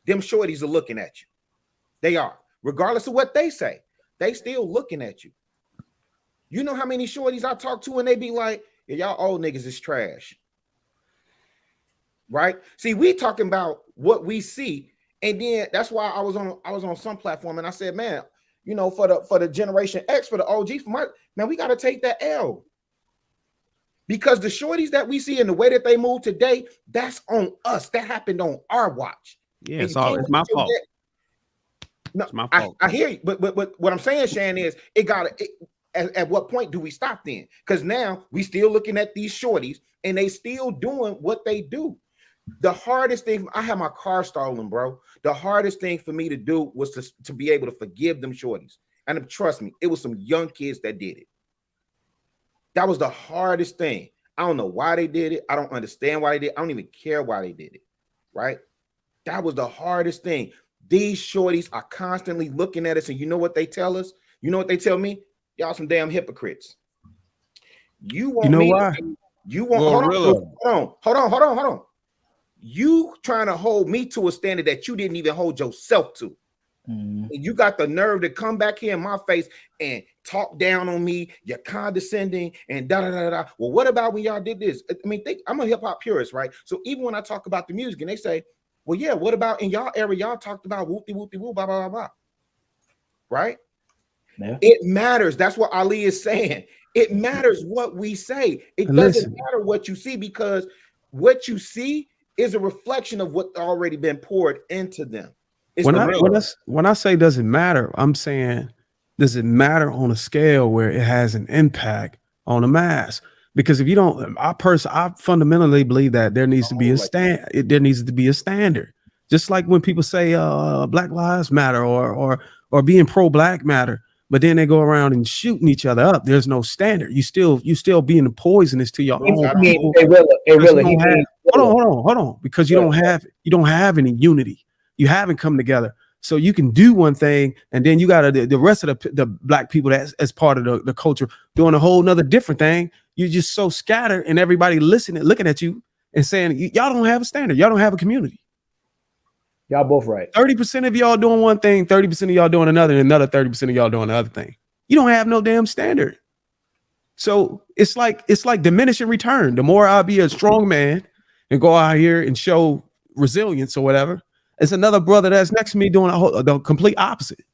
them shorties are looking at you. They are. Regardless of what they say, they still looking at you. You know how many shorties I talk to and they be like, yeah, y'all old niggas is trash. Right? See, we talking about what we see, and then that's why I was on some platform and I said, man, you know, for the Generation X, for the OG, for my man, we got to take that L. Because the shorties that we see and the way that they move today, that's on us. That happened on our watch. Yeah, And it's you can't my forget- fault. No, It's my fault. I hear you, but what I'm saying, Shan, is at what point do we stop then? Because now we still looking at these shorties and they still doing what they do. The hardest thing, I had my car stolen, bro. The hardest thing for me to do was to be able to forgive them shorties. And trust me, it was some young kids that did it. That was the hardest thing. I don't know why they did it. I don't understand why they did it. I don't even care why they did it. Right? That was the hardest thing. These shorties are constantly looking at us, and you know what they tell us? You know what they tell me? Y'all some damn hypocrites. You want me why? You want hold on. You trying to hold me to a standard that you didn't even hold yourself to. And you got the nerve to come back here in my face and talk down on me. You're condescending and da da da da. Well, what about when y'all did this? I mean, I'm a hip hop purist, right? So even when I talk about the music and they say, well, yeah, what about in y'all era? Y'all talked about whoopty whoopty whoop, blah blah blah blah. Right? Yeah. It matters. That's what Ali is saying. It matters what we say. It doesn't matter what you see, because what you see is a reflection of what's already been poured into them. When I say does it matter, I'm saying, does it matter on a scale where it has an impact on the mass? Because if you don't, I fundamentally believe that there needs to be there needs to be a standard. Just like when people say Black Lives Matter or being pro-black matter, but then they go around and shooting each other up. There's no standard. You still being poisonous to your own people. Hold on. Because you don't have any unity. You haven't come together. So you can do one thing, and then you got the rest of the black people that's as part of the culture doing a whole nother different thing. You're just so scattered, and everybody listening, looking at you and saying, y'all don't have a standard. Y'all don't have a community. Y'all both right. 30% of y'all doing one thing, 30% of y'all doing another, and another 30% of y'all doing the other thing. You don't have no damn standard. So it's like diminishing return. The more I'll be a strong man and go out here and show resilience or whatever, it's another brother that's next to me doing the complete opposite.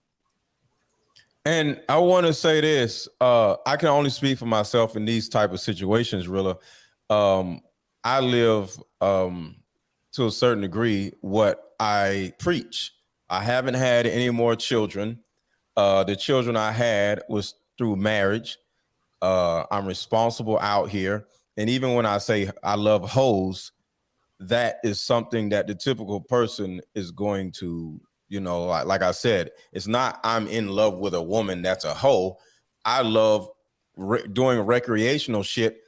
And I want to say this: I can only speak for myself in these type of situations. Rilla, I live to a certain degree what I preach. I haven't had any more children. The children I had was through marriage. I'm responsible out here, and even when I say I love hoes, that is something that the typical person is going to, like I said, it's not I'm in love with a woman that's a hoe. I love doing recreational shit,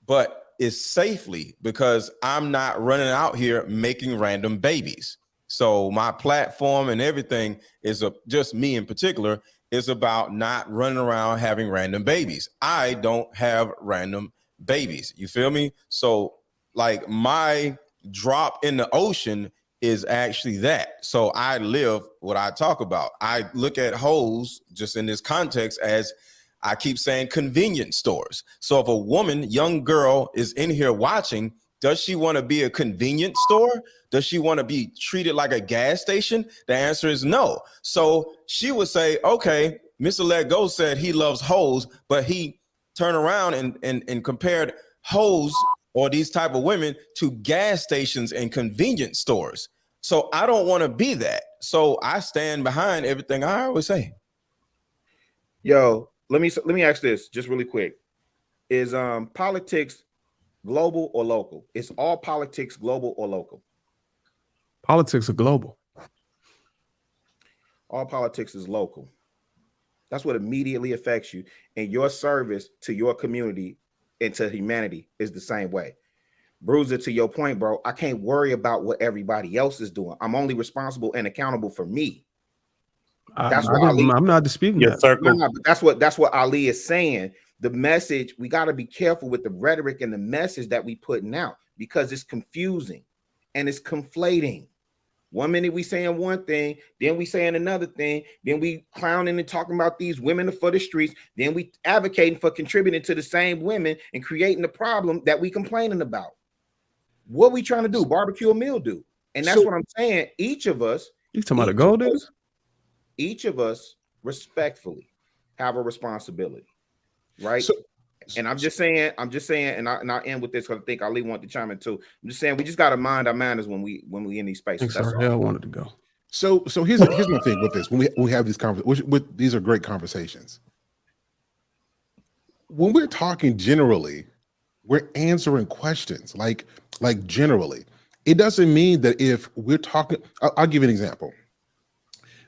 but it's safely, because I'm not running out here making random babies. So my platform and everything is just me in particular is about not running around having random babies. I don't have random babies. You feel me? So like my drop in the ocean is actually that. So I live what I talk about. I look at hoes just in this context as I keep saying convenience stores. So if a woman, young girl, is in here watching, does she want to be a convenience store? Does she want to be treated like a gas station? The answer is no. So she would say, okay, Mr. Let Go said he loves hoes, but he turned around and compared hoes or these type of women to gas stations and convenience stores. So I don't want to be that. So I stand behind everything I always say. Yo, let me ask this just really quick. Is politics global or local? Is all politics global or local? Politics are global. All politics is local. That's what immediately affects you. And your service to your community and to humanity is the same way. Bruiser, to your point, bro, I can't worry about what everybody else is doing. I'm only responsible and accountable for me. I'm not disputing that. No, but that's what Ali is saying. The message, we got to be careful with the rhetoric and the message that we putting out, because it's confusing and it's conflating. 1 minute we saying one thing, then we saying another thing, then we clowning and talking about these women for the streets, then we advocating for contributing to the same women and creating the problem that we complaining about. What we trying to do? Barbecue a mildew. And that's what I'm saying. Each of us, you talking about the gold diggers? Each of us respectfully have a responsibility, right? And I'm just saying, and I'll end with this because I think Ali wanted to chime in too. I'm just saying we just got to mind our manners when we in these spaces. That's all. I wanted to go. So here's my thing with this. When we have these conversations, these are great conversations. When we're talking generally, we're answering questions like generally. It doesn't mean that if we're talking, I'll give you an example.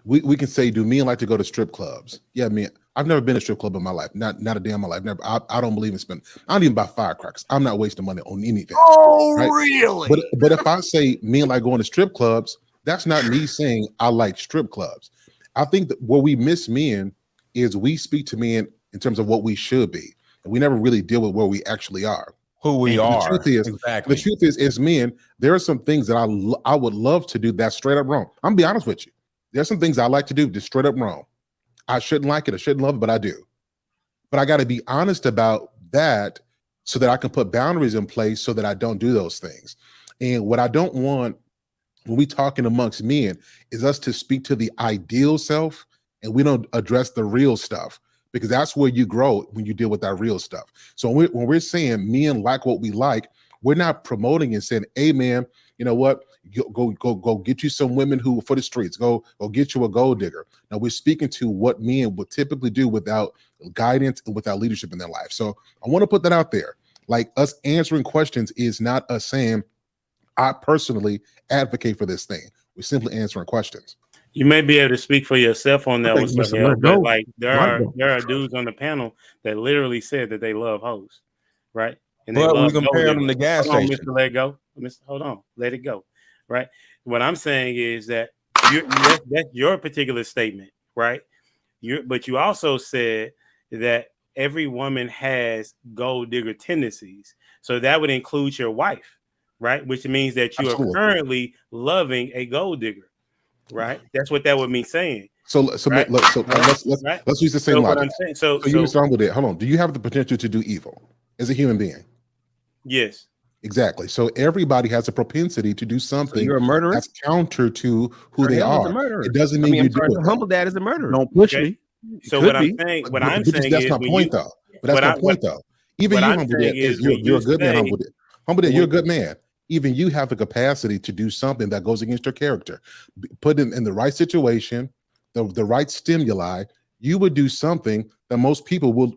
We can say, do men like to go to strip clubs? Yeah, me. I've never been to a strip club in my life. Not a day in my life. Never. I don't believe in spending. I don't even buy firecrackers. I'm not wasting money on anything. Oh, right? Really? But if I say men like going to strip clubs, that's not me saying I like strip clubs. I think that where we miss men is we speak to men in terms of what we should be, and we never really deal with where we actually are. Who we are. The truth is, exactly. The truth is, as men, there are some things that I would love to do that's straight up wrong. I'm gonna be honest with you. There's some things I like to do just straight up wrong. I shouldn't like it, I shouldn't love it, but I do. But I got to be honest about that so that I can put boundaries in place so that I don't do those things. And what I don't want when we talking amongst men is us to speak to the ideal self and we don't address the real stuff, because that's where you grow when you deal with that real stuff. So when we're saying men like what we like, we're not promoting and saying, hey man, you know what? Go get you some women who for the streets. Go get you a gold digger. Now we're speaking to what men would typically do without guidance and without leadership in their life. So I want to put that out there. Like, us answering questions is not us saying, I personally advocate for this thing. We're simply answering questions. You may be able to speak for yourself on that one, but like there are dudes on the panel that literally said that they love hoes, right? And but we compare them to gas stations. Mr. Let Go. Hold on, let it go. Right. What I'm saying is that that's your particular statement, right? But you also said that every woman has gold digger tendencies, so that would include your wife, right? Which means that you are currently loving a gold digger, right? That's what that would mean saying. Let's use the same logic. So you understand with it. Hold on. Do you have the potential to do evil as a human being? Yes. Exactly. So everybody has a propensity to do something. So you're a murderer? That's counter to who they are. It doesn't mean you do it. Humble Dad is a murderer. Don't push me. So what I'm saying, that's my point though. But that's my point though. Even you, Humble Dad, you're a good man. Humble Dad, you're a good man. Even you have the capacity to do something that goes against your character. Put in the right situation, the right stimuli, you would do something that most people will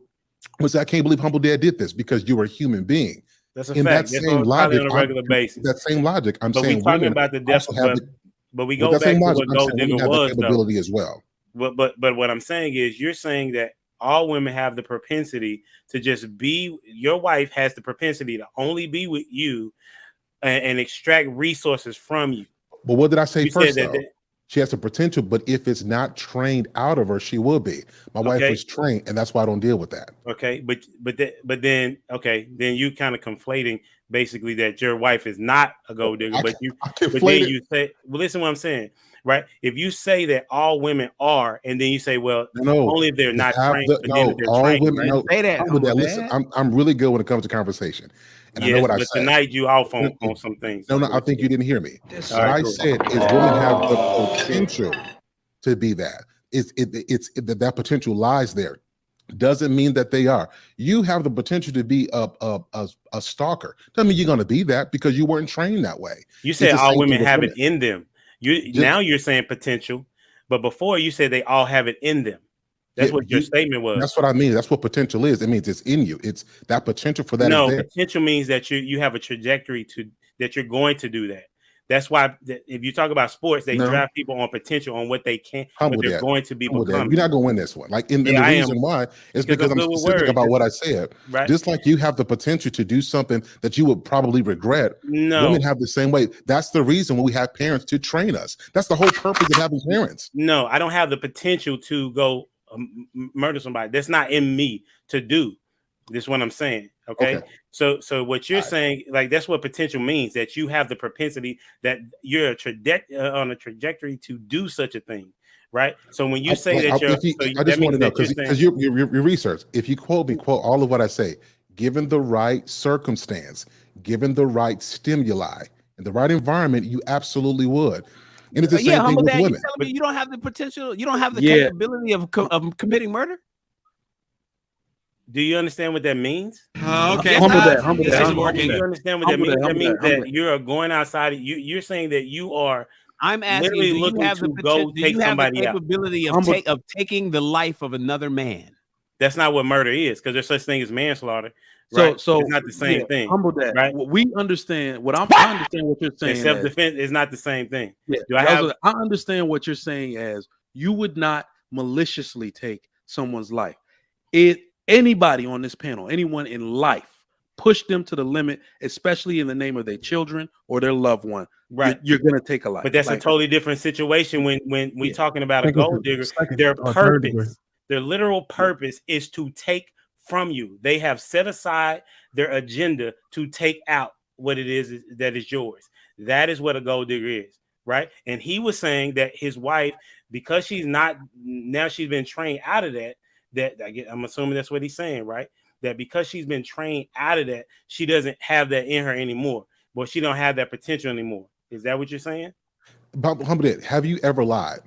say, I can't believe Humble Dad did this, because you are a human being. That's a fact. That's same logic, on a regular basis. That same logic. I'm but saying we're talking about the depth, but we go back to what gold digger was, capability as well. But what I'm saying is, you're saying that all women have the propensity to just be. Your wife has the propensity to only be with you and extract resources from you. But what did I say first? She has the potential, but if it's not trained out of her, she will be. My wife was trained, and that's why I don't deal with that. Okay, but then you kind of conflating basically that your wife is not a gold digger, but then you say, well, listen, what I'm saying. right? If you say that all women are, and then you say, well, No, only if they're not trained, but then no, if they're all trained, women. right? No, Say that. I'm with that. Humble Listen, Dad. I'm really good when it comes to conversation, and I know Yes, what I but said. tonight you off on some things. No, I think you didn't hear me. All What right, I cool. said is women have the potential to be that. That potential lies there. Doesn't mean that they are. You have the potential to be a stalker. Doesn't mean you're going to be that because you weren't trained that way. You It's said the all same thing women with have it in them. Now you're saying potential, but before you said they all have it in them. That's what your statement was. That's what I mean. That's what potential is. It means it's in you. It's that potential for that is there. Potential means that you have a trajectory that you're going to do that. That's why if you talk about sports, they draft people on potential, on what they can, what they're going to be becoming. You're not going to win this one. Like, and the reason why is because I'm specific about what I said. Right? Just like you have the potential to do something that you would probably regret. No, women have the same way. That's the reason when we have parents to train us. That's the whole purpose of having parents. No, I don't have the potential to go murder somebody. That's not in me to do. This is what I'm saying. Okay. So what you're saying, like, that's what potential means, that you have the propensity, that you're on a trajectory to do such a thing, right? So when you say that I just want to know, because your research, if you quote all of what I say, given the right circumstance, given the right stimuli, and the right environment, you absolutely would. And it's the same thing with women. You telling me you don't have the potential, you don't have the capability of committing murder? Do you understand what that means? Okay. Humble that. Do you understand what that means? That means that you're going outside. You're saying that you are. I'm asking, do you have the potential? Do you have the capability of taking the life of another man? That's not what murder is, because there's such thing as manslaughter. Right? So it's not the same thing. Humble that. Right? We understand what I understand what you're saying. Self-defense is not the same thing. Yeah, I understand what you're saying as you would not maliciously take someone's life. Anybody on this panel, anyone in life, push them to the limit, especially in the name of their children or their loved one. Right, you're gonna take a life. But that's a totally different situation when we talking about a gold digger. Their purpose, their literal purpose, is to take from you. They have set aside their agenda to take out what it is that is yours. That is what a gold digger is, right? And he was saying that his wife, because she's been trained out of that. I'm assuming that's what he's saying, right? That because she's been trained out of that, she doesn't have that in her anymore. But she don't have that potential anymore. Is that what you're saying? Have you ever lied?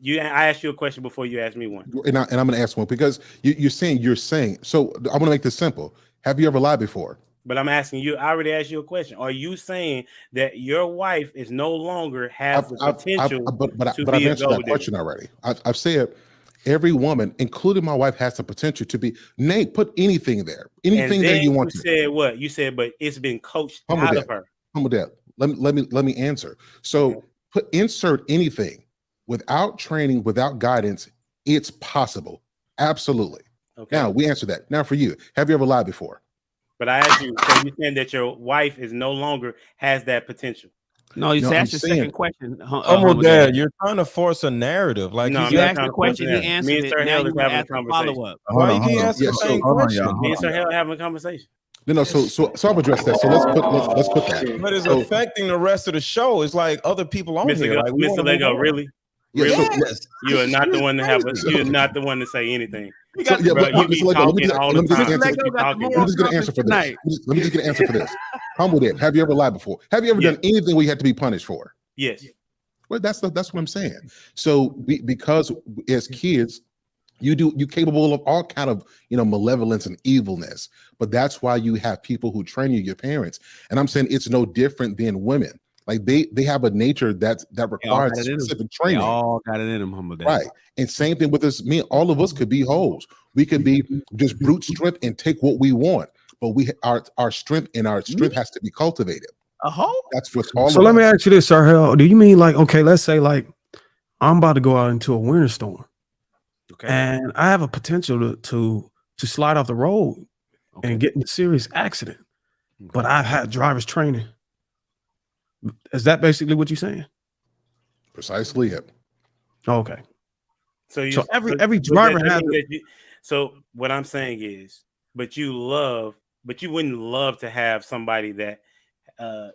I asked you a question before you asked me one. And I'm going to ask one because you're saying. So I'm going to make this simple. Have you ever lied before? But I'm asking you. I already asked you a question. Are you saying that your wife is no longer has the potential but I've answered that question already. I've said every woman, including my wife, has the potential to be. Put anything there. Anything there you want to. You said what? You said, but it's been coached out of her. Humble that. Let me answer. So insert anything. Without training, without guidance, it's possible. Absolutely. Okay. Now we answer that. Now for you, have you ever lied before? But I asked you, so you're saying that your wife is no longer has that potential? No, you asked your second question. Dad, you're trying to force a narrative. Like, you asked the question, he answered it. Now you ask a follow-up. Why you keep asking the same question? Me and Sir Hell having a conversation. No. So I've addressed that. So let's put that. But it's affecting the rest of the show. It's like other people on here. Like, Mr. Lego, really? Yes. You are not the one to have. You are not the one to say anything. So, yeah, but let me just get an answer for this. Let me just get an answer for this. Humble that. Have you ever lied before? Have you ever done anything we had to be punished for? Yes. Well, that's what I'm saying. So because as kids, you're capable of all kind of malevolence and evilness, but that's why you have people who train you, your parents. And I'm saying it's no different than women. Like they have a nature that requires specific training. They all got it in them, humble dad. Right. And same thing with us. All of us could be hoes. We could be just brute strength and take what we want. But our strength has to be cultivated. A hoe? That's what's all. So let me ask you this, Sir Hell. Do you mean like, okay, let's say like I'm about to go out into a winter storm, and I have a potential to slide off the road and get in a serious accident, but I've had driver's training. Is that basically what you're saying? Precisely it. Okay. So every driver has. So what I'm saying is, but you wouldn't love to have somebody that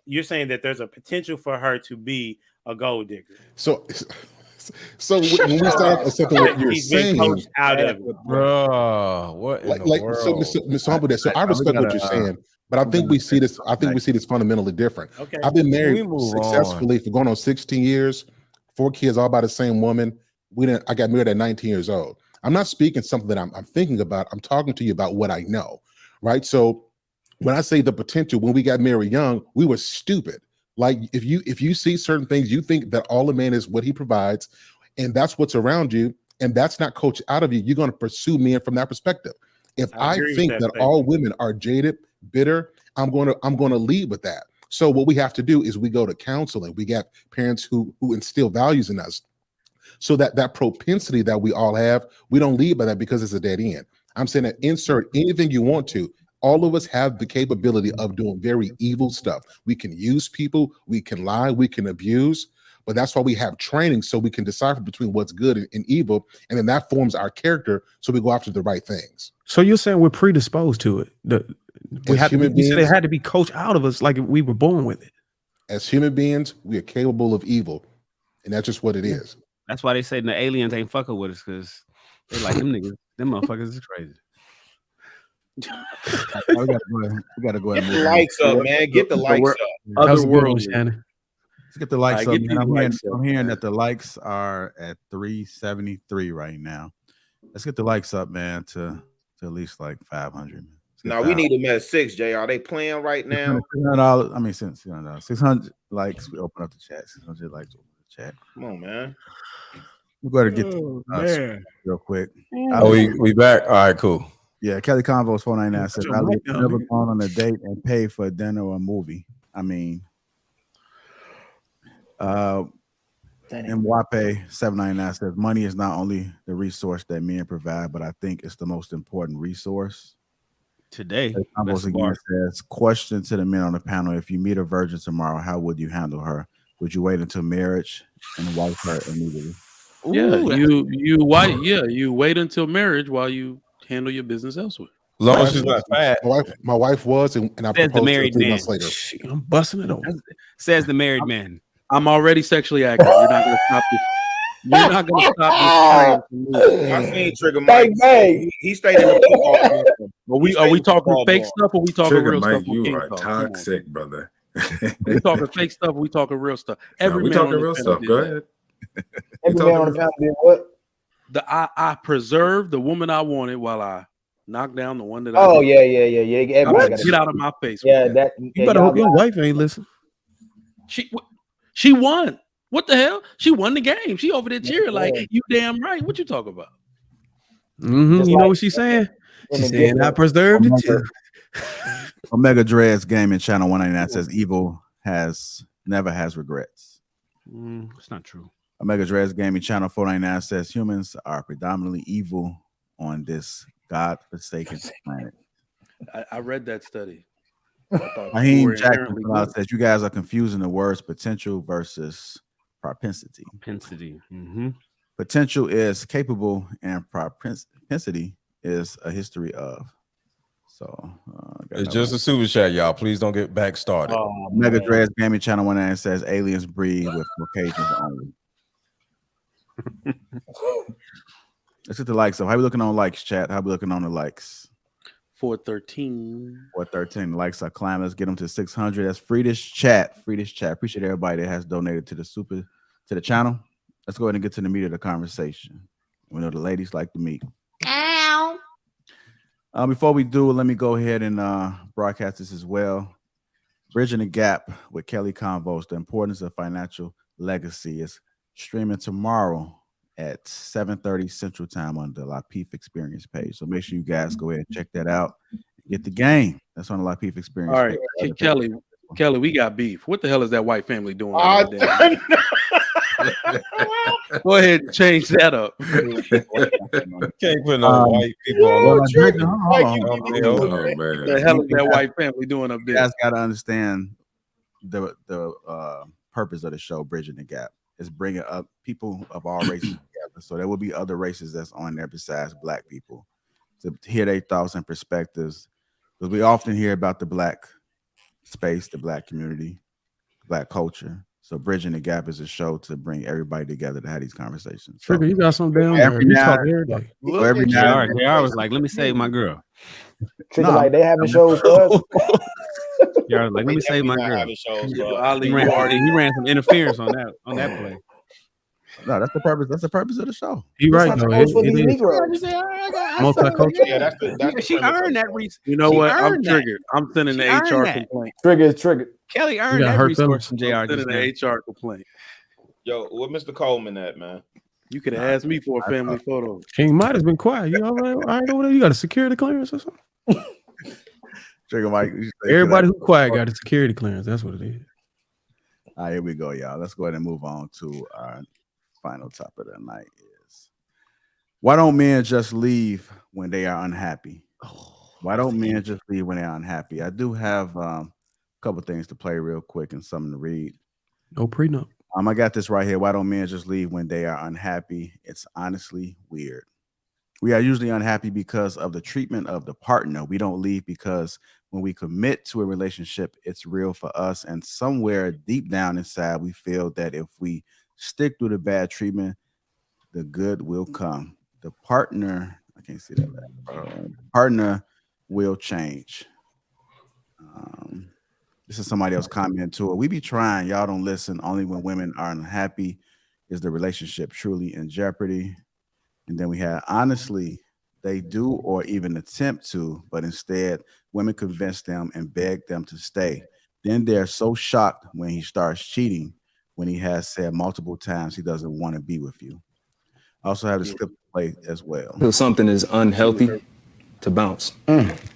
you're saying that there's a potential for her to be a gold digger. So when we start accepting what you're He's been saying, coached out of it. Bro, what in the world? So Humble, so I respect what you're saying, but I think we see this. I think we see this fundamentally different. Okay. I've been We married move successfully for going on 16 years, 4 kids, all by the same woman. I got married at 19 years old. I'm not speaking something that I'm thinking about. I'm talking to you about what I know, right? So when I say the potential, when we got married young, we were stupid. Like if you see certain things, you think that all a man is what he provides, and that's what's around you, and that's not coached out of you. You're going to pursue men from that perspective. If I think that all women are jaded, bitter, I'm going to lead with that. So what we have to do is we go to counseling. We got parents who instill values in us, so that propensity that we all have, we don't lead by that because it's a dead end. I'm saying that insert anything you want to. All of us have the capability of doing very evil stuff. We can use people, we can lie, we can abuse, but that's why we have training, so we can decipher between what's good and evil, and then that forms our character, so we go after the right things. So you're saying we're predisposed to it? You said it had to be coached out of us, like we were born with it. As human beings, we are capable of evil, and that's just what it is. That's why they say the aliens ain't fucking with us, because they like them niggas. Them motherfuckers is crazy. We gotta go ahead. Get the likes up, man. Get the likes up. Other world, Shannon. Let's get the likes up, man. I'm hearing that the likes are at 373 right now. Let's get the likes up, man, to at least like 500. No, we need them at 6, Jay. Are they playing right now? $600. I mean, $600. 600 likes. We open up the chat. 600 likes. Open the chat. Come on, man. We better get real quick. Oh, we back. All right, cool. Yeah, Kelly Convo's 499 says, I've never gone on a date and paid for a dinner or a movie. I mean, and Wape 799 says, money is not only the resource that men provide, but I think it's the most important resource. Today, again says, question to the men on the panel: if you meet a virgin tomorrow, how would you handle her? Would you wait until marriage and wife her immediately? You wait until marriage while you handle your business elsewhere. As long as she's not fat. My wife was, and I proposed to her 3 months later. I'm busting it open. Says the married man. I'm already sexually active. You're not gonna stop this. You're not gonna stop this. I seen Trigger Mike. He stayed in the football. Are we talking fake stuff or we talking Trigger real Mike, stuff? you are toxic, brother. We talking fake stuff or we talking real stuff? We talking real stuff. Go ahead. Every man on the panel did what? I preserved the woman I wanted while I knocked down the one that I didn't. yeah. Get out of my face. Yeah, that you better hope your wife ain't listen. She won. What the hell? She won the game. She over there cheering like, you damn right. What you talking about? You know what she's saying? She's saying I preserved it too. Omega Dreads Gaming Channel 199 says evil never has regrets. It's not true. Omega Dreads Gaming Channel 499 says humans are predominantly evil on this God-forsaken planet. I read that study. Raheem Jackson says you guys are confusing the words potential versus propensity. Potential is capable, and propensity is a history of. So it's just a super chat, y'all. Please don't get back started. Mega Dreads Gaming Channel 199 says aliens breed with Caucasians only. Let's get the likes up. How we looking on likes, chat? How we looking on the likes? 413. 413 likes are climbing. Let's get them to 600. That's Fredish chat. Appreciate everybody that has donated to the channel. Let's go ahead and get to the meat of the conversation. We know the ladies like the meat. Ow. Before we do, let me go ahead and broadcast this as well. Bridging the Gap with Kelly Convos, the importance of financial legacy, is streaming tomorrow at 7:30 Central Time on the Lapeef Experience page. So make sure you guys go ahead and check that out. Get the game. That's on the Lapeef Experience. All right, page. Kelly, we got beef. What the hell is that white family doing? Go ahead and change that up. Can't put no white people on the hell is that white family doing up there? You guys got to understand the purpose of the show, Bridging the Gap. Is bringing up people of all races together. So there will be other races that's on there besides Black people to hear their thoughts and perspectives. Because we often hear about the Black space, the Black community, Black culture. So Bridging the Gap is a show to bring everybody together to have these conversations. Trigger, you got some damn every nerve. You now, talk every day. so every now and JR was like, let me save my girl. Trigger, like they having shows for us. JR was like, let me save my girl. Ali, He ran some interference on that play. No, that's the purpose. That's the purpose of the show. You're right, though. It is. Multicultural. Yeah, that's the She premise earned of that reason. You know She what? I'm earned that. triggered. I'm sending the She HR earned that. complaint. Trigger is triggered. Kelly earned got that hurt resource from JR. I'm Just sending now. the HR complaint. Yo, what Mr. Coleman at, man? You could have asked me for a family photo. King might have been quiet. You all right over there? You got a security clearance or something? Trigger Mike. Everybody who quiet got a security clearance. That's what it is. All right, here we go, y'all. Let's go ahead and move on to our final topic of the night. Is why don't men just leave when they are unhappy? Why don't men just leave when they're unhappy? I do have a couple things to play real quick and something to read. No prenup. I got this right here. Why don't men just leave when they are unhappy? It's honestly weird. We are usually unhappy because of the treatment of the partner. We don't leave because when we commit to a relationship, it's real for us. And somewhere deep down inside, we feel that if we stick through the bad treatment, the good will come. The partner, I can't see that. Partner will change. This is somebody else commenting to it. We be trying. Y'all don't listen. Only when women are unhappy is the relationship truly in jeopardy. And then we have, honestly, they do or even attempt to, but instead women convince them and beg them to stay. Then they're so shocked when he starts cheating, when he has said multiple times he doesn't want to be with you. I also have this clip to play as well. Feel something is unhealthy, to bounce.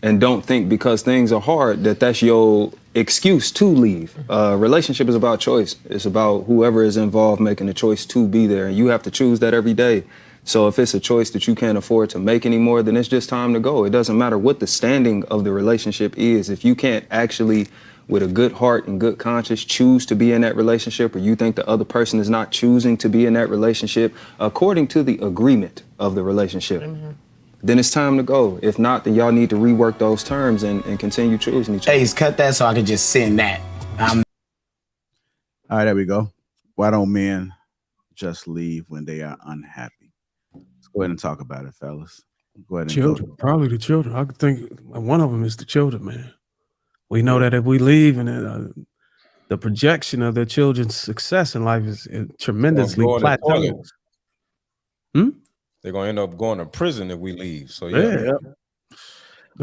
And don't think because things are hard that that's your excuse to leave. Relationship is about choice. It's about whoever is involved making a choice to be there. And you have to choose that every day. So if it's a choice that you can't afford to make anymore, then it's just time to go. It doesn't matter what the standing of the relationship is. If you can't actually, with a good heart and good conscience, choose to be in that relationship, or you think the other person is not choosing to be in that relationship according to the agreement of the relationship, then it's time to go. If not, then y'all need to rework those terms and continue choosing each other. Hey, cut that so I can just send that. All right, there we go. Why don't men just leave when they are unhappy? Let's go ahead and talk about it, fellas. Go ahead and Children, probably the children. I could think one of them is the children, man. We know that if we leave and the projection of their children's success in life is tremendously plateaued. They're gonna end up going to prison if we leave. So The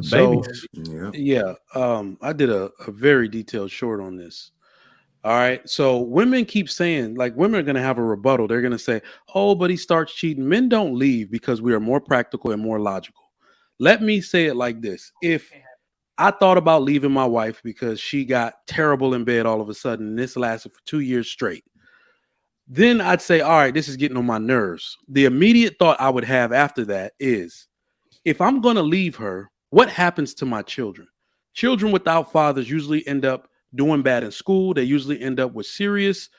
babies. I did a very detailed short on this. All right. So women keep saying, like, women are going to have a rebuttal. They're going to say, oh, but he starts cheating. Men don't leave because we are more practical and more logical. Let me say it like this. If I thought about leaving my wife because she got terrible in bed all of a sudden, and this lasted for 2 years straight, then I'd say, all right, this is getting on my nerves. The immediate thought I would have after that is, if I'm going to leave her, what happens to my children? Children without fathers usually end up doing bad in school. They usually end up with serious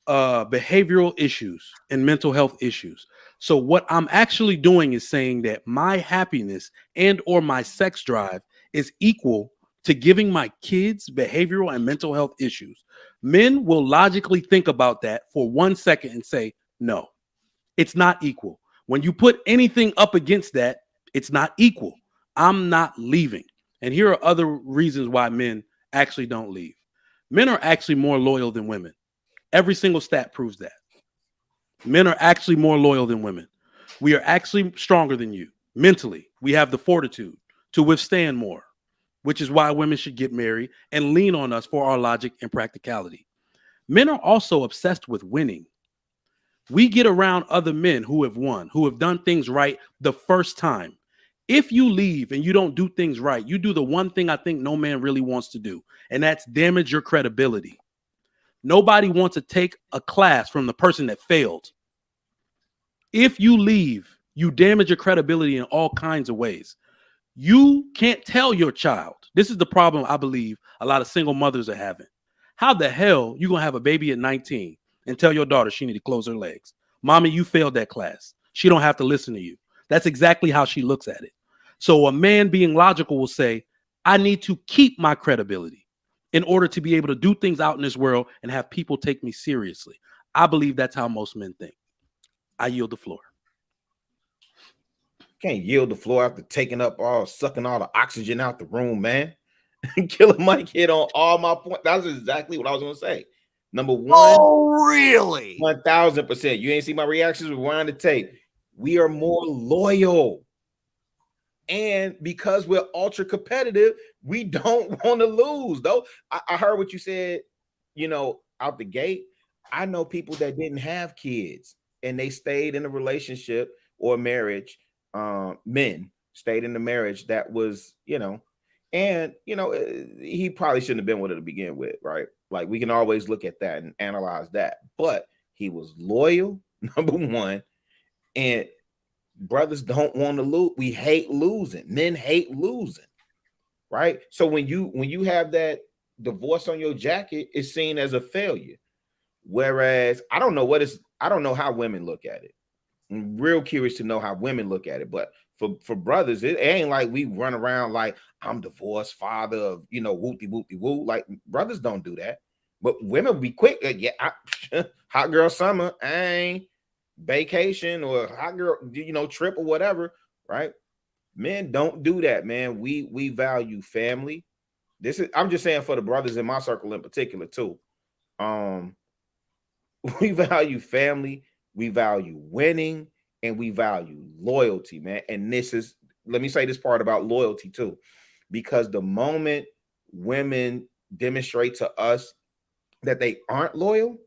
behavioral issues and mental health issues. So what I'm actually doing is saying that my happiness and or my sex drive is equal to giving my kids behavioral and mental health issues. Men will logically think about that for 1 second and say, no, it's not equal. When you put anything up against that, it's not equal. I'm not leaving. And here are other reasons why men actually don't leave. Men are actually more loyal than women. Every single stat proves that. Men are actually more loyal than women. We are actually stronger than you mentally. We have the fortitude to withstand more, which is why women should get married and lean on us for our logic and practicality. Men are also obsessed with winning. We get around other men who have won, who have done things right the first time. If you leave and you don't do things right, you do the one thing I think no man really wants to do, and that's damage your credibility. Nobody wants to take a class from the person that failed. If you leave, you damage your credibility in all kinds of ways. You can't tell your child. This is the problem I believe a lot of single mothers are having. How the hell you gonna have a baby at 19 and tell your daughter she need to close her legs? Mommy, you failed that class. She don't have to listen to you. That's exactly how she looks at it. So a man being logical will say, I need to keep my credibility. in order to be able to do things out in this world and have people take me seriously. I believe that's how most men think. I yield the floor. Can't yield the floor after sucking all the oxygen out the room, man. Killer Mike hit on all my points. That's exactly what I was gonna say. Number one. Oh, really? 1000%. You ain't see my reactions. Rewind the tape. We are more loyal. And because we're ultra competitive, we don't want to lose, though. I heard what you said, out the gate. I know people that didn't have kids and they stayed in a relationship or marriage. Men stayed in the marriage that was, and he probably shouldn't have been with her to begin with, right? Like, we can always look at that and analyze that, but he was loyal, number one, and brothers don't want to lose. We hate losing. Men hate losing, right? So when you have that divorce on your jacket, it's seen as a failure. Whereas I don't know how women look at it. I'm real curious to know how women look at it, but for brothers, it ain't like we run around like I'm divorced father of whoopty whoopty woo. Like, brothers don't do that, but women be quick. Hot girl summer, vacation or hot girl trip or whatever, right? Men don't do that, man. We value family. I'm just saying for the brothers in my circle in particular too. We value family. We value winning, and we value loyalty, man. And let me say this part about loyalty too, because the moment women demonstrate to us that they aren't loyal,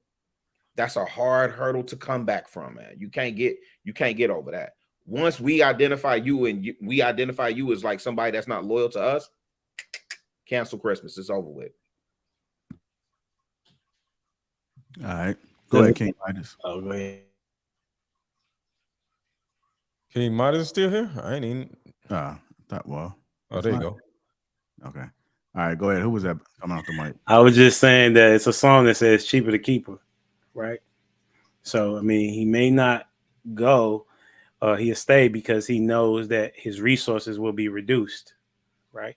that's a hard hurdle to come back from, man. You can't get over that. Once we identify you and we identify you as like somebody that's not loyal to us, cancel Christmas. It's over with. All right. Go ahead, King Midas. Oh, go ahead. King Midas is still here? I ain't even. Oh, there you go. Okay. All right, go ahead. Who was that coming off the mic? I was just saying that it's a song that says cheaper to keep her, right? So, I mean, he may not go, he'll stay because he knows that his resources will be reduced, right?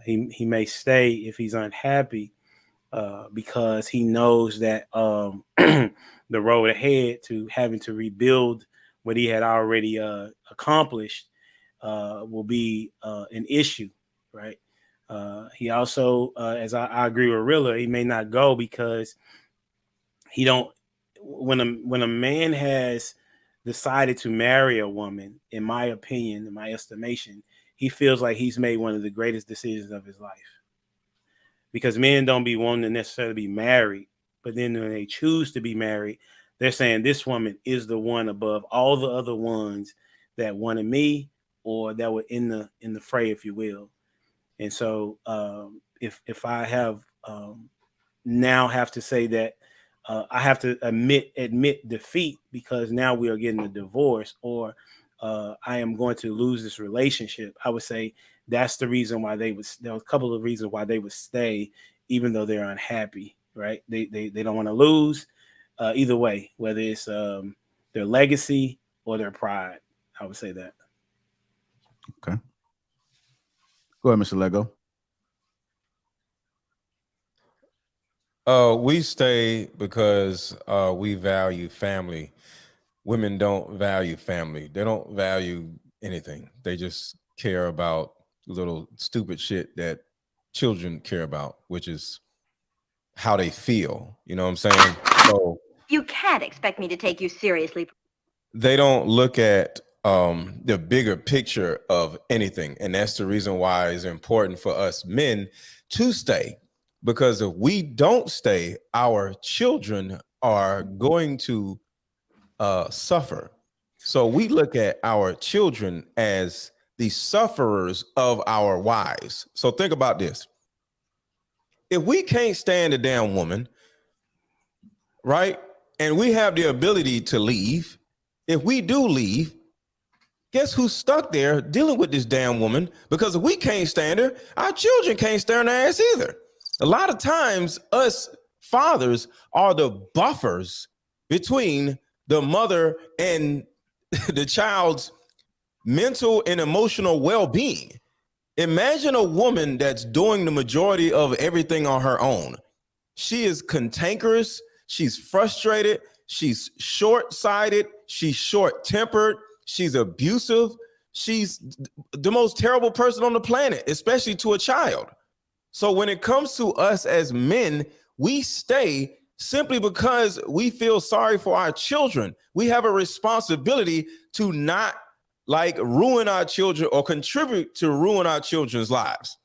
He may stay if he's unhappy because he knows that the road ahead to having to rebuild what he had already accomplished will be an issue, right? He also, as I agree with Rilla, he may not go because he don't. When a man has decided to marry a woman, in my opinion, in my estimation, he feels like he's made one of the greatest decisions of his life. Because men don't be wanting to necessarily be married, but then when they choose to be married, they're saying this woman is the one above all the other ones that wanted me or that were in the fray, if you will. And so if I have now have to say that I have to admit defeat because now we are getting a divorce or I am going to lose this relationship, I would say that's the reason why there was a couple of reasons why they would stay, even though they're unhappy, right? They don't want to lose either way, whether it's their legacy or their pride. I would say that. Okay. Go ahead, Mr. Lego. We stay because we value family. Women don't value family. They don't value anything. They just care about little stupid shit that children care about, which is how they feel. You know what I'm saying? So you can't expect me to take you seriously. They don't look at the bigger picture of anything. And that's the reason why it's important for us men to stay. Because if we don't stay, our children are going to suffer. So we look at our children as the sufferers of our wives. So think about this. If we can't stand a damn woman, right, and we have the ability to leave, if we do leave, guess who's stuck there dealing with this damn woman? Because if we can't stand her, our children can't stand her ass either. A lot of times, us fathers are the buffers between the mother and the child's mental and emotional well-being. Imagine a woman that's doing the majority of everything on her own. She is cantankerous. She's frustrated. She's short-sighted. She's short-tempered. She's abusive. She's the most terrible person on the planet, especially to a child. So when it comes to us as men, we stay simply because we feel sorry for our children. We have a responsibility to not like ruin our children or contribute to ruin our children's lives.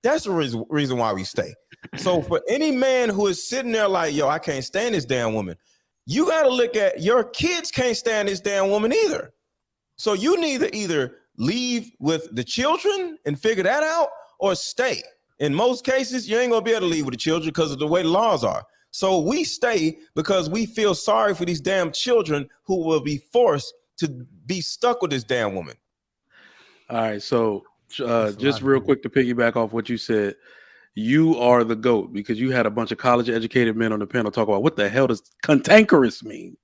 That's the reason why we stay. So for any man who is sitting there like, yo, I can't stand this damn woman, you got to look at your kids can't stand this damn woman either. So you need to either leave with the children and figure that out or stay. In most cases, you ain't going to be able to leave with the children because of the way the laws are. So we stay because we feel sorry for these damn children who will be forced to be stuck with this damn woman. All right. So just real quick to piggyback off what you said, you are the GOAT because you had a bunch of college educated men on the panel talk about what the hell does cantankerous mean?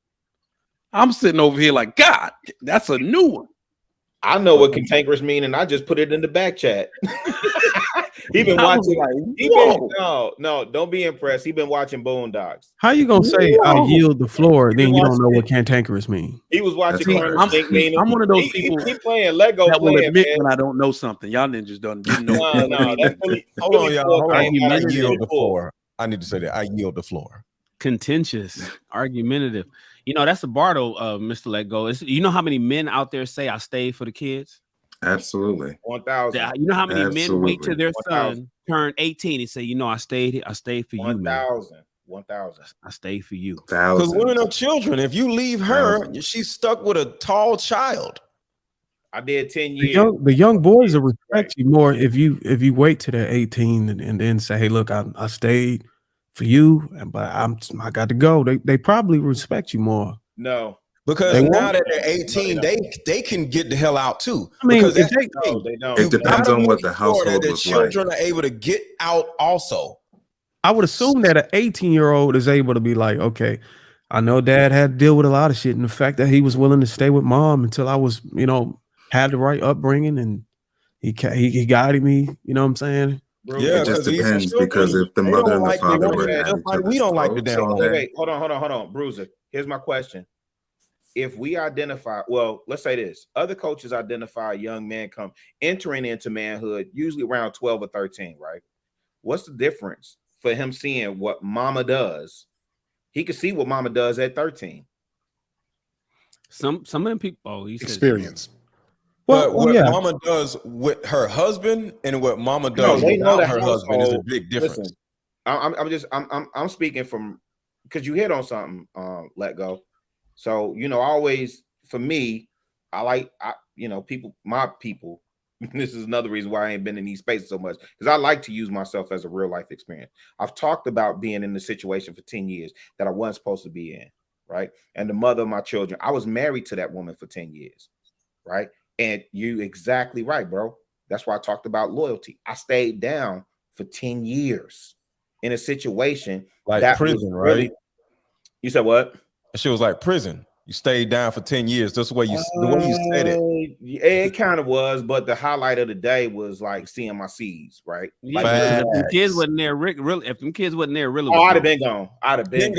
I'm sitting over here like, God, that's a new one. I know what cantankerous mean, and I just put it in the back chat. He been watching. No, don't be impressed. He been watching Boondocks. How you gonna say I yield the floor? Then you don't know what cantankerous mean. He was watching. I'm one of those people. He playing Lego. That will admit when I don't know something. Y'all ninjas didn't know. No, that's really. Hold on, y'all. I yield the floor. I need to say that I yield the floor. Contentious, argumentative. You know, that's a Bardo, Mr. Let Go. You know how many men out there say I stayed for the kids? Absolutely. 1,000. You know how many men wait till their 1,000. son turn 18 and say, you know, I stayed for you, man. 1,000. I stayed for you. Because women are children. If you leave her, she's stuck with a tall child. I did 10 years. The young boys will respect you more if you wait till they're 18 and then say, hey, look, I stayed for you, but I got to go. They probably respect you more. No. Because now that they're 18, they can get the hell out too. I mean, because they don't. It depends on what the household the was children like. are able to get out also. I would assume that an 18-year-old is able to be like, okay, I know dad had to deal with a lot of shit. And the fact that he was willing to stay with mom until I was, had the right upbringing and he guided me, you know what I'm saying? Yeah, it just depends because if the mother and the father were adding to we don't like the damn. Wait, hold on, Bruiser. Here's my question. If we identify, well, let's say this, other coaches identify a young man entering into manhood, usually around 12 or 13, right? What's the difference for him seeing what mama does? He can see what mama does at 13. Some of them people, experience. But what mama does with her husband and what mama does without her husband is a big difference. Listen, I'm speaking from, because you hit on something, Let Go. So, always, for me, my people, this is another reason why I ain't been in these spaces so much, because I like to use myself as a real life experience. I've talked about being in the situation for 10 years that I wasn't supposed to be in, right? And the mother of my children, I was married to that woman for 10 years, right? And you exactly right, bro. That's why I talked about loyalty. I stayed down for 10 years in a situation like that prison, was really, right? You said what? She was like prison. You stayed down for 10 years. That's the way you said it. It kind of was, but the highlight of the day was like seeing my seeds, right? Yeah, like, if them kids wasn't there, if them kids wasn't there, really, I'd have been gone. I'd have been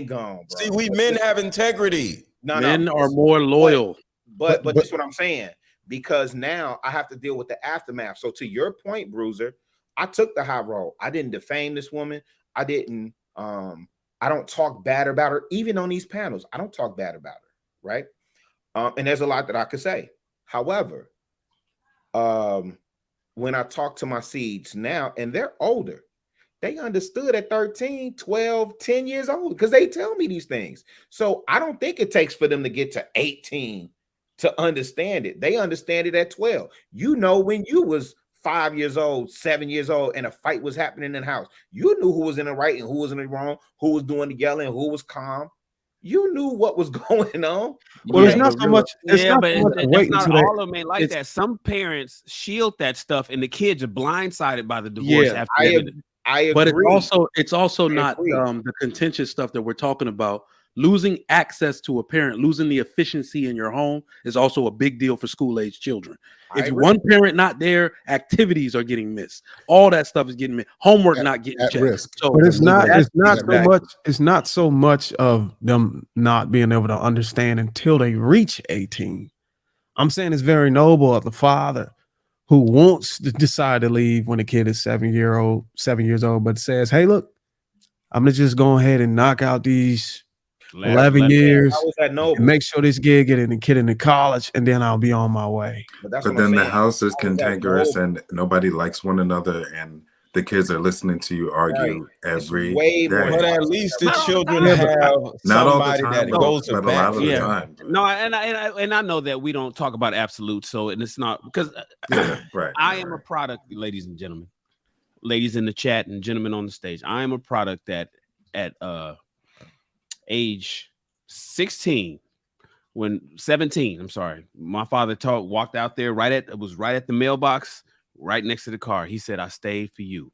gone. Bro. See, we men have integrity. Men are more loyal. But that's what I'm saying, because now I have to deal with the aftermath. So to your point, Bruiser, I took the high road. I didn't defame this woman. I didn't. I don't talk bad about her, even on these panels. I don't talk bad about her, right? And there's a lot that I could say. However, when I talk to my seeds now, and they're older, they understood at 13, 12, 10 years old, because they tell me these things. So I don't think it takes for them to get to 18 to understand it. They understand it at 12. When you was 5 years old, 7 years old, and a fight was happening in the house, you knew who was in the right and who was in the wrong, who was doing the yelling, who was calm. You knew what was going on. Well, it's not so much. That's not all of them ain't like that. Some parents shield that stuff, and the kids are blindsided by the divorce. Yeah, after I agree. But it's also not agree. The contentious stuff that we're talking about. Losing access to a parent, losing the efficiency in your home is also a big deal for school-age children. If one parent not there, activities are getting missed. All that stuff is getting missed. Homework not getting at checked. risk. So But it's not exactly. so much of them not being able to understand until they reach 18. I'm saying it's very noble of the father who wants to decide to leave when the kid is 7 years old, but says, hey, look, I'm gonna just go ahead and knock out these 11 years and make sure this kid get into college, and then I'll be on my way. But then the house is cantankerous and nobody likes one another, and the kids are listening to you argue every day. But at least the children Yeah, have not all the somebody time, that goes to but a bat lot for of the them. time. No, and I know that we don't talk about absolutes, so and it's not because right. I am a product, ladies and gentlemen, ladies in the chat and gentlemen on the stage. I am a product that at age 17, I'm sorry, my father walked out there right at the mailbox, right next to the car. He said, I stayed for you.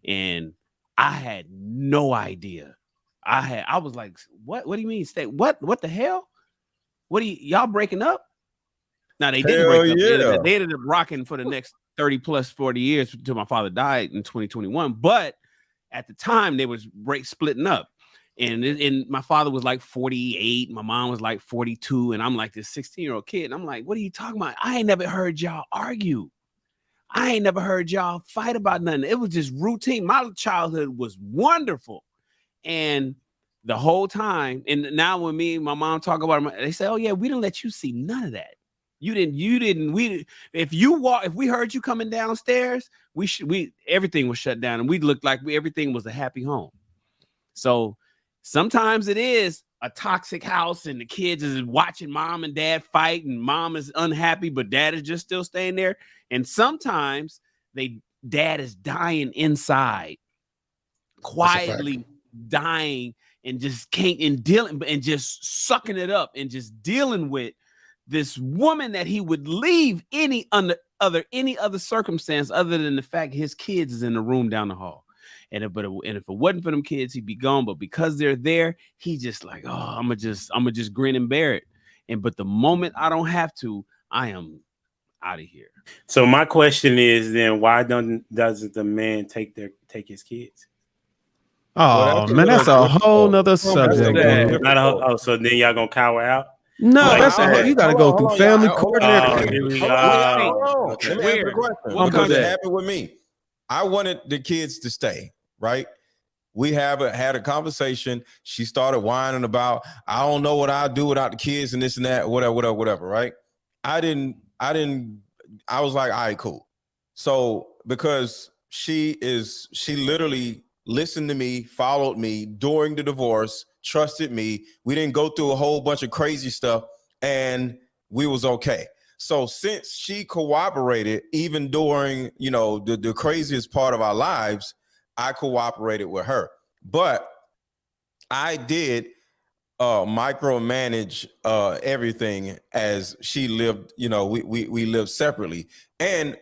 And I had no idea. I was like, what do you mean stay? What the hell? What are y'all breaking up? Now they didn't break up. Yeah. They ended up rocking for the next 30 plus 40 years until my father died in 2021. But at the time they was splitting up. And my father was like 48, my mom was like 42, and I'm like this 16-year-old kid. And I'm like, what are you talking about? I ain't never heard y'all argue. I ain't never heard y'all fight about nothing. It was just routine. My childhood was wonderful. And the whole time, and now when me and my mom talk about it, they say, oh yeah, we didn't let you see none of that. If we heard you coming downstairs, everything was shut down and we looked like everything was a happy home. So sometimes it is a toxic house and the kids is watching mom and dad fight and mom is unhappy, but dad is just still staying there. And sometimes dad is dying inside, quietly dying and just just sucking it up and just dealing with this woman that he would leave any other circumstance other than the fact his kids is in the room down the hall. And if it wasn't for them kids, he'd be gone. But because they're there, he just like, oh, I'm gonna just grin and bear it. But the moment I don't have to, I am out of here. So my question is then, why doesn't the man take his kids? Oh man, that's a whole nother subject. So then y'all gonna cower out? No, you got to go through family court. Let me answer the question. What Because it happened with me. I wanted the kids to stay, right? We had a conversation. She started whining about, I don't know what I'll do without the kids and this and that, whatever, right? I was like, all right, cool. So because she literally listened to me, followed me during the divorce, trusted me. We didn't go through a whole bunch of crazy stuff and we was okay. So since she cooperated, even during, the craziest part of our lives, I cooperated with her. But I did micromanage everything as she lived, we lived separately. And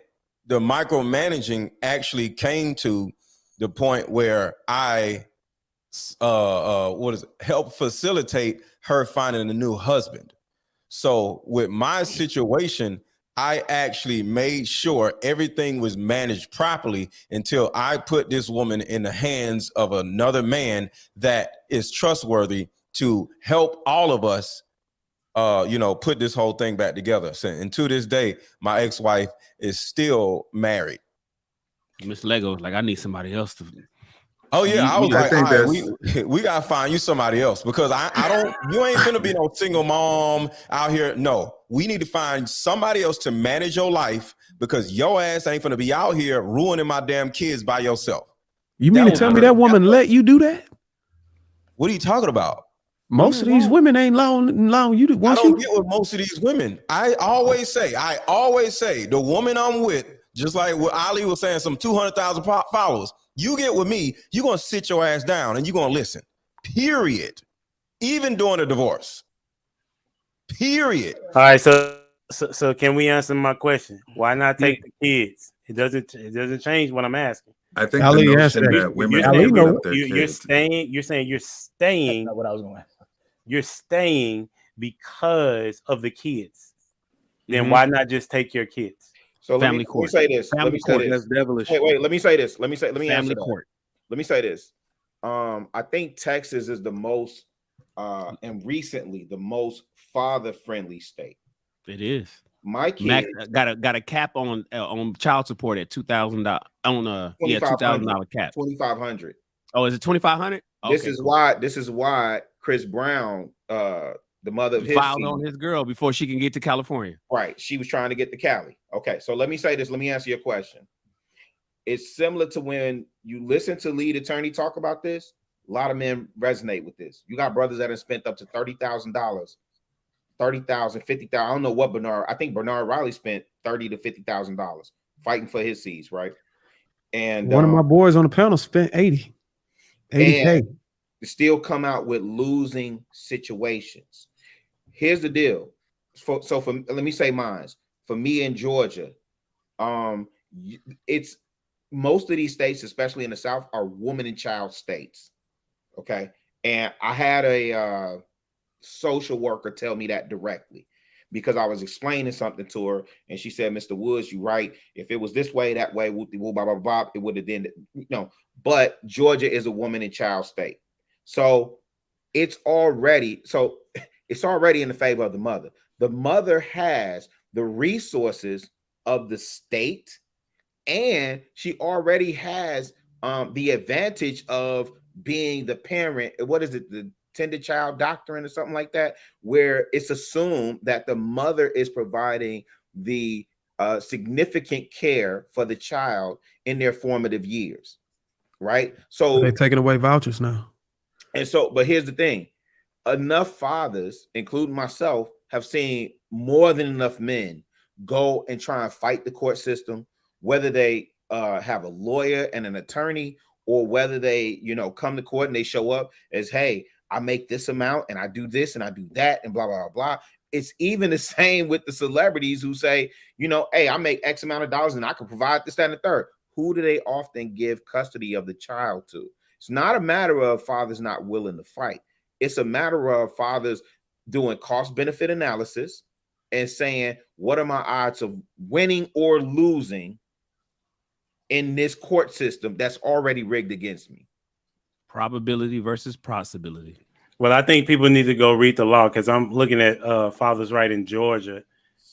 the micromanaging actually came to the point where I help facilitate her finding a new husband. So with my situation, I actually made sure everything was managed properly until I put this woman in the hands of another man that is trustworthy to help all of us, put this whole thing back together. And to this day, my ex-wife is still married. Miss Lego was like, I need somebody else to. Oh yeah, I was like, all right, we gotta find you somebody else because you ain't gonna be no single mom out here. No, we need to find somebody else to manage your life because your ass ain't gonna be out here ruining my damn kids by yourself. You mean to tell me that woman let you do that? What are you talking about? Most of these women ain't allowing you to. I don't get with most of these women. I always say, the woman I'm with, just like what Ali was saying, some 200,000 followers. You get with me, you're going to sit your ass down and you're going to listen, period. Even during a divorce, period. All right, so can we answer my question? Why not take the kids? It doesn't change what I'm asking. I think Ali, the answer notion that. that women Ali, can beat no. up their You're kids. staying. You're saying you're staying. That's not what I was going. You're staying because of the kids. Then Mhm. why not just take your kids? So let Family me court. say this. Family Let me say court. this. That's devilish. Wait. Let me say this. Let me Family answer that. court. Let me say this. I think Texas is the most, and recently the most father-friendly state. It is. My kids got a cap on child support at $2,000 on $2,000 cap. 2,500. Oh, is it 2,500? This is why Chris Brown, the mother of his filed team, on his girl before she can get to California. right? She was trying to get to Cali. Okay, so let me say this. Let me answer your question. It's similar to when you listen to lead attorney talk about this. A lot of men resonate with this. You got brothers that have spent up to $30,000, $30,000, $50,000. I don't know what I think Bernard Riley spent $30,000 to $50,000 fighting for his seeds, right? And One of my boys on the panel spent 80K. and still come out with losing situations. Here's the deal. Let me say mine. For me in Georgia, it's most of these states, especially in the South, are woman and child states. Okay. And I had a social worker tell me that directly because I was explaining something to her and she said, Mr. Woods, you're right. If it was this way, that way, blah, blah, blah, it would have been, but Georgia is a woman and child state. So it's already in the favor of the mother. The mother has the resources of the state, and she already has the advantage of being the parent. What is it? The tender child doctrine or something like that, where it's assumed that the mother is providing the significant care for the child in their formative years, right? So they're taking away vouchers now. And so, but here's the thing. Enough fathers, including myself, have seen more than enough men go and try and fight the court system, whether they have a lawyer and an attorney, or whether they, come to court and they show up as, hey, I make this amount and I do this and I do that and blah, blah, blah, blah. It's even the same with the celebrities who say, hey, I make X amount of dollars and I can provide this, that, and the third. Who do they often give custody of the child to? It's not a matter of fathers not willing to fight. It's a matter of fathers doing cost benefit analysis and saying, what are my odds of winning or losing in this court system that's already rigged against me? Probability versus possibility. Well, I think people need to go read the law because I'm looking at father's right in Georgia,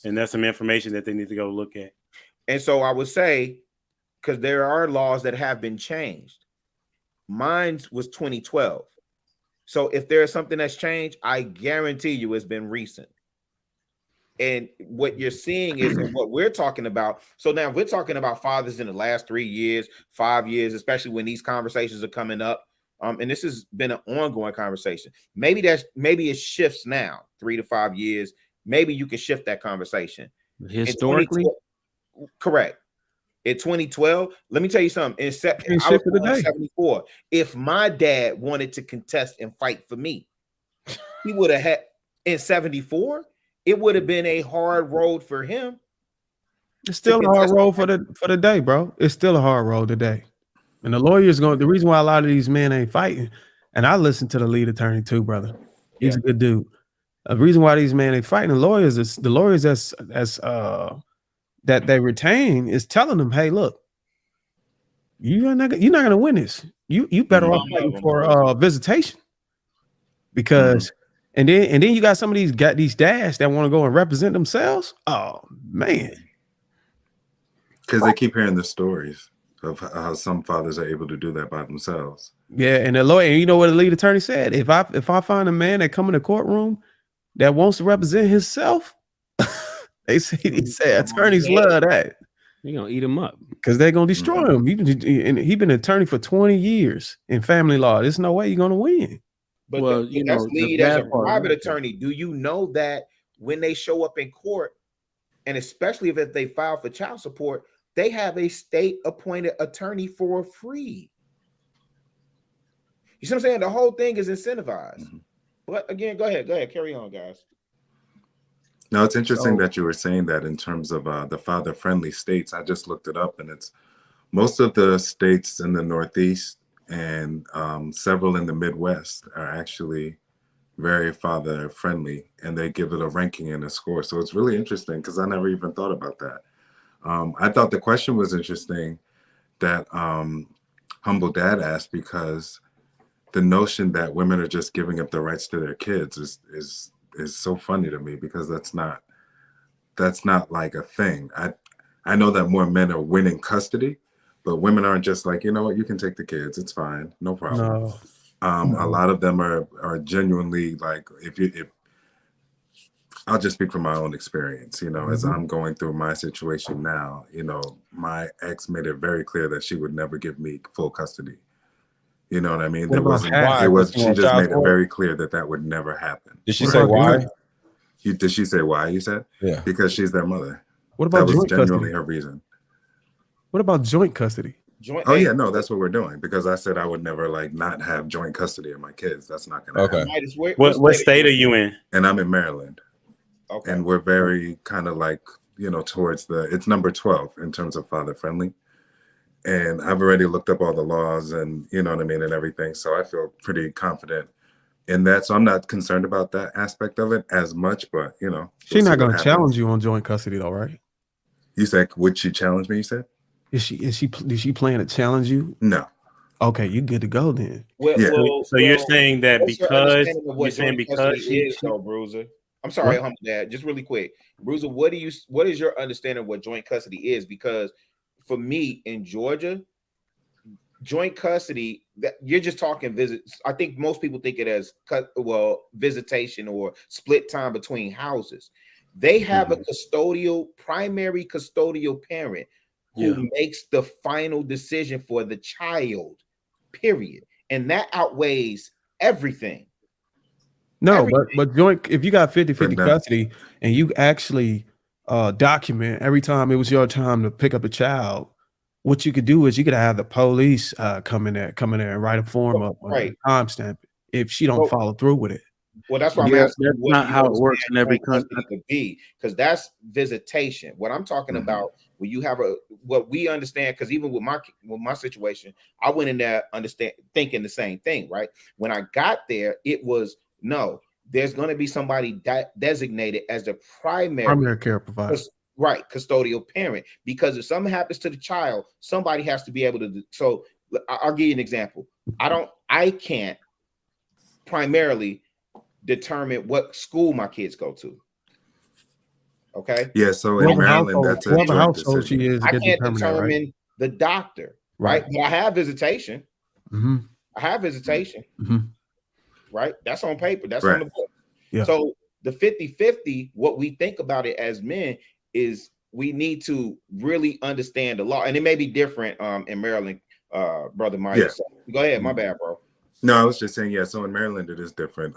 and that's some information that they need to go look at. And so I would say, because there are laws that have been changed. Mine was 2012. So if there is something that's changed, I guarantee you it's been recent. And what you're seeing is what we're talking about. So now we're talking about fathers in the last 3 years, 5 years, especially when these conversations are coming up. And this has been an ongoing conversation. Maybe it shifts now, 3 to 5 years. Maybe you can shift that conversation. Historically, correct. In 2012, let me tell you something. I was born in 74. If my dad wanted to contest and fight for me, he would have had in 74. It would have been a hard road for him. It's still a hard road for the day, bro. It's still a hard road today. And the lawyers the reason why a lot of these men ain't fighting, and I listen to the lead attorney too, brother. He's a good dude. The reason why these men ain't fighting, the lawyers that they retain is telling them, hey, look, you're not gonna win this. You better off fighting for visitation. Because and then you got some of these dads that want to go and represent themselves. Oh man. Because they keep hearing the stories of how some fathers are able to do that by themselves. Yeah, and the lawyer, and you know what the lead attorney said? If I find a man that come in the courtroom that wants to represent himself, he said attorneys love that. You're gonna eat him up because they're gonna destroy him. He been an attorney for 20 years in family law. There's no way you're gonna win. But that's lead as a private attorney. Do you know that when they show up in court, and especially if they file for child support, they have a state-appointed attorney for free? You see what I'm saying? The whole thing is incentivized. But again, go ahead, carry on, guys. No, it's interesting that you were saying that in terms of the father-friendly states. I just looked it up, and it's most of the states in the Northeast and several in the Midwest are actually very father friendly, and they give it a ranking and a score. So it's really interesting because I never even thought about that. I thought the question was interesting that Humble Dad asked, because the notion that women are just giving up the rights to their kids is so funny to me, because that's not like a thing. I know that more men are winning custody, but women aren't just like, you know what, you can take the kids, it's fine, no problem. No. A lot of them are genuinely like, if I'll just speak from my own experience, you know, as I'm going through my situation now, you know, my ex made it very clear that she would never give me full custody. You know what I mean? What about She why? just made it very clear that that would never happen. Did she say why? Did she say why, you said? Yeah. Because she's their mother. What about that was joint genuinely custody? her reason. What about joint custody? Oh yeah, no, that's what we're doing, because I said I would never like not have joint custody of my kids. That's not gonna happen. What state are you in? And I'm in Maryland. Okay. And we're very kind of like, you know, towards it's number 12 in terms of father friendly. And I've already looked up all the laws and, you know what I mean, and everything. So I feel pretty confident in that. So I'm not concerned about that aspect of it as much, but you know. She's not going to challenge you on joint custody though, right? You said, would she challenge me, you said? Did she plan to challenge you? No. Okay, you good to go then. So you're saying that what's your because understanding of what you're saying joint because custody is, though, Bruiser? I'm sorry, Humble Dad. Just really quick, Bruiser. What is your understanding of what joint custody is? Because for me in Georgia, joint custody, that you're just talking visits. I think most people think it as visitation or split time between houses. They have a primary custodial parent who makes the final decision for the child, period. And that outweighs everything. No, but joint, if you got 50-50 custody and you actually document every time it was your time to pick up a child, what you could do is you could have the police come in there and write a form up and timestamp it if she don't follow through with it. Well, that's why I'm asking. That's not how it works in every country. Because that's visitation. What I'm talking about, when you have what we understand, because even with my situation, I went in there thinking the same thing, right? When I got there, it was no. There's going to be somebody designated as the primary care provider, right? Custodial parent, because if something happens to the child, somebody has to be able to. So I'll give you an example. I can't primarily determine what school my kids go to. Okay. Yeah. So in Maryland, that's a joint decision. I can't determine the doctor, right? But I have visitation. I have visitation. Right. That's on paper. That's on the book. Yeah. So the 50-50, what we think about it as men is we need to really understand the law. And it may be different in Maryland, Brother Mike. Yeah. So go ahead. My bad, bro. No, I was just saying, yeah. So in Maryland, it is different.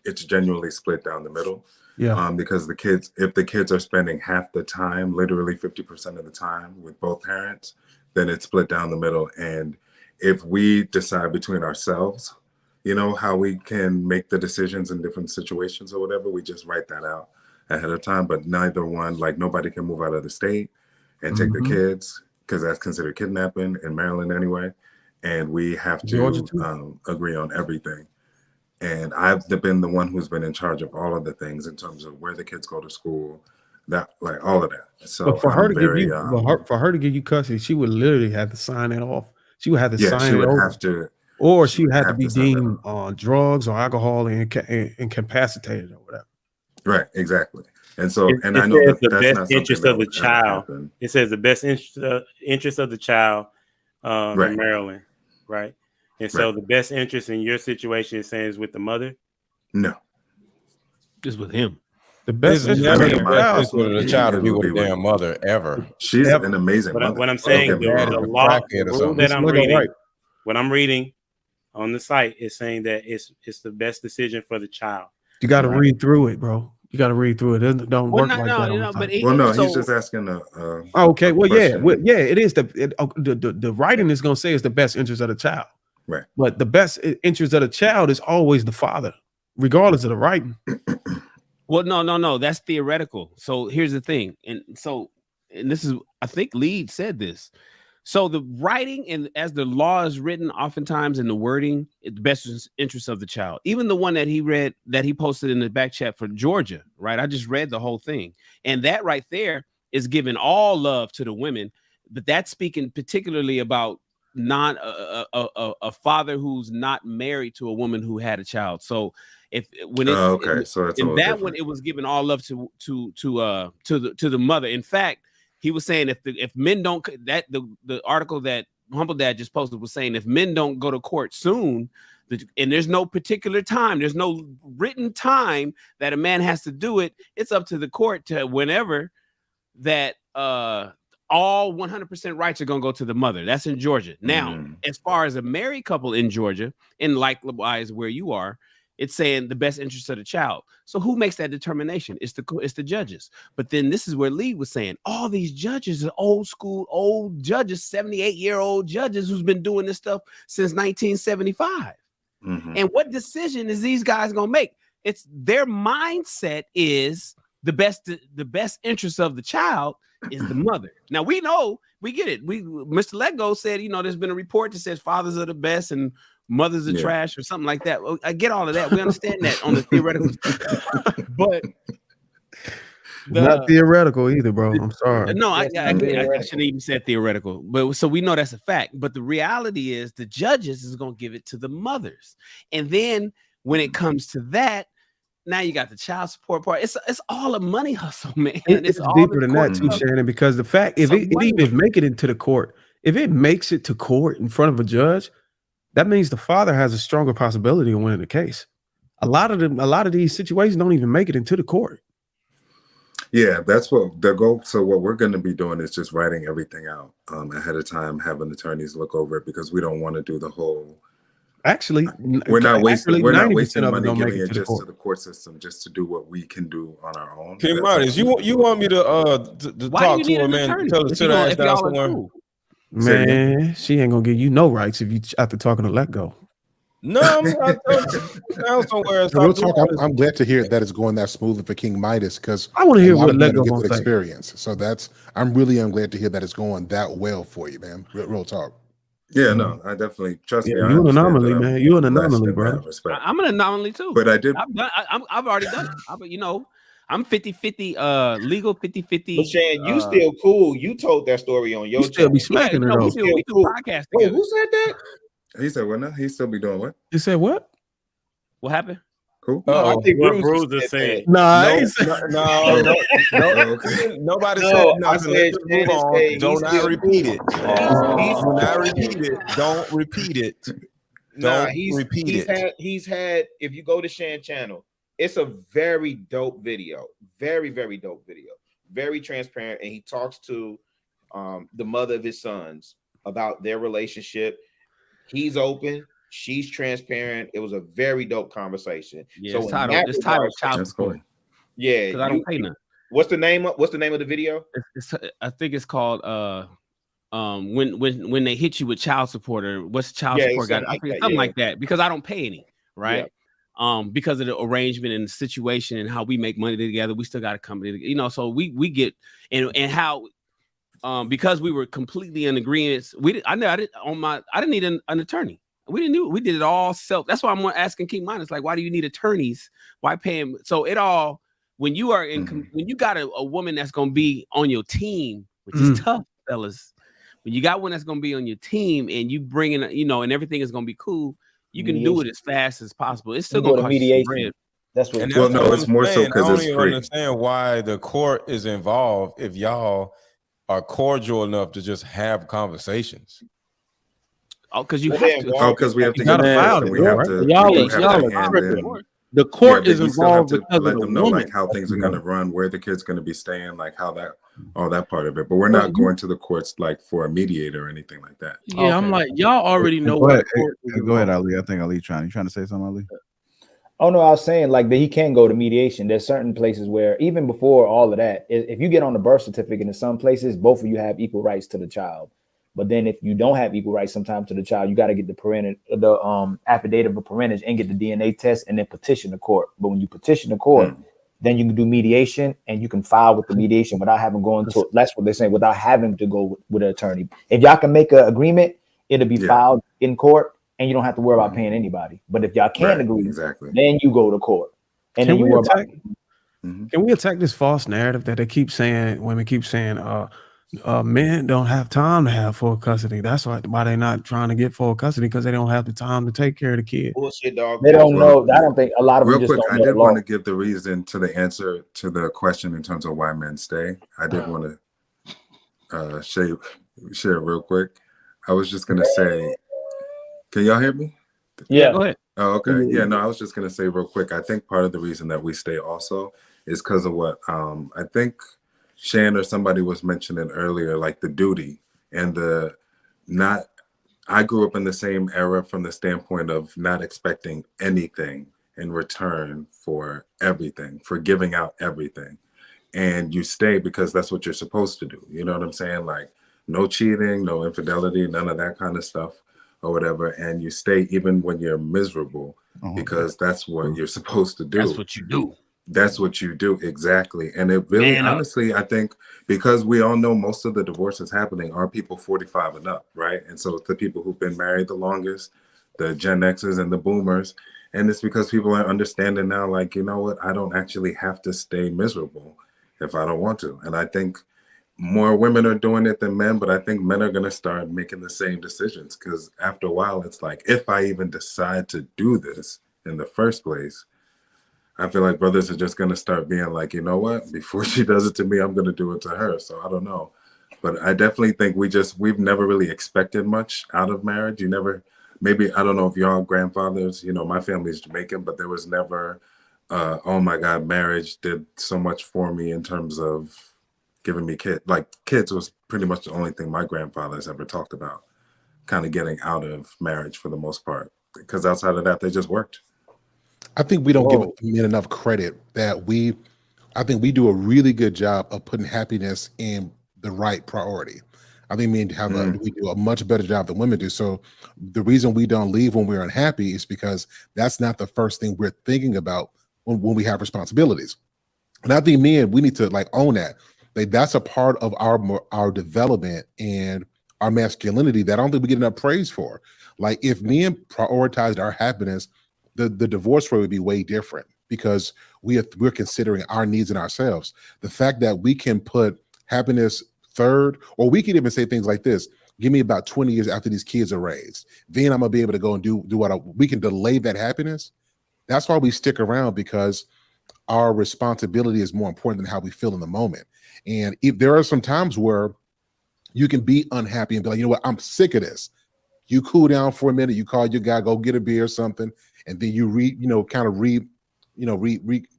It's genuinely split down the middle. Yeah. Because if the kids are spending half the time, literally 50% of the time with both parents, then it's split down the middle. And if we decide between ourselves, you know, how we can make the decisions in different situations or whatever, we just write that out ahead of time. But neither one, like nobody can move out of the state and take the kids, because that's considered kidnapping in Maryland anyway. And we have to agree on everything. And I've been the one who's been in charge of all of the things in terms of where the kids go to school, that like all of that. So but for her to give you custody, she would literally have to sign that off. She would have to sign it over. Or she would have to be deemed on drugs or alcohol and incapacitated or whatever. Right, exactly. And so, I know that the best interest of the child. It says the best interest of the child in Maryland, right? And so the best interest in your situation is saying is with the mother? No. Just with him. The best interest of the child to be with a damn mother ever. She's an amazing mother. What I'm saying, the law, the rule that I'm reading, what I'm reading on the site is saying that it's the best decision for the child. You got to read through it, bro. You got to read through it. It don't work like that. He's just asking. Okay, well, it is the writing is going to say it's the best interest of the child, right? But the best interest of the child is always the father, regardless of the writing. Well, no, that's theoretical. So here's the thing, and this is, I think Lead said this. So the writing and as the law is written, oftentimes in the wording, it's the best interest of the child. Even the one that he read, that he posted in the back chat for Georgia, right? I just read the whole thing. And that right there is giving all love to the women. But that's speaking particularly about not a father who's not married to a woman who had a child. So if when it okay, so that's in that one, it was giving all love to the mother. In fact, he was saying if men don't, that the article that Humble Dad just posted was saying if men don't go to court soon, and there's no particular time, there's no written time that a man has to do it. It's up to the court to whenever that all 100% rights are going to go to the mother. That's in Georgia. Now, as far as a married couple in Georgia, and likewise where you are, it's saying the best interest of the child. So who makes that determination? It's the judges. But then this is where Lee was saying all these judges are old school, old judges, 78-year-old judges who's been doing this stuff since 1975. And what decision is these guys going to make? It's their mindset is the best interest of the child is the mother. Now we know, we get it. Mr. Letgo said, there's been a report that says fathers are the best and mothers are trash or something like that. I get all of that. We understand that on the theoretical, but not theoretical either, bro. I'm sorry. No, I shouldn't even say theoretical, but so we know that's a fact. But the reality is the judges is going to give it to the mothers. And then when it comes to that, now you got the child support part. It's all a money hustle, man. It's deeper than that too, Shannon, because the fact if it even make it into the court, if it makes it to court in front of a judge, that means the father has a stronger possibility of winning the case. A lot of these situations don't even make it into the court. Yeah, that's what the goal. So what we're going to be doing is just writing everything out ahead of time, having attorneys look over it because we don't want to do the whole. Actually, we're not wasting money giving it just to the court system, just to do what we can do on our own. King Midas, you want me to talk to him, man? Tell her to ask down somewhere. Man, she ain't gonna give you no rights if you after talking to Let Go. No, I'm not down somewhere. Real talk, I'm glad to hear that it's going that smoothly for King Midas because I want to hear what Let Go get that experience. So I'm glad to hear that it's going that well for you, man. Real talk. Yeah, no, I definitely trust me. You're an anomaly, man. You're an anomaly, bro. I'm an anomaly too. But I did. I've already done it. I'm 50-50 legal, 50-50. But Shan, you still cool. You told that story on your channel. Still be smacking her though. We do podcast together. Wait, who said that? He said what now? He still be doing what? You said what? What happened? Who? No, I think Bruiser said. No, nobody said nothing. Do not repeat it. Do not repeat it. Don't repeat it. He's had. If you go to Shan channel, it's a very dope video. Very, very dope video. Very transparent, and he talks to the mother of his sons about their relationship. He's open. She's transparent. It was a very dope conversation. Yeah, so it's titled Child Support. Yeah, because I don't pay nothing. What's the name of the video? I think it's called when they hit you with child support, or what's child support got? Something like that, because I don't pay any, right? Yeah. Because of the arrangement and the situation and how we make money together, we still got a company, so we get and how because we were completely in agreement. I didn't need an attorney. We did it all self. That's why I'm asking King Midas, like, why do you need attorneys? Why pay him? So it all, when you are when you got a woman that's going to be on your team, which is tough, fellas. When you got one that's going to be on your team and you bring in, and everything is going to be cool, you can do it as fast as possible. It's still going to cost you some bread. That's what. It's more so because it's free. I don't even understand why the court is involved if y'all are cordial enough to just have conversations. Oh, because you have to. Oh, because we have to get filed. We have to. The court is involved because let them know like how things are going to run, where the kid's going to be staying, like how that, all that part of it. But we're not going to the courts like for a mediator or anything like that. Yeah, okay. I'm like, y'all already know. Go ahead, Ali. I think Ali you trying to say something, Ali? Oh no, I was saying like that he can go to mediation. There's certain places where even before all of that, if you get on the birth certificate in some places, both of you have equal rights to the child. But then if you don't have equal rights sometimes to the child, you got to get the affidavit of parentage and get the DNA test and then petition the court. But when you petition the court, then you can do mediation, and you can file with the mediation without having going to. That's what they're saying, without having to go with an attorney. If y'all can make an agreement, it'll be filed in court, and you don't have to worry about paying anybody. But if y'all can't agree, then you go to court, and then you worry about. Can we attack this false narrative that they keep saying? Women keep saying, men don't have time to have full custody. That's why they're not trying to get full custody, because they don't have the time to take care of the kid. Bullshit, dog. They don't know. I don't think a lot of them Real just quick, don't I know did the law. want to give the reason to the answer to the question in terms of why men stay. I did want to share real quick. I was just gonna say, can y'all hear me? Yeah, go ahead. Oh, okay. Yeah, no, I was just gonna say real quick. I think part of the reason that we stay also is because of what I think Shan or somebody was mentioning earlier, like the duty and the not. I grew up in the same era from the standpoint of not expecting anything in return for everything, for giving out everything. And you stay because that's what you're supposed to do. You know what I'm saying? Like no cheating, no infidelity, none of that kind of stuff or whatever. And you stay even when you're miserable because that's what you're supposed to do. That's what you do. That's what you do, exactly. And it really, honestly, I think because we all know most of the divorces happening are people 45 and up, right? And so it's the people who've been married the longest, the Gen Xers and the boomers. And it's because people are understanding now, like, you know what, I don't actually have to stay miserable if I don't want to. And I think more women are doing it than men, but I think men are going to start making the same decisions because after a while, it's like, if I even decide to do this in the first place, I feel like brothers are just going to start being like, you know what, before she does it to me, I'm going to do it to her. So I don't know. But I definitely think we've never really expected much out of marriage. You never, maybe, I don't know if y'all grandfathers, you know, my family's Jamaican, but there was never, oh my God, marriage did so much for me in terms of giving me kids. Like kids was pretty much the only thing my grandfathers ever talked about, kind of getting out of marriage for the most part. Because outside of that, they just worked. I think we don't give men enough credit that I think we do a really good job of putting happiness in the right priority. I think men we do a much better job than women do. So the reason we don't leave when we're unhappy is because that's not the first thing we're thinking about when we have responsibilities. And I think men, we need to like own that. Like that's a part of our development and our masculinity that I don't think we get enough praise for. Like if men prioritized our happiness, the divorce rate would be way different because we're considering our needs and ourselves. The fact that we can put happiness third, or we can even say things like this: give me about 20 years after these kids are raised, then I'm gonna be able to go and do what we can delay that happiness. That's why we stick around, because our responsibility is more important than how we feel in the moment. And if there are some times where you can be unhappy and be like, you know what, I'm sick of this. You cool down for a minute, you call your guy, go get a beer or something, and then you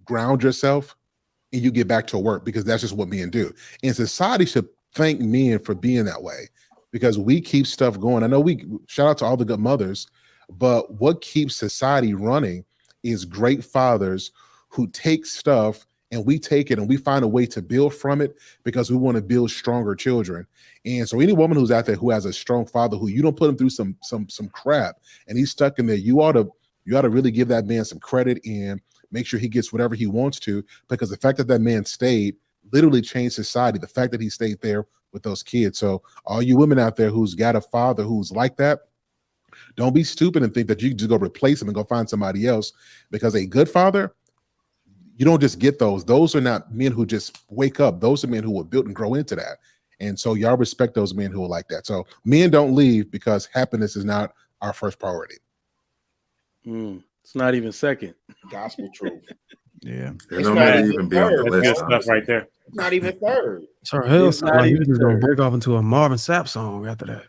ground yourself and you get back to work, because that's just what men do. And society should thank men for being that way, because we keep stuff going. I know we shout out to all the good mothers, but what keeps society running is great fathers who take stuff and we take it and we find a way to build from it because we want to build stronger children. And so any woman who's out there who has a strong father who you don't put him through some crap and he's stuck in there, you ought to really give that man some credit and make sure he gets whatever he wants to, because the fact that that man stayed literally changed society. The fact that he stayed there with those kids. So all you women out there who's got a father who's like that, don't be stupid and think that you can just go replace him and go find somebody else, because a good father, you don't just get those. Those are not men who just wake up. Those are men who were built and grow into that. And so y'all respect those men who are like that. So men don't leave because happiness is not our first priority. It's not even second. Gospel truth. Yeah. It don't really even be on the list. That's stuff right there. It's not even third. So hell sound like he's gonna break off into a Marvin Sapp song after that.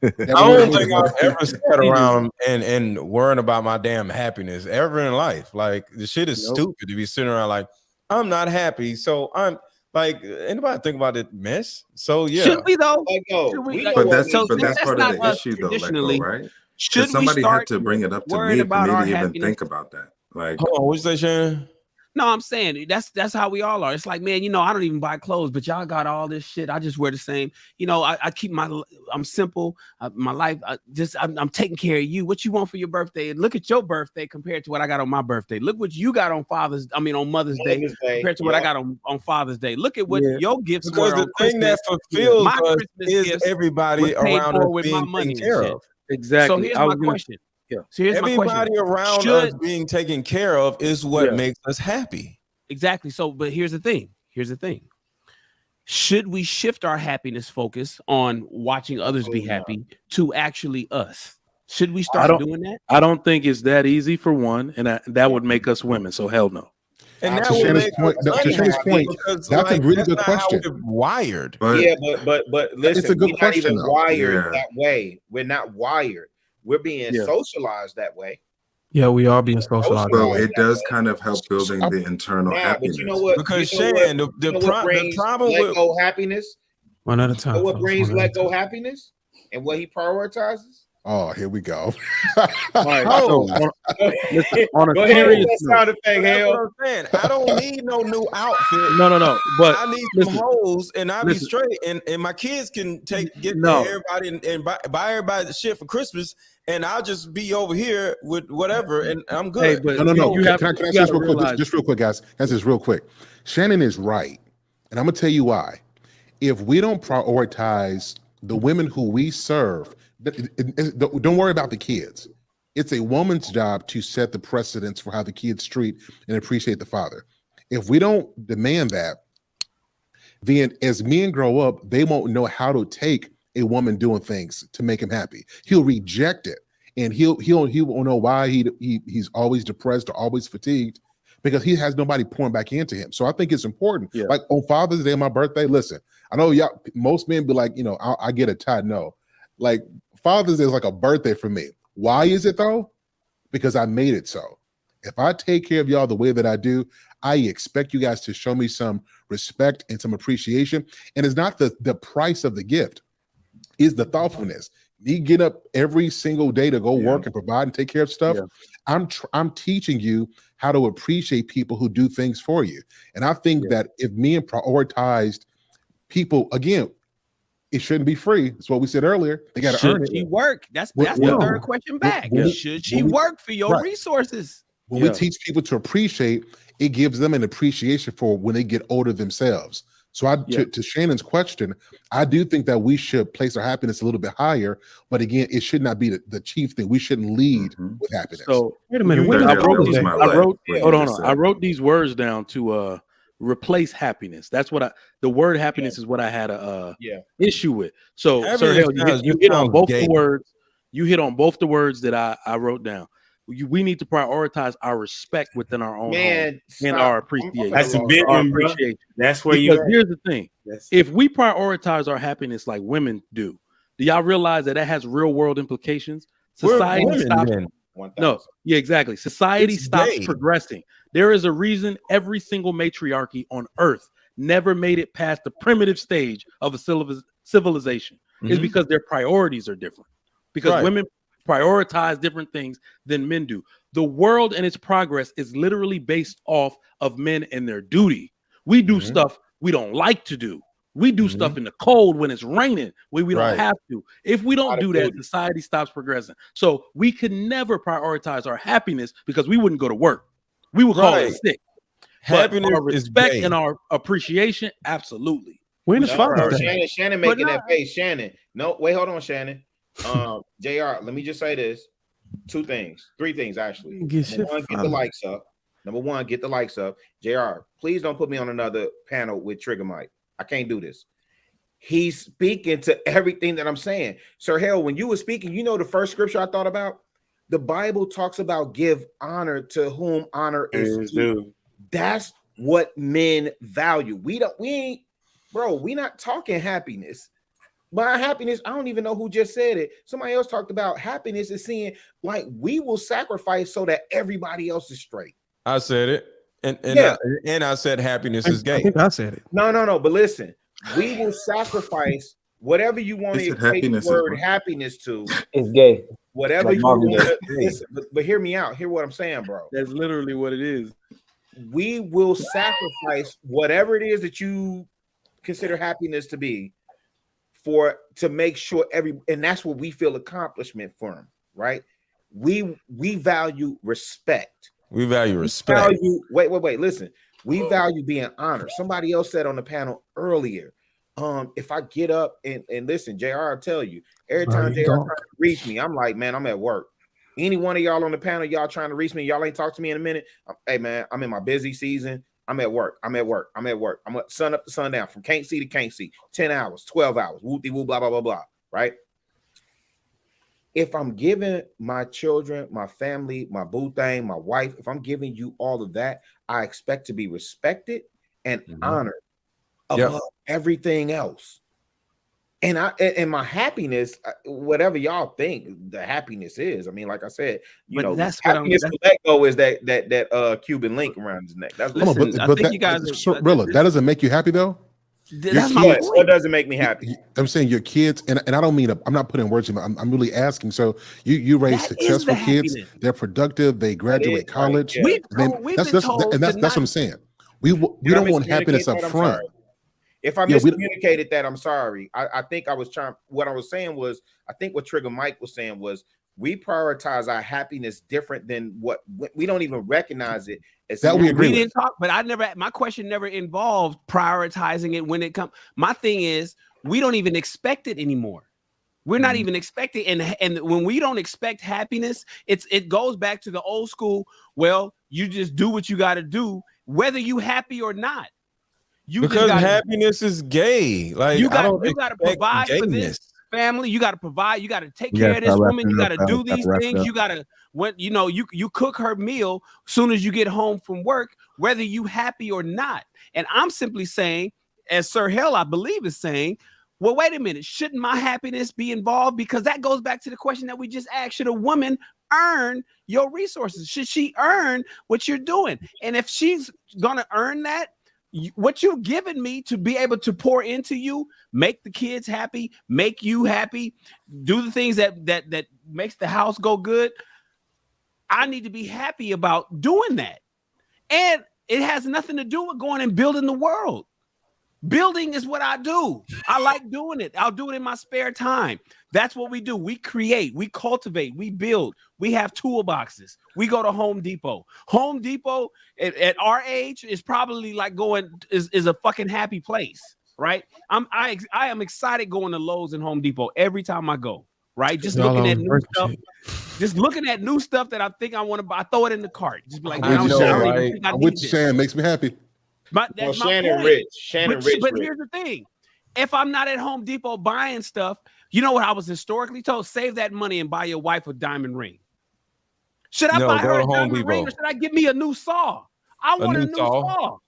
I don't think I've ever sat around and worrying about my damn happiness ever in life. Like the shit is stupid to be sitting around like, I'm not happy, so I'm like, anybody think about it mess? So yeah. Should we though? But that's part of the issue though, like, right? Should somebody had to bring it up to me for me to even think about that? Like, hold on, what'd you say, Shannon? No, I'm saying that's how we all are. It's like, man, I don't even buy clothes, but y'all got all this shit. I just wear the same. I keep I'm simple. My life, I'm taking care of you. What you want for your birthday? And look at your birthday compared to what I got on my birthday. Look what you got on Mother's Day compared to what I got on Father's Day. Look at what your gifts because were the on thing Christmas. that fulfills My us Christmas is gifts everybody was paid around for us with being my money taken and care shit. of. Exactly. So here's my question. So here's my Everybody question. around us being taken care of is what makes us happy. Exactly. So, but here's the thing. Should we shift our happiness focus on watching others be happy to actually us? Should we start doing that? I don't think it's that easy for one, and that would make us women. So hell no. And that to Shannon's point, because that's a really good not how question. we're wired. But listen, it's a good we're question, not even though. wired that way. We're not wired. We're being socialized that way. Yeah, we are being socialized. Well, it does kind of help building the internal happiness. But you know what? Because what brings let go happiness? One at a time. You know what brings let go happiness? And what he prioritizes? Oh, here we go. All right. So, on a serious note, I don't need no new outfit. No. But I need some hoes, and I be straight. And my kids can get everybody and buy everybody the shit for Christmas, and I'll just be over here with whatever, and I'm good. Hey, but no. Can I say this real quick? Just real quick, guys. That's just real quick. Shannon is right, and I'm gonna tell you why. If we don't prioritize the women who we serve, don't worry about the kids. It's a woman's job to set the precedence for how the kids treat and appreciate the father. If we don't demand that, then as men grow up, they won't know how to take a woman doing things to make him happy. He'll reject it, and he won't know why he's always depressed or always fatigued, because he has nobody pouring back into him. So I think it's important. Like on Father's Day, my birthday. Listen, I know most men be like, I get a tie. No, like Father's Day is like a birthday for me. Why is it though? Because I made it so. If I take care of y'all the way that I do, I expect you guys to show me some respect and some appreciation. And it's not the price of the gift, it's the thoughtfulness. Me get up every single day to go work and provide and take care of stuff. I'm teaching you how to appreciate people who do things for you. And I think that if men prioritized people, again, it shouldn't be free. That's what we said earlier. They got to earn it. Should she work? That's the third question back. Should she work for your resources? When we teach people to appreciate, it gives them an appreciation for when they get older themselves. So to Shannon's question, I do think that we should place our happiness a little bit higher, but again, it should not be the chief thing. We shouldn't lead with happiness. So wait a minute. I wrote these words down to replace happiness. That's what the word happiness is what I had a issue with. So Sir Hale, you hit on both the words. You hit on both the words that I wrote down. We need to prioritize our respect within our own home and our appreciation. That's a big one, bro. That's where because here's the thing. If we prioritize our happiness like women do y'all realize that has real world implications? Society stops. Exactly. Society stops progressing. There is a reason every single matriarchy on earth never made it past the primitive stage of a civilization. Is because their priorities are different. Because women prioritize different things than men do. The world and its progress is literally based off of men and their duty. We do stuff we don't like to do. We do stuff in the cold when it's raining when we don't have to. If we don't do that, society stops progressing. So we could never prioritize our happiness because we wouldn't go to work. We would call it sick. Happiness, our respect and our appreciation, absolutely. When is Father's Day? Shannon making that face. Shannon, no, wait, hold on, Shannon. JR, let me just say this. Three things actually. Number one, get the likes up. Get the likes up. JR, please don't put me on another panel with Trigger Mike. I can't do this. He's speaking to everything that I'm saying. Sir Hale, when you were speaking, you know the first scripture I thought about? The Bible talks about give honor to whom honor is due. That's what men value. We not talking happiness. By happiness, I don't even know who just said it. Somebody else talked about happiness is seeing like we will sacrifice so that everybody else is straight. I said it. And I said happiness is gay. I think I said it. No. But listen, we will sacrifice whatever you want to take the word happiness to. It's gay. Whatever you want to listen, but hear me out. Hear what I'm saying, bro. That's literally what it is. we will sacrifice whatever it is that you consider happiness to be to make sure and that's what we feel accomplishment from, right? We value respect. We value respect. Wait, listen. We value being honored. Somebody else said on the panel earlier, if I get up and listen, JR, I'll tell you, every time JR trying to reach me, I'm like, man, I'm at work. Any one of y'all on the panel, y'all trying to reach me, y'all ain't talk to me in a minute. Hey, man, I'm in my busy season. I'm at work. I'm sun up to sundown, from can't see to can't see. 10 hours, 12 hours, woo-dee-woo, blah, blah, blah, blah, right? If I'm giving my children, my family, my boo thing, my wife, if I'm giving you all of that, I expect to be respected and honored above everything else. And my happiness, whatever y'all think the happiness is, I mean, like I said, that's happiness to let go is that Cuban link around his neck. That's but that doesn't make you happy though. That's my point. What doesn't make me happy? I'm saying your kids, and I don't mean I'm not putting words in. I'm really asking. So you raise successful kids. They're productive. They graduate college. Right. That's what I'm saying. We don't want happiness up front. If I miscommunicated that, I'm sorry. I think what I was saying was, I think what Trigger Mike was saying was, we prioritize our happiness different than what we don't even recognize it. That we agree with. But my question never involved prioritizing it when it comes. My thing is, we don't even expect it anymore. We're not even expecting, and when we don't expect happiness, it goes back to the old school. Well, you just do what you got to do, whether you happy or not. Because happiness is gay. Like you got to provide for this family. You got to provide. You got to take care of this woman. You got to do these things. You got to you cook her meal as soon as you get home from work, whether you happy or not. And I'm simply saying, as Sir Hell, I believe, is saying, well, wait a minute. Shouldn't my happiness be involved? Because that goes back to the question that we just asked. Should a woman earn your resources? Should she earn what you're doing? And if she's gonna earn that, what you've given me to be able to pour into you, make the kids happy, make you happy, do the things that makes the house go good. I need to be happy about doing that. And it has nothing to do with going and building the world. Building is what I do. I like doing it. I'll do it in my spare time. That's what we do. We create, we cultivate, we build. We have toolboxes. We go to Home Depot. Home Depot at our age is probably like is a fucking happy place, right? I am excited going to Lowe's and Home Depot every time I go, right? Just looking at new stuff. Just looking at new stuff that I think I want to buy. I throw it in the cart. Just be like, what you're saying makes me happy. That's Shannon Rich. But here's the thing. If I'm not at Home Depot buying stuff, you know what I was historically told? Save that money and buy your wife a diamond ring. Should I buy her a diamond ring, or should I give me a new saw? I want a new saw.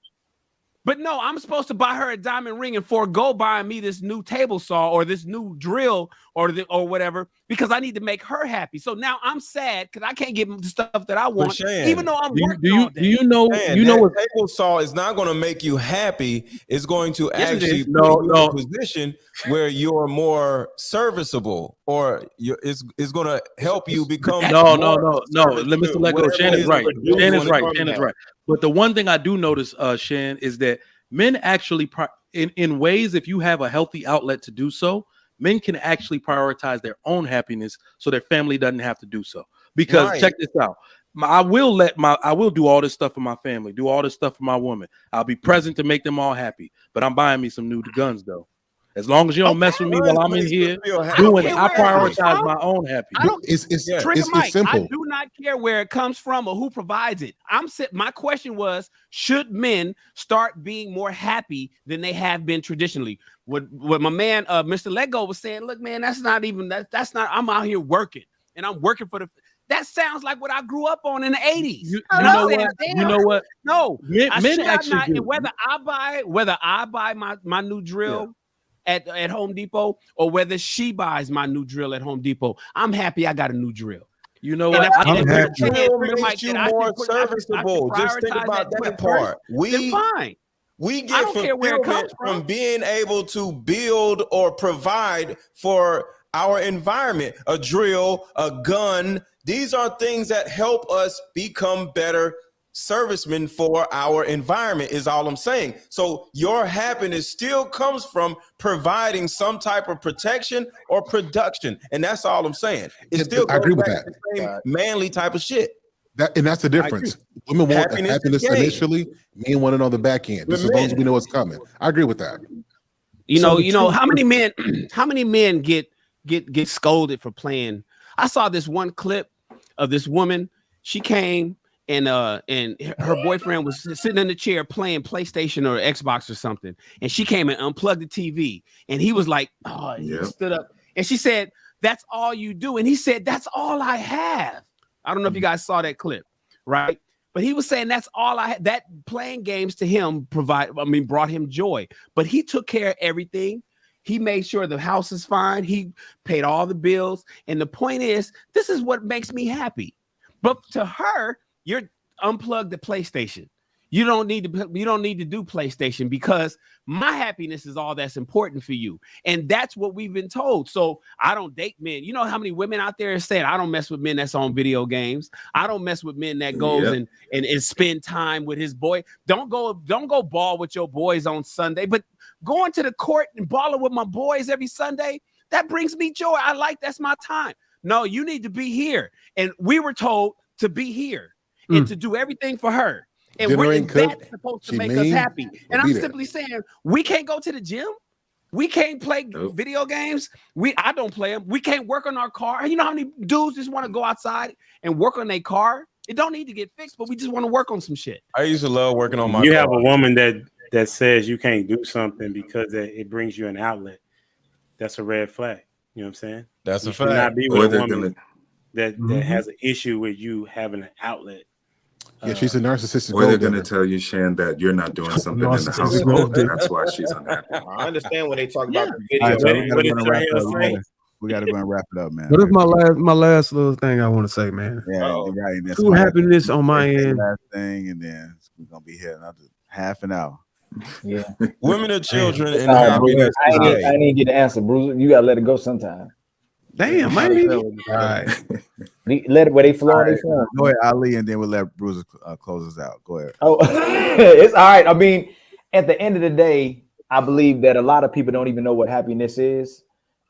But no, I'm supposed to buy her a diamond ring and forego buying me this new table saw or this new drill or whatever, because I need to make her happy. So now I'm sad because I can't get the stuff that I want, even though I'm working all day. Do you know what table saw is not going to make you happy? It's going to actually put you in a position where you're more serviceable, or it's going to help you become no. Mr. Lego, Shannon's right. Shannon's right. But the one thing I do notice, Shan, is that men actually, in ways, if you have a healthy outlet to do so, men can actually prioritize their own happiness so their family doesn't have to do so. Because check this out. I will do all this stuff for my family, do all this stuff for my woman. I'll be present to make them all happy. But I'm buying me some new guns, though. As long as you don't mess with me while I'm in here doing it, I prioritize my own happiness. It's simple. I do not care where it comes from or who provides it. My question was, should men start being more happy than they have been traditionally? What my man, Mr. Lego, was saying, look, man, that's not, I'm out here working, and I'm working for the. That sounds like what I grew up on in the 80s. You know what? No, men actually do. Whether I buy my new drill at Home Depot, or whether she buys my new drill at Home Depot, I'm happy I got a new drill. You know what? I'm happy. It makes you more serviceable. Just think about that part. We get fulfillment from being able to build or provide for our environment. A drill, a gun. These are things that help us become better servicemen for our environment is all I'm saying. So your happiness still comes from providing some type of protection or production. And that's all I'm saying. It still I agree goes with back that. to the same manly type of shit. That's the difference. Women want happiness is gained. initially, men want it on the back end. Just as long as we know it's coming. I agree with that. You know, how many men get scolded for playing? I saw this one clip of this woman. She came and her boyfriend was sitting in the chair playing PlayStation or Xbox or something, and she came and unplugged the TV, and he was like, "Oh," he stood up, and she said, "That's all you do," and he said, "That's all I have." I don't know if you guys saw that clip, right? But he was saying that's all I had. That playing games to him brought him joy. But he took care of everything. He made sure the house is fine. He paid all the bills. And the point is, this is what makes me happy. But to her, you're unplugged the PlayStation. You don't need to do PlayStation because my happiness is all that's important for you. And that's what we've been told. So I don't date men. You know how many women out there are saying, I don't mess with men that's on video games. I don't mess with men that goes and spend time with his boy. Don't go ball with your boys on Sunday, but going to the court and balling with my boys every Sunday, that brings me joy. That's my time. No, you need to be here. And we were told to be here and to do everything for her. And that's supposed to make us happy. And I'm simply saying, we can't go to the gym. We can't play video games. I don't play them. We can't work on our car. You know how many dudes just want to go outside and work on their car? It don't need to get fixed, but we just want to work on some shit. I used to love working on my You car. have a woman that says you can't do something because it brings you an outlet. That's a red flag. You know what I'm saying? That's you a should fact. not be with a woman that has an issue with you having an outlet. Yeah, she's a narcissistic. Or they're going to tell you, Shan, that you're not doing something in the household. That's why she's unhappy. I understand when they talk about the video. We got to go and wrap it up, man. What is my last little thing I want to say, man? Yeah, right. True happiness on my end. Last thing, and then we're gonna be here another half an hour. Yeah, women and children and happiness. I didn't get the answer, Bruce. You gotta let it go sometime. Damn, man. All right. Let it where they flow. Right. Go ahead, Ali, and then we'll let Bruce close us out. Go ahead. Oh, it's all right. I mean, at the end of the day, I believe that a lot of people don't even know what happiness is.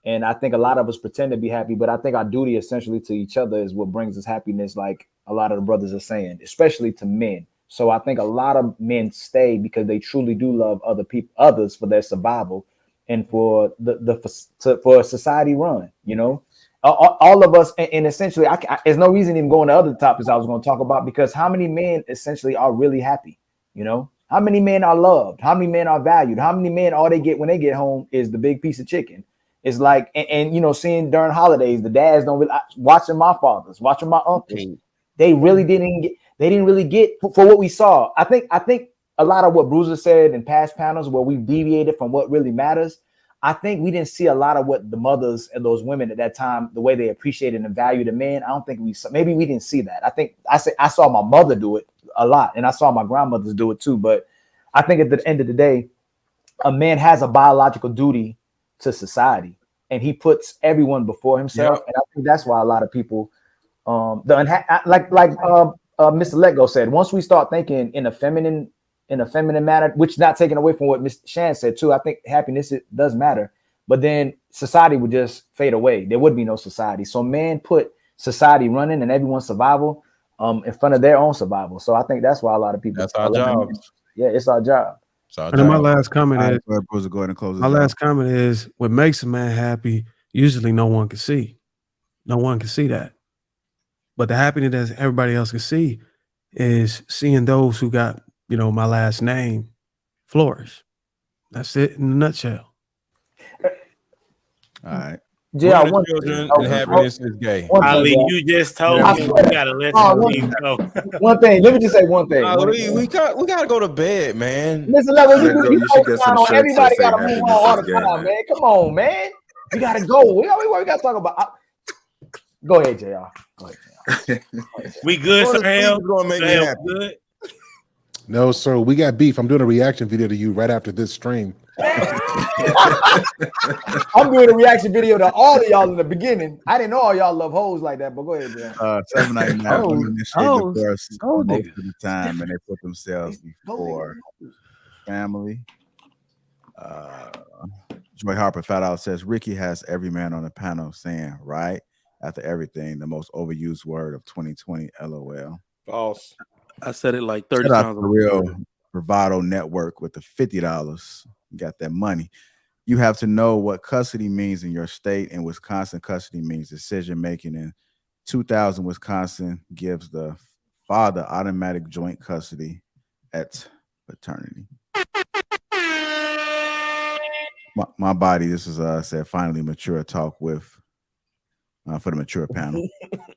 And I think a lot of us pretend to be happy, but I think our duty essentially to each other is what brings us happiness, like a lot of the brothers are saying, especially to men. So I think a lot of men stay because they truly do love others for their survival and for for a society run, you know, all of us. And essentially, there's no reason to even go into other topics I was going to talk about, because how many men essentially are really happy? You know, how many men are loved? How many men are valued? How many men all they get when they get home is the big piece of chicken? It's like, and you know, seeing during holidays, the dads don't really, watching my fathers, watching my uncles, they didn't really get for what we saw. I think a lot of what Bruiser said in past panels where we deviated from what really matters. I think we didn't see a lot of what the mothers and those women at that time, the way they appreciated and valued a man. I don't think maybe we didn't see that. I think I saw my mother do it a lot, and I saw my grandmothers do it too. But I think at the end of the day, a man has a biological duty to society, and he puts everyone before himself. And I think that's why a lot of people, like Mr. Letgo said, once we start thinking in a feminine manner, which not taking away from what Ms. Shan said too, I think happiness does matter, but then society would just fade away. There would be no society. So men put society running and everyone's survival in front of their own survival. So I think that's why a lot of people. That's our job. Yeah, it's our job. And then my last comment is, go ahead and close my last comment is, what makes a man happy, usually no one can see. No one can see that. But the happiness that everybody else can see is seeing those who got, you know, my last name flourish. That's it in a nutshell. All right. Yeah, children and happiness is gay. Ali, you just told me you gotta let him go. One thing, let me just say one thing. Ali, we gotta go to bed, man. Listen, you should get some shirts. Everybody gotta move on all the time, man. Come on, man. We gotta go. We gotta talk about. Go ahead, JR. Go ahead, JR. We good, Sir Hale? Gonna make me happy. Good. No, sir. We got beef. I'm doing a reaction video to you right after this stream. I'm doing a reaction video to all of y'all in the beginning. I didn't know all y'all love hoes like that, but go ahead, bro. $7.99. Hoes, Women initiate hoes, divorce gold most diggers. of the time, and they put themselves before family. Joy Harper fat out says Ricky has every man on the panel saying right after everything, the most overused word of 2020. LOL. False. I said it like 30 Shout out times. to the Real Bravado Network with the $50. You got that money. You have to know what custody means in your state. In Wisconsin, custody means decision making. In 2000, Wisconsin gives the father automatic joint custody at paternity. My body. This is said finally mature talk with for the mature panel.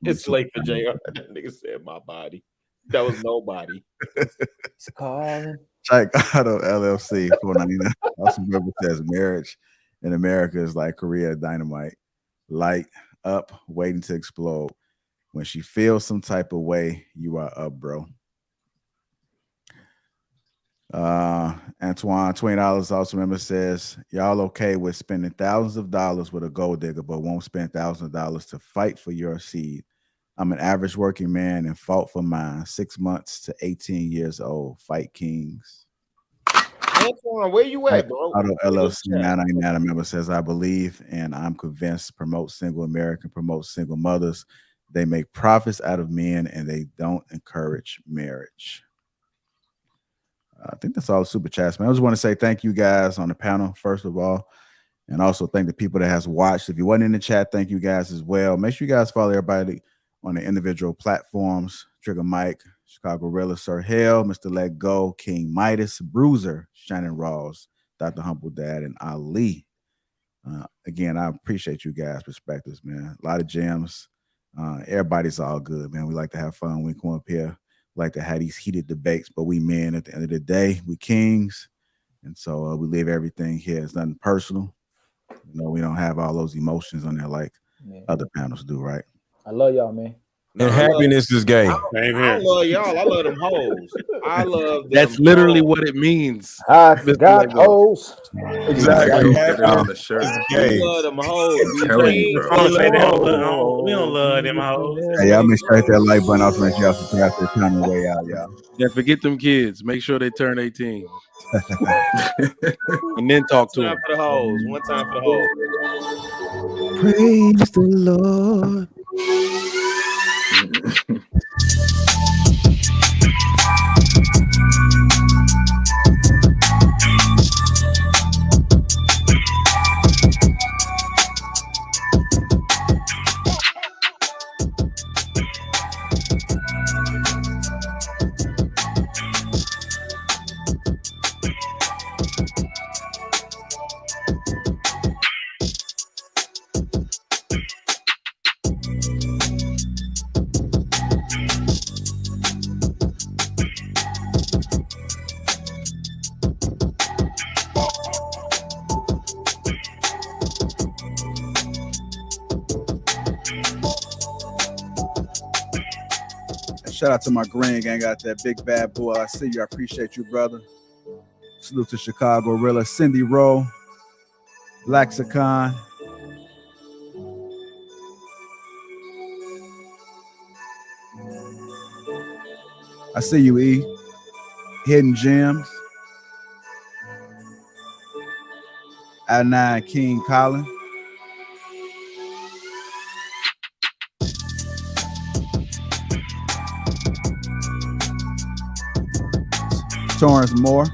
It's late for JR. That nigga said my body. That was nobody. It's calling. Check out of LLC 499. Awesome River says marriage in America is like Korea dynamite, light up, waiting to explode. When she feels some type of way, you are up, bro. Antoine, $20 also member says, y'all okay with spending thousands of dollars with a gold digger, but won't spend thousands of dollars to fight for your seed. I'm an average working man and fought for mine. 6 months to 18 years old. Fight kings. Antoine, where you at, bro? Auto LLC 999 a member says, I believe and I'm convinced promote single American, promote single mothers. They make profits out of men and they don't encourage marriage. I think that's all the super chats, man. I just want to say thank you guys on the panel, first of all, and also thank the people that has watched. If you wasn't in the chat, thank you guys as well. Make sure you guys follow everybody on the individual platforms. Trigger Mike, Chicago Gorilla, Sir Hell, Mr. Let Go, King Midas, Bruiser, Shannon Rawls, Dr. Humble Dad, and Ali. Again, I appreciate you guys' perspectives, man. A lot of gems. Everybody's all good, man. We like to have fun when we come up here. We like to have these heated debates, but we men at the end of the day, we kings. And so we leave everything here. It's nothing personal. You know, we don't have all those emotions on there like other panels do, right? I love y'all, man. And happiness is gay. I don't love y'all. I love them hoes. I love them. That's literally what it means. I got hoes. Exactly. On the shirt. We love them hoes. I'm telling you, bro. We don't love them hoes. Hey, y'all make sure hit that like button. Also make sure y'all subscribe to the channel way out, y'all. Yeah, forget them kids. Make sure they turn 18. And then talk to them. For the hoes. One time for the hoes. Praise the Lord. Shout out to my Green Gang out there, big bad boy. I see you. I appreciate you, brother. Salute to Chicago Gorilla, Cindy Rowe, Lexicon. I see you, E. Hidden Gems. I9 King Colin. Torrance Moore.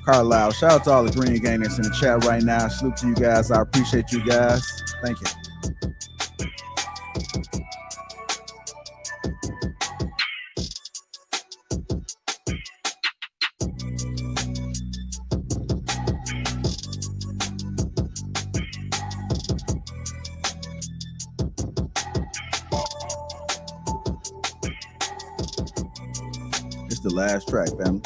Carlisle. Shout out to all the Green Gang that's in the chat right now. Salute to you guys. I appreciate you guys. Thank you. It's the last track, family.